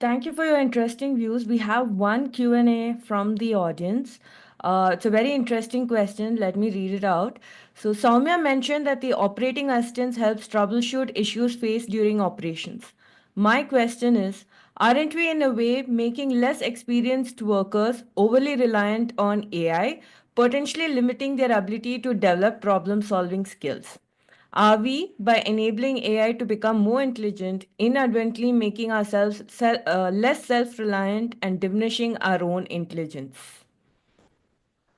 Thank you for your interesting views. We have one Q&A from the audience. It's a very interesting question. Let me read it out. So Soumya mentioned that the operating assistance helps troubleshoot issues faced during operations. My question is, aren't we in a way making less experienced workers overly reliant on AI, potentially limiting their ability to develop problem-solving skills? Are we, by enabling AI to become more intelligent, inadvertently making ourselves less self-reliant and diminishing our own intelligence?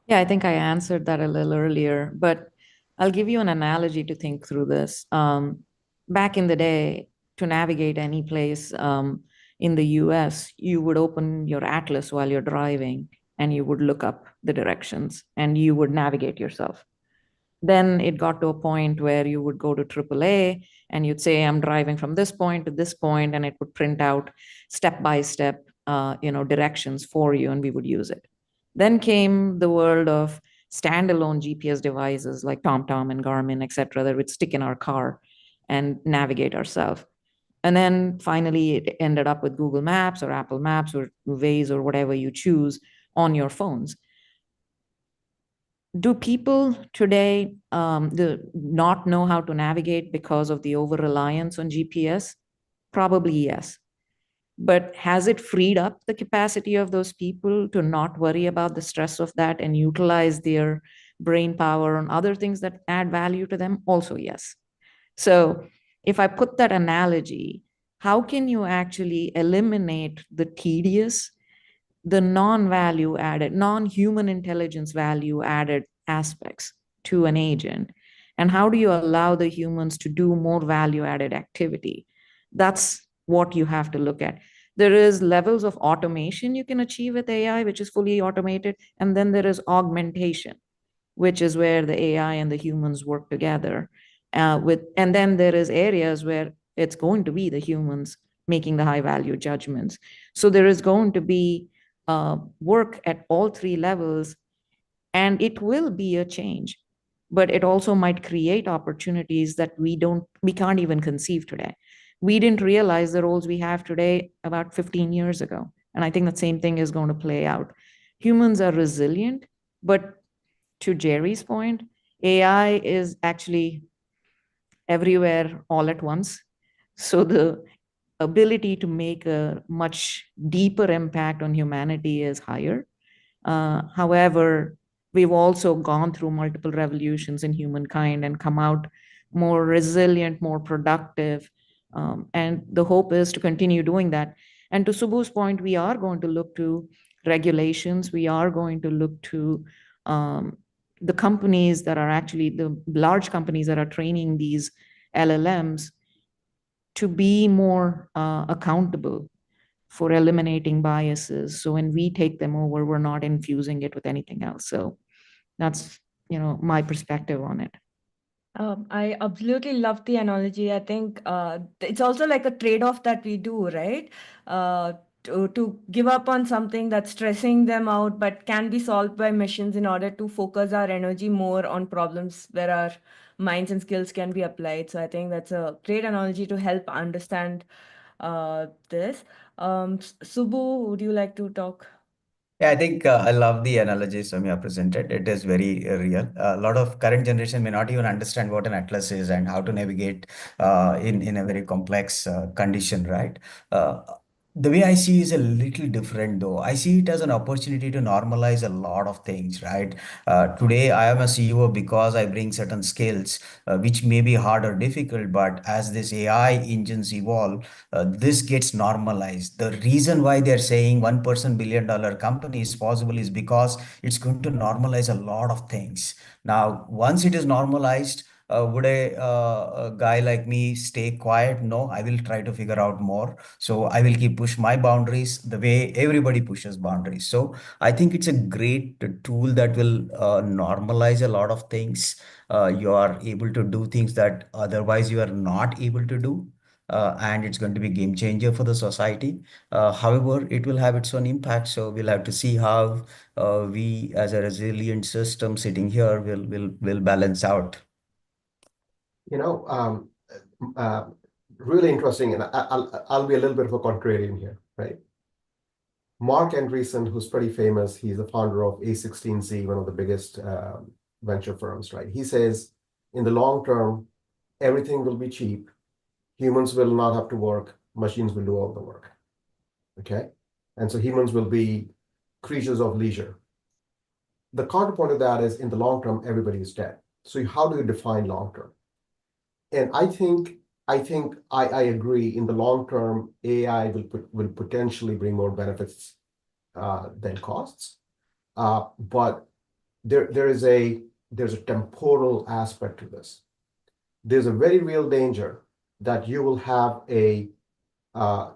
Yeah, I think I answered that a little earlier, but I'll give you an analogy to think through this. Back in the day, to navigate any place in the US, you would open your atlas while you're driving and you would look up the directions and you would navigate yourself. Then it got to a point where you would go to AAA and you'd say, I'm driving from this point to this point, and it would print out step by step, directions for you, and we would use it. Then came the world of standalone GPS devices like TomTom and Garmin, et cetera, that would stick in our car and navigate ourselves. And then finally, it ended up with Google Maps or Apple Maps or Waze or whatever you choose on your phones. Do people today not know how to navigate because of the over-reliance on GPS? Probably yes. But has it freed up the capacity of those people to not worry about the stress of that and utilize their brain power on other things that add value to them? Also, yes. So if I put that analogy, how can you actually eliminate the tedious, the non-value added, non-human intelligence value added aspects to an agent? And how do you allow the humans to do more value added activity? That's what you have to look at. There is levels of automation you can achieve with AI, which is fully automated. And then there is augmentation, which is where the AI and the humans work together. And then there is areas where it's going to be the humans making the high value judgments. So there is going to be work at all three levels, and it will be a change, but it also might create opportunities that we can't even conceive today. We didn't realize the roles we have today about 15 years ago. And I think the same thing is going to play out. Humans are resilient, but to Jerry's point, AI is actually everywhere all at once. So the ability to make a much deeper impact on humanity is higher. However, we've also gone through multiple revolutions in humankind and come out more resilient, more productive. And the hope is to continue doing that. And to Subhu's point, we are going to look to regulations. We are going to look to the companies that are actually the large companies that are training these LLMs to be more accountable for eliminating biases. So when we take them over, we're not infusing it with anything else. So that's, my perspective on it. I absolutely love the analogy. I think it's also like a trade-off that we do, right? To give up on something that's stressing them out, but can be solved by machines in order to focus our energy more on problems where our minds and skills can be applied. So I think that's a great analogy to help understand this. Subbu, would you like to talk? Yeah, I think I love the analogy Soumya presented. It is very real. A lot of current generation may not even understand what an atlas is and how to navigate in a very complex condition, right? Uh, the way I see is a little different though. I see it as an opportunity to normalize a lot of things, right? Today, I am a CEO because I bring certain skills, which may be hard or difficult, but as this AI engines evolve, this gets normalized. The reason why they're saying $1 billion company is possible is because it's going to normalize a lot of things. Now, once it is normalized, would a guy like me stay quiet? No, I will try to figure out more. So I will keep push my boundaries the way everybody pushes boundaries. So I think it's a great tool that will normalize a lot of things. You are able to do things that otherwise you are not able to do. And it's going to be a game changer for the society. However, it will have its own impact. So we'll have to see how we, as a resilient system sitting here, will balance out. You know, really interesting, and I'll be a little bit of a contrarian here, right? Mark Andreessen, who's pretty famous, he's the founder of A16Z, one of the biggest venture firms, right? He says, in the long term, everything will be cheap. Humans will not have to work. Machines will do all the work. Okay? And so humans will be creatures of leisure. The counterpoint of that is, in the long term, everybody is dead. So how do you define long term? And I think I agree. In the long term, AI will potentially bring more benefits than costs. But there's a temporal aspect to this. There's a very real danger that you will have a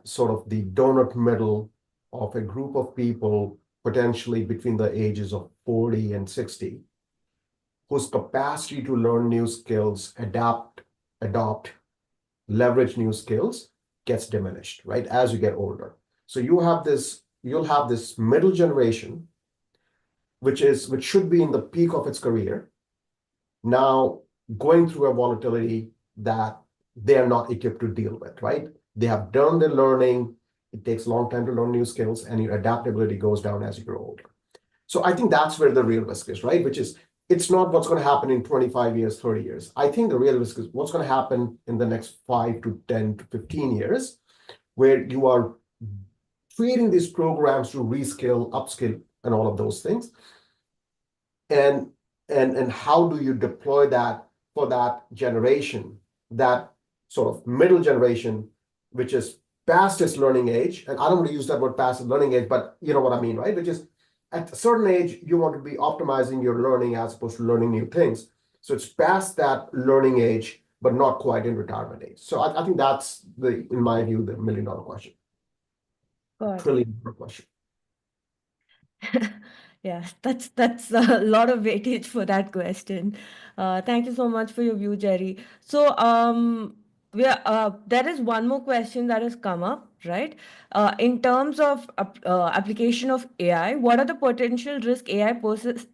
sort of the donut middle of a group of people, potentially between the ages of 40 and 60, whose capacity to learn new skills, adopt, leverage new skills gets diminished, right, as you get older. So you'll have this middle generation, which should be in the peak of its career, now going through a volatility that they are not equipped to deal with, right? They have done their learning. It takes a long time to learn new skills, and your adaptability goes down as you grow older. So I think that's where the real risk is, right? Which is, it's not what's going to happen in 25 years, 30 years. I think the real risk is what's going to happen in the next 5 to 10 to 15 years, where you are creating these programs to reskill, upskill, and all of those things. And how do you deploy that for that generation, that sort of middle generation, which is past its learning age? And I don't want to use that word past its learning age, but you know what I mean, right? Which is, at a certain age, you want to be optimizing your learning as opposed to learning new things. So it's past that learning age, but not quite in retirement age. So I think that's in my view, the $1 million question. Got it. Trillion-dollar question. Yeah, that's a lot of weightage for that question. Thank you so much for your view, Jerry. So there is one more question that has come up, right? In terms of application of AI, what are the potential risk AI poses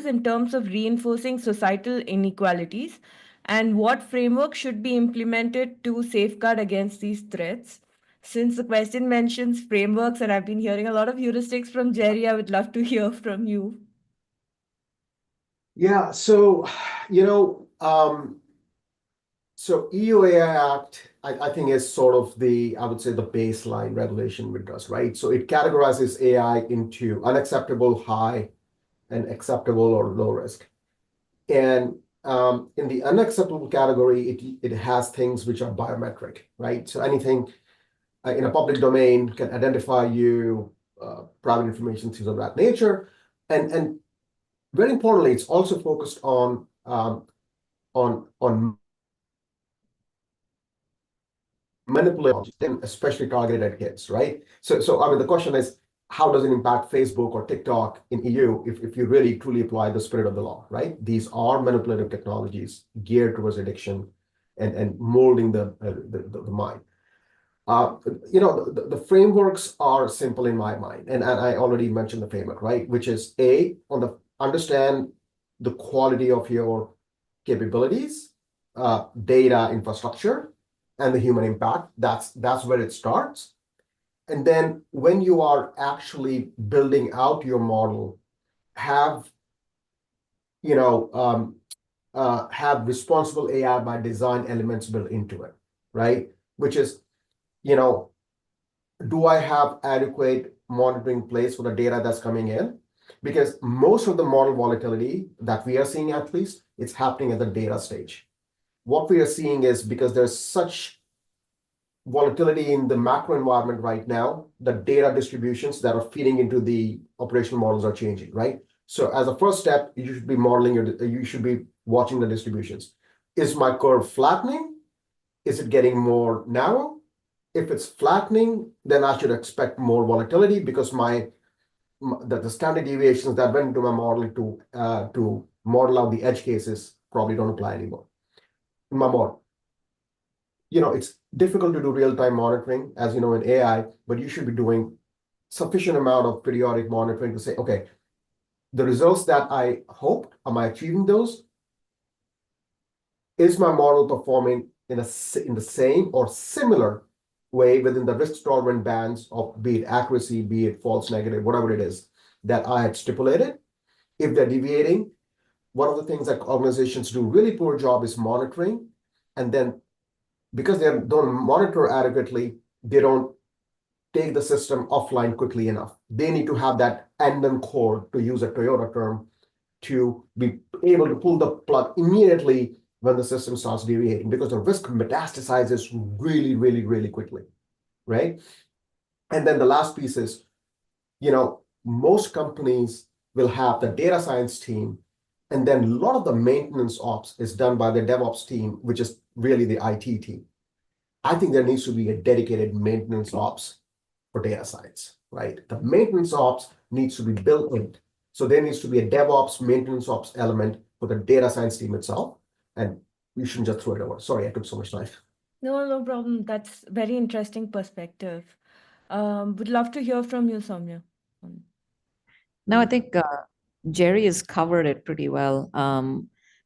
in terms of reinforcing societal inequalities, and what framework should be implemented to safeguard against these threats? Since the question mentions frameworks, and I've been hearing a lot of heuristics from Jerry, I would love to hear from you. Yeah, so So EU AI Act, I think is sort of I would say the baseline regulation with us, right? So it categorizes AI into unacceptable, high, and acceptable or low risk. And in the unacceptable category, it has things which are biometric, right? So anything in a public domain can identify you, private information, things of that nature. And very importantly, it's also focused on manipulation, especially targeted at kids, right? So I mean, the question is, how does it impact Facebook or TikTok in EU if you really truly apply the spirit of the law, right? These are manipulative technologies geared towards addiction and molding the mind. The frameworks are simple in my mind, and I already mentioned the framework, right? Which is understand the quality of your capabilities, data infrastructure, and the human impact. That's where it starts. And then when you are actually building out your model, have have responsible AI by design elements built into it, right? Which is, do I have adequate monitoring in place for the data that's coming in? Because most of the model volatility that we are seeing, at least, it's happening at the data stage. What we are seeing is because there's such volatility in the macro environment right now, the data distributions that are feeding into the operational models are changing, right? So as a first step, you should be you should be watching the distributions. Is my curve flattening? Is it getting more narrow? If it's flattening, then I should expect more volatility because the standard deviations that went into my model to model out the edge cases probably don't apply anymore in my model. It's difficult to do real-time monitoring, as you know, in AI, but you should be doing sufficient amount of periodic monitoring to say, okay, the results that I hoped, am I achieving those? Is my model performing in the same or similar way within the risk tolerant bands of be it accuracy, be it false negative, whatever it is that I had stipulated? If they're deviating, one of the things that organizations do really poor job is monitoring. And then because they don't monitor adequately, they don't take the system offline quickly enough. They need to have that end core, to use a Toyota term, to be able to pull the plug immediately when the system starts deviating, because the risk metastasizes really, really, really quickly, right? And then the last piece is, most companies will have the data science team, and then a lot of the maintenance ops is done by the DevOps team, which is really the IT team. I think there needs to be a dedicated maintenance ops for data science, right? The maintenance ops needs to be built in. So there needs to be a DevOps maintenance ops element for the data science team itself. And you shouldn't just throw it over. Sorry, I took so much time. No problem. That's very interesting perspective. Would love to hear from you, Soumya. No, I think Jerry has covered it pretty well.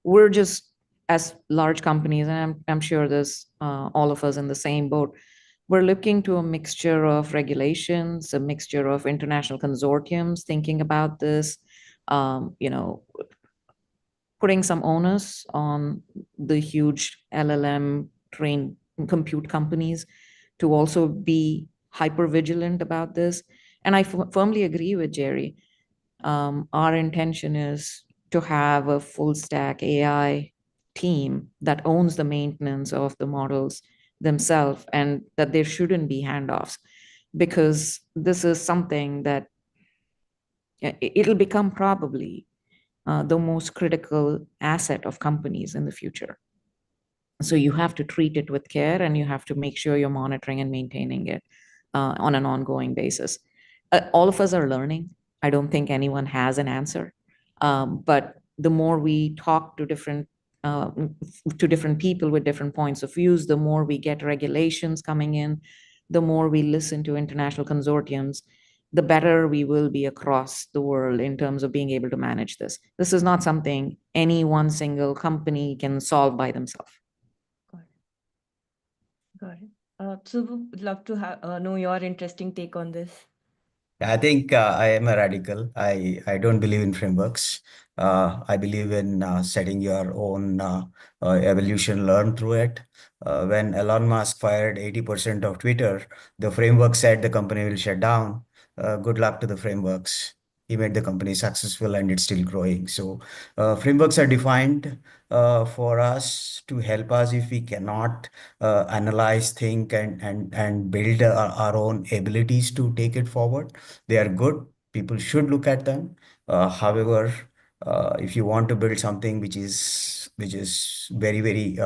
We're just, as large companies, and I'm sure there's all of us in the same boat, we're looking to a mixture of regulations, a mixture of international consortiums thinking about this, putting some onus on the huge LLM trained compute companies to also be hyper vigilant about this. And I firmly agree with Jerry. Our intention is to have a full stack AI team that owns the maintenance of the models themselves, and that there shouldn't be handoffs, because this is something that it'll become probably the most critical asset of companies in the future. So you have to treat it with care, and you have to make sure you're monitoring and maintaining it on an ongoing basis. All of us are learning. I don't think anyone has an answer. But the more we talk to different people with different points of views, the more we get regulations coming in, the more we listen to international consortiums, the better we will be across the world in terms of being able to manage this. This is not something any one single company can solve by themselves. Got it. So would love to know your interesting take on this. I think I am a radical. I don't believe in frameworks. I believe in setting your own evolution, learn through it. When Elon Musk fired 80% of Twitter, the framework said the company will shut down. Good luck to the frameworks. He made the company successful and it's still growing. So frameworks are defined for us to help us if we cannot analyze, think, and build our own abilities to take it forward. They are good. People should look at them. However, if you want to build something which is very, very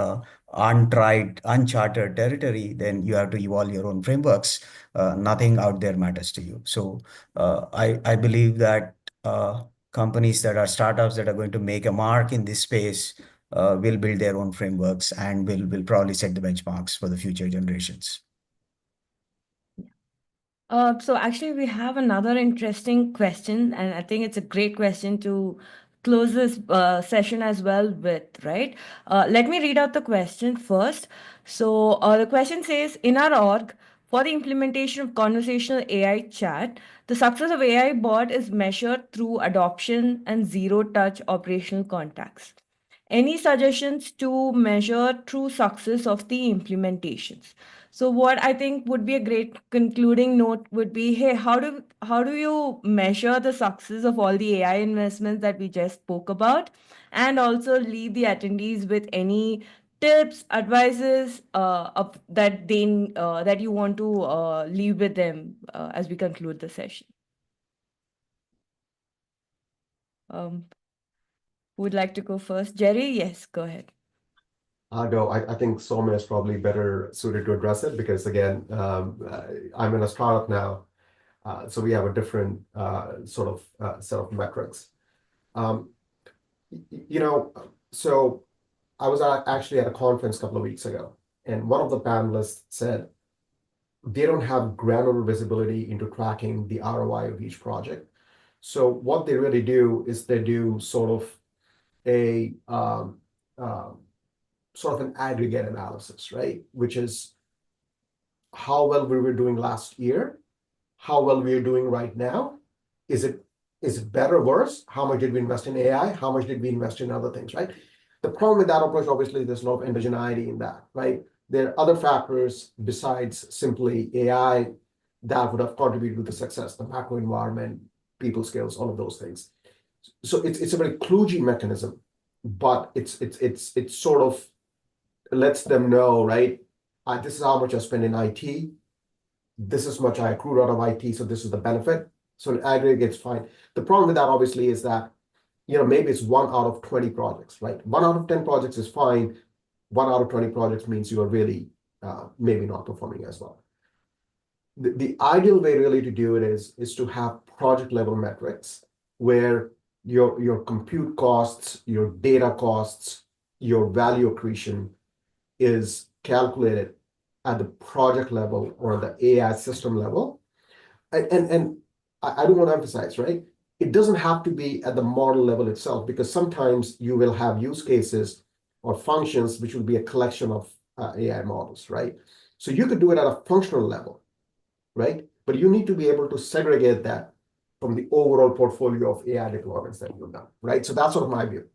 untried, uncharted territory, then you have to evolve your own frameworks. Nothing out there matters to you. So I believe that companies that are startups that are going to make a mark in this space will build their own frameworks and will probably set the benchmarks for the future generations. So actually, we have another interesting question, and I think it's a great question to close this session as well with, right? Let me read out the question first. So the question says, in our org, for the implementation of conversational AI chat, the success of AI bot is measured through adoption and zero-touch operational contacts. Any suggestions to measure true success of the implementations? So what I think would be a great concluding note would be, hey, how do you measure the success of all the AI investments that we just spoke about, and also leave the attendees with any tips, advices that you want to leave with them as we conclude the session. Who would like to go first? Jerry? Yes, go ahead. No, I think Soumya is probably better suited to address it because, again, I'm in a startup now, so we have a different sort of set of metrics. So I was actually at a conference a couple of weeks ago, and one of the panelists said they don't have granular visibility into tracking the ROI of each project. So what they really do is they do sort of a sort of an aggregate analysis, right? Which is how well we were doing last year, how well we are doing right now. Is it better or worse? How much did we invest in AI? How much did we invest in other things, right? The problem with that approach, obviously, there's a lot of endogeneity in that, right? There are other factors besides simply AI that would have contributed to the success, the macro environment, people skills, all of those things. So it's a very kludgy mechanism, but it's sort of lets them know, right? This is how much I spend in IT. This is much I accrued out of IT, so this is the benefit. So in aggregate, it's fine. The problem with that, obviously, is that maybe it's 1 out of 20 projects, right? 1 out of 10 projects is fine. 1 out of 20 projects means you are really maybe not performing as well. The ideal way really to do it is to have project level metrics where your compute costs, your data costs, your value accretion is calculated at the project level or the AI system level. And I do want to emphasize, right? It doesn't have to be at the model level itself, because sometimes you will have use cases or functions which will be a collection of AI models, right? So you could do it at a functional level, right? But you need to be able to segregate that from the overall portfolio of AI deployments that you've done, right? So that's sort of my view.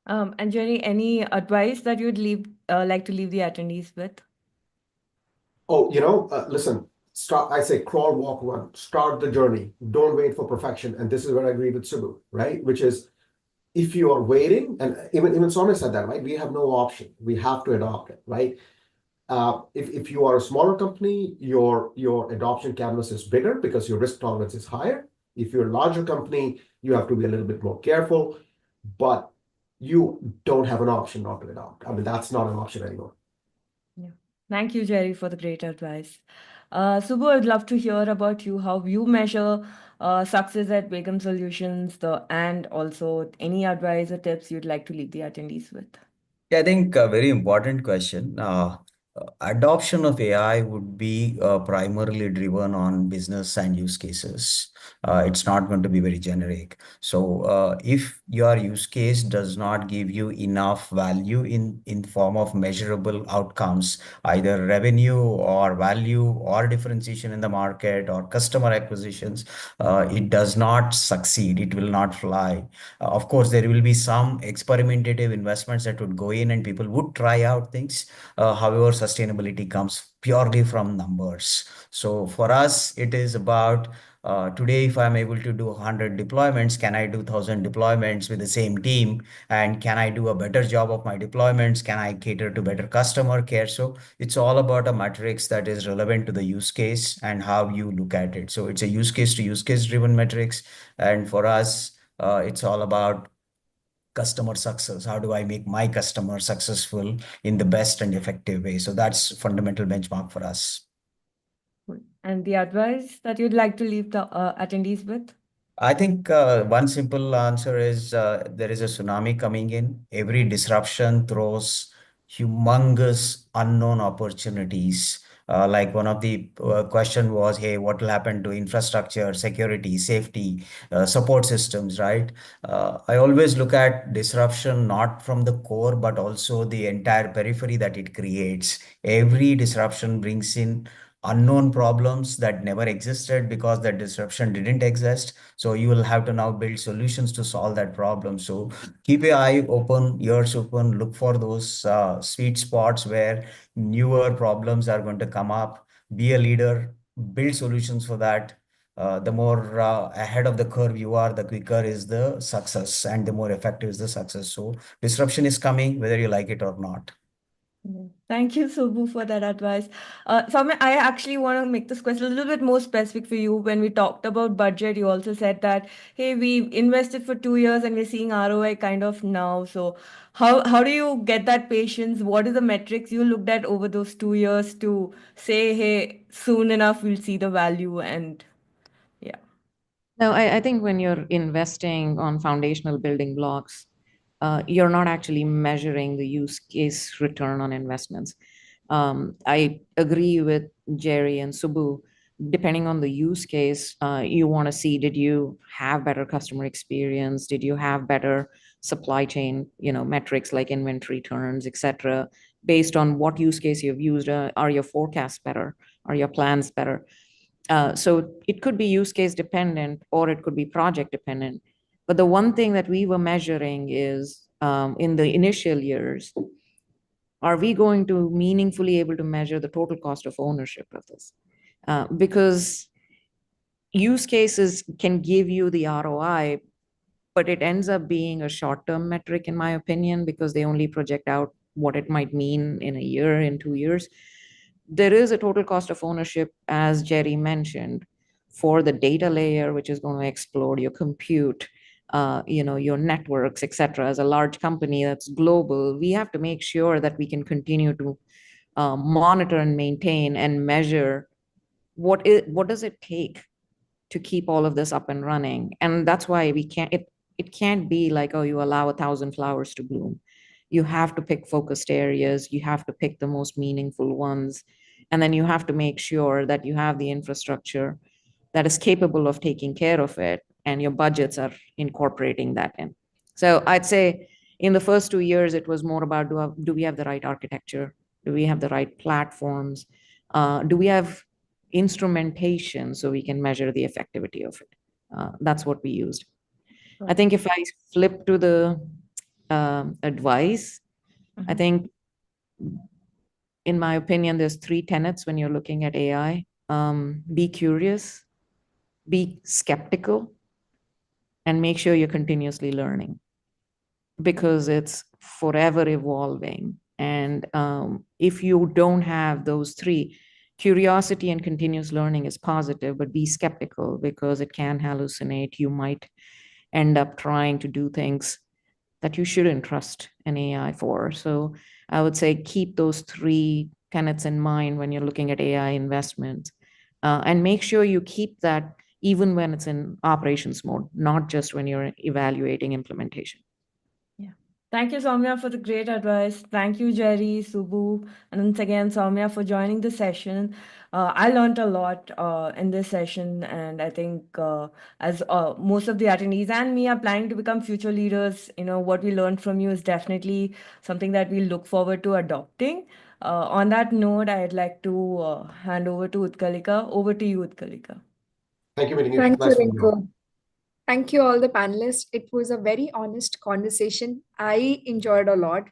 And Jerry, any advice that you'd like to leave the attendees with? Oh, listen, I say crawl, walk, run. Start the journey. Don't wait for perfection. And this is where I agree with Subbu, right? Which is, if you are waiting, and even Soumya said that, right? We have no option. We have to adopt it, right? If you are a smaller company, your adoption canvas is bigger because your risk tolerance is higher. If you're a larger company, you have to be a little bit more careful, but you don't have an option not to adopt. I mean, that's not an option anymore. Yeah. Thank you, Jerry, for the great advice. Subbu, I'd love to hear about you, how you measure success at Begum Solutions, and also any advice or tips you'd like to leave the attendees with. Yeah, I think a very important question. Adoption of AI would be primarily driven on business and use cases. It's not going to be very generic. So if your use case does not give you enough value in form of measurable outcomes, either revenue or value or differentiation in the market or customer acquisitions, it does not succeed. It will not fly. Of course, there will be some experimentative investments that would go in and people would try out things. However, sustainability comes purely from numbers. So for us, it is about today, if I'm able to do 100 deployments, can I do 1,000 deployments with the same team? And can I do a better job of my deployments? Can I cater to better customer care? So it's all about a matrix that is relevant to the use case and how you look at it. So it's a use case to use case driven metrics. And for us, it's all about customer success. How do I make my customer successful in the best and effective way? So that's fundamental benchmark for us. And the advice that you'd like to leave the attendees with? I think one simple answer is there is a tsunami coming in. Every disruption throws humongous unknown opportunities. Like one of the question was, hey, what will happen to infrastructure, security, safety, support systems, right? I always look at disruption not from the core, but also the entire periphery that it creates. Every disruption brings in unknown problems that never existed because that disruption didn't exist. So you will have to now build solutions to solve that problem. So keep your eye open, ears open, look for those sweet spots where newer problems are going to come up. Be a leader, build solutions for that. The more ahead of the curve you are, the quicker is the success and the more effective is the success. So disruption is coming, whether you like it or not. Thank you, Subbu, for that advice. Soumya, I actually want to make this question a little bit more specific for you. When we talked about budget, you also said that, hey, we invested for 2 years and we're seeing ROI kind of now. So how do you get that patience? What are the metrics you looked at over those 2 years to say, hey, soon enough we'll see the value? And yeah. No, I think when you're investing on foundational building blocks, you're not actually measuring the use case return on investments. I agree with Jerry and Subbu. Depending on the use case, you want to see, did you have better customer experience? Did you have better supply chain, metrics like inventory turns, etc. Based on what use case you've used, are your forecasts better? Are your plans better? So it could be use case dependent or it could be project dependent. But the one thing that we were measuring is in the initial years, are we going to meaningfully able to measure the total cost of ownership of this? Because use cases can give you the ROI, but it ends up being a short-term metric, in my opinion, because they only project out what it might mean in a year, in 2 years. There is a total cost of ownership, as Jerry mentioned, for the data layer, which is going to explode your compute, your networks, etc. As a large company that's global, we have to make sure that we can continue to monitor and maintain and measure what does it take to keep all of this up and running. And that's why it can't be like, oh, you allow 1,000 flowers to bloom. You have to pick focused areas. You have to pick the most meaningful ones. And then you have to make sure that you have the infrastructure that is capable of taking care of it, and your budgets are incorporating that in. So I'd say in the first 2 years, it was more about, do we have the right architecture? Do we have the right platforms? Do we have instrumentation so we can measure the effectivity of it? That's what we used. I think if I flip to the advice, I think, in my opinion, there's 3 tenets when you're looking at AI. Be curious, be skeptical, and make sure you're continuously learning, because it's forever evolving. And if you don't have those 3, curiosity and continuous learning is positive, but be skeptical because it can hallucinate. You might end up trying to do things that you shouldn't trust an AI for. So I would say keep those 3 tenets in mind when you're looking at AI investment, and make sure you keep that even when it's in operations mode, not just when you're evaluating implementation. Yeah. Thank you, Soumya, for the great advice. Thank you, Jerry, Subbu, and once again, Soumya, for joining the session. I learned a lot in this session, and I think as most of the attendees and me are planning to become future leaders, what we learned from you is definitely something that we look forward to adopting. On that note, I'd like to hand over to Utkalika. Over to you, Utkalika. Thank you, Manish. Thank you, Nice meeting you. Rinku. Thank you, all the panelists. It was a very honest conversation. I enjoyed a lot.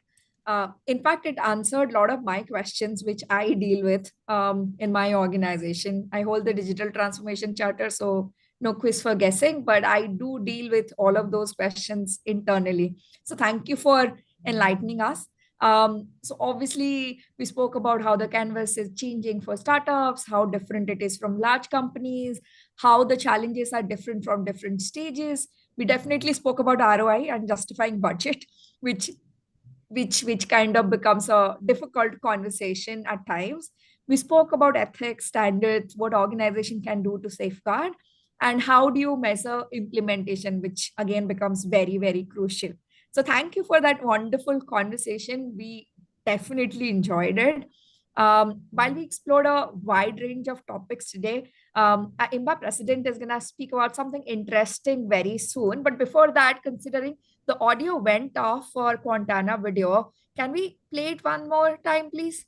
In fact, it answered a lot of my questions, which I deal with in my organization. I hold the digital transformation charter, so no quiz for guessing, but I do deal with all of those questions internally. So thank you for enlightening us. So obviously, we spoke about how the canvas is changing for startups, how different it is from large companies, how the challenges are different from different stages. We definitely spoke about ROI and justifying budget, which which kind of becomes a difficult conversation at times. We spoke about ethics, standards, what organization can do to safeguard, and how do you measure implementation, which again becomes very, very crucial. So thank you for that wonderful conversation. We definitely enjoyed it. While we explored a wide range of topics today, our IIMBA president is going to speak about something interesting very soon. But before that, considering the audio went off for Quantana video, can we play it one more time, please?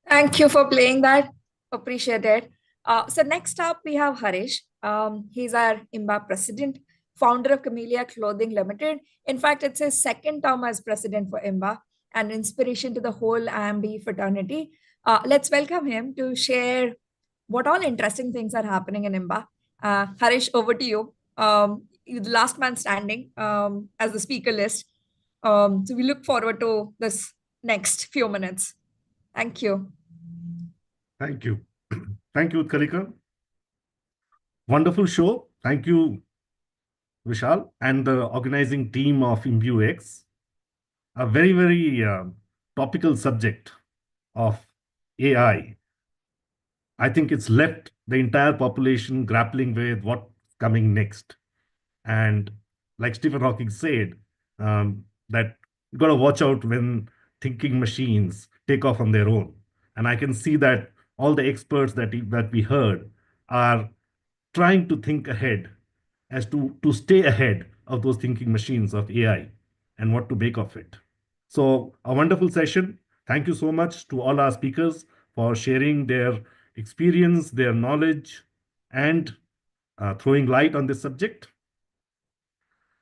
Thank you for playing that. Appreciate it. So next up, we have Harish. He's our IIMBA president, founder of Camellia Clothing Limited. In fact, it's his second term as president for IIMBA and inspiration to the whole IIMB fraternity. Let's welcome him to share what all interesting things are happening in IIMBA. Harish, over to you. You're the last man standing as the speaker list. So we look forward to this next few minutes. Thank you. Thank you. Thank you, Utkarika. Wonderful show. Thank you, Vishal, and the organizing team of IIMBueX. A very, very topical subject of AI. I think it's left the entire population grappling with what's coming next. And like Stephen Hawking said, that you got to watch out when thinking machines take off on their own. And I can see that all the experts that we heard are trying to think ahead as to stay ahead of those thinking machines of AI and what to make of it. So a wonderful session. Thank you so much to all our speakers for sharing their experience, their knowledge, and throwing light on this subject.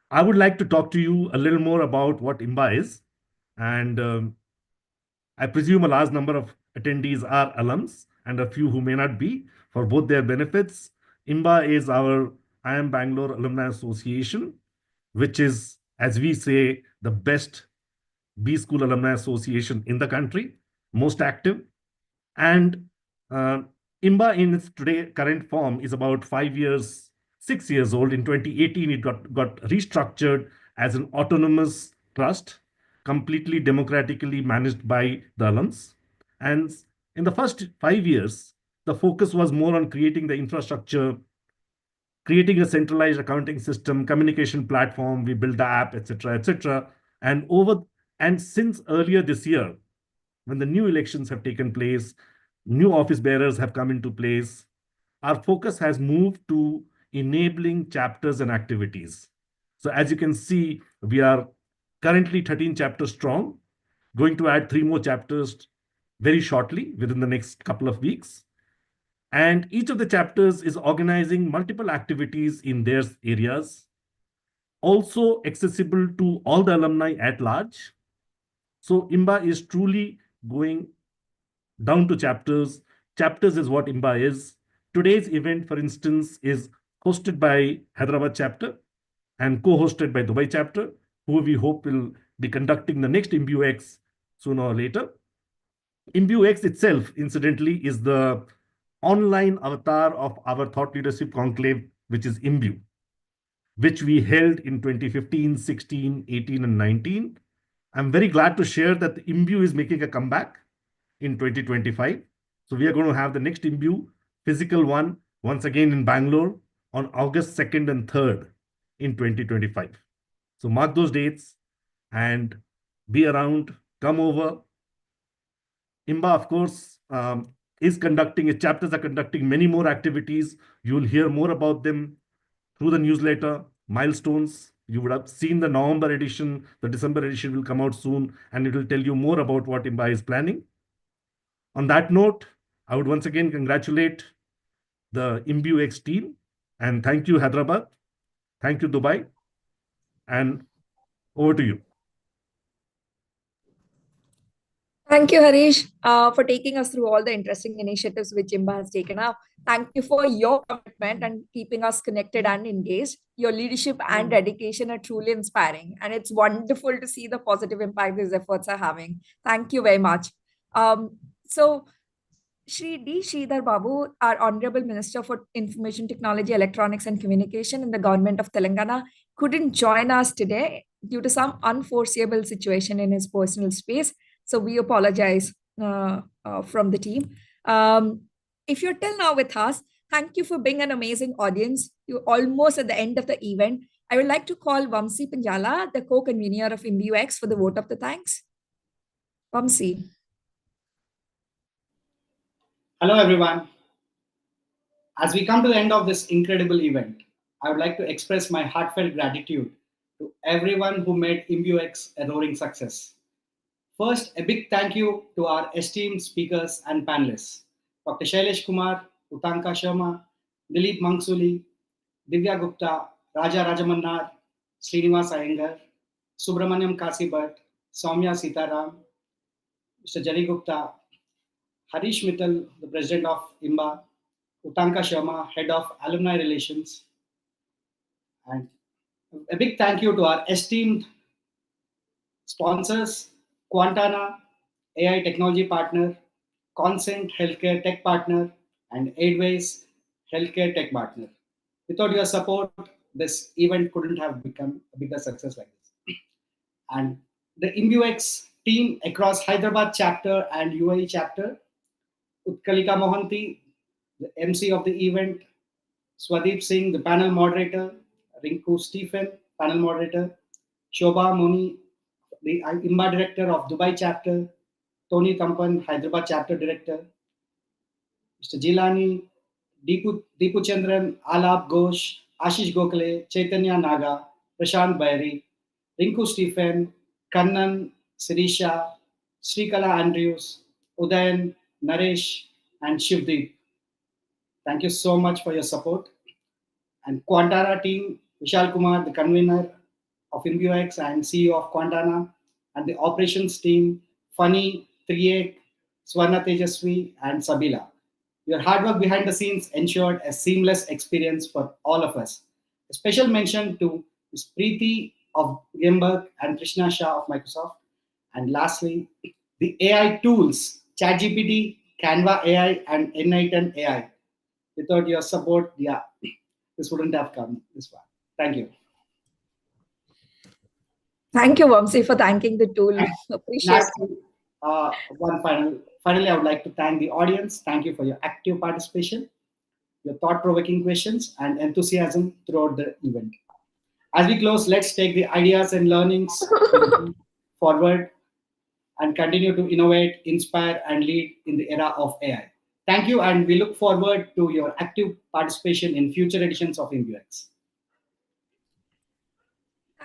I would like to talk to you a little more about what IIMBA is. And I presume a large number of attendees are alums and a few who may not be. For both their benefits, IIMBA is our IIM Bangalore Alumni Association, which is, as we say, the best B School Alumni Association in the country, most active. And IIMBA in its today current form is about 6 years old. In 2018, it got restructured as an autonomous trust, completely democratically managed by the alums. And in the first 5 years, the focus was more on creating the infrastructure, creating a centralized accounting system, communication platform. We built the app, etc., etc. And since earlier this year, when the new elections have taken place, new office bearers have come into place, our focus has moved to enabling chapters and activities. So as you can see, we are currently 13 chapters strong, going to add 3 more chapters very shortly within the next couple of weeks. And each of the chapters is organizing multiple activities in their areas, also accessible to all the alumni at large. So IIMBA is truly going down to chapters. Chapters is what IIMBA is. Today's event, for instance, is hosted by Hyderabad chapter and co-hosted by Dubai chapter, who we hope will be conducting the next IIMBueX sooner or later. IIMBueX itself, incidentally, is the online avatar of our thought leadership conclave, which is IIMBue, which we held in 2015, 16, 18, and 19. I'm very glad to share that the IIMBue is making a comeback in 2025. So we are going to have the next IIMBue physical one once again in Bangalore on August 2nd and 3rd in 2025. So mark those dates and be around, come over. IIMBA, of course, is conducting, chapters are conducting many more activities. You will hear more about them through the newsletter, milestones. You would have seen the November edition. The December edition will come out soon, and it will tell you more about what IIMBA is planning. On that note, I would once again congratulate the IIMBueX team, and thank you, Hyderabad. Thank you, Dubai. And over to you. Thank you, Harish, for taking us through all the interesting initiatives which IIMBA has taken up. Thank you for your commitment and keeping us connected and engaged. Your leadership and dedication are truly inspiring, and it's wonderful to see the positive impact these efforts are having. Thank you very much. So, Shri D. Sridhar Babu, our Honorable Minister for Information Technology, Electronics and Communication in the Government of Telangana, couldn't join us today due to some unforeseeable situation in his personal space. So we apologize from the team. If you're till now with us, thank you for being an amazing audience. You're almost at the end of the event. I would like to call Vamsi Panjala, the co-convener of IIMBueX, for the vote of the thanks. Vamsi. Hello, everyone. As we come to the end of this incredible event, I would like to express my heartfelt gratitude to everyone who made IIMBueX a roaring success. First, a big thank you to our esteemed speakers and panelists, Dr. Shailesh Kumar, Utanka Sharma, Dilip Mangsuli, Divya Gupta, Raja Rajamannar, Srinivas Iyengar, Subramaniam Kasibhat, Soumya Sitaram, Mr. Jari Gupta, Harish Mittal, the president of IIMBA, Utanka Sharma, head of alumni relations, and a big thank you to our esteemed sponsors, Quantana, AI technology partner, Consent Healthcare Tech Partner, and Aidways Healthcare Tech Partner. Without your support, this event couldn't have become a bigger success like this. And the IIMBueX team across Hyderabad chapter and UAE chapter, Utkalika Mohanty, the MC of the event, Swadeep Singh, the panel moderator, Rinku Stephen, panel moderator, Shobha Moni, the IIMBA director of Dubai chapter, Tony Tampan, Hyderabad chapter director, Mr. Jilani, Deepu Chandran, Alap Ghosh, Ashish Gokhale, Chaitanya Naga, Prashant Bairi, Rinku Stephen, Kannan, Sirisha, Srikala Andrews, Udayan, Naresh, and Shivdeep. Thank you so much for your support. And Quantana team, Vishal Kumar, the convener of IIMBueX and CEO of Quantana, and the operations team, Funny, Triyek, Swarna Tejaswi, and Sabila. Your hard work behind the scenes ensured a seamless experience for all of us. A special mention to Ms. Preeti of Gamberg and Krishna Shah of Microsoft. And lastly, the AI tools, ChatGPT, Canva AI, and Enlighten AI. Without your support, this wouldn't have come this far. Thank you. Thank you, Vamsi, for thanking the tool. Appreciate it. Finally, I would like to thank the audience. Thank you for your active participation, your thought-provoking questions, and enthusiasm throughout the event. As we close, let's take the ideas and learnings forward and continue to innovate, inspire, and lead in the era of AI. Thank you, and we look forward to your active participation in future editions of IIMBueX.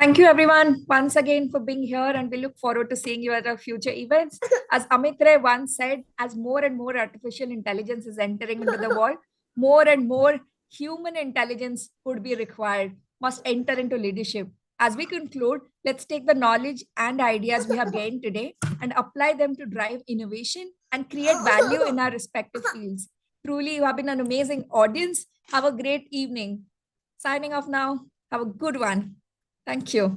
Thank you, everyone, once again for being here, and we look forward to seeing you at our future events. As Amit Ray once said, as more and more artificial intelligence is entering into the world, more and more human intelligence would be required, must enter into leadership. As we conclude, let's take the knowledge and ideas we have gained today and apply them to drive innovation and create value in our respective fields. Truly, you have been an amazing audience. Have a great evening. Signing off now. Have a good one. Thank you.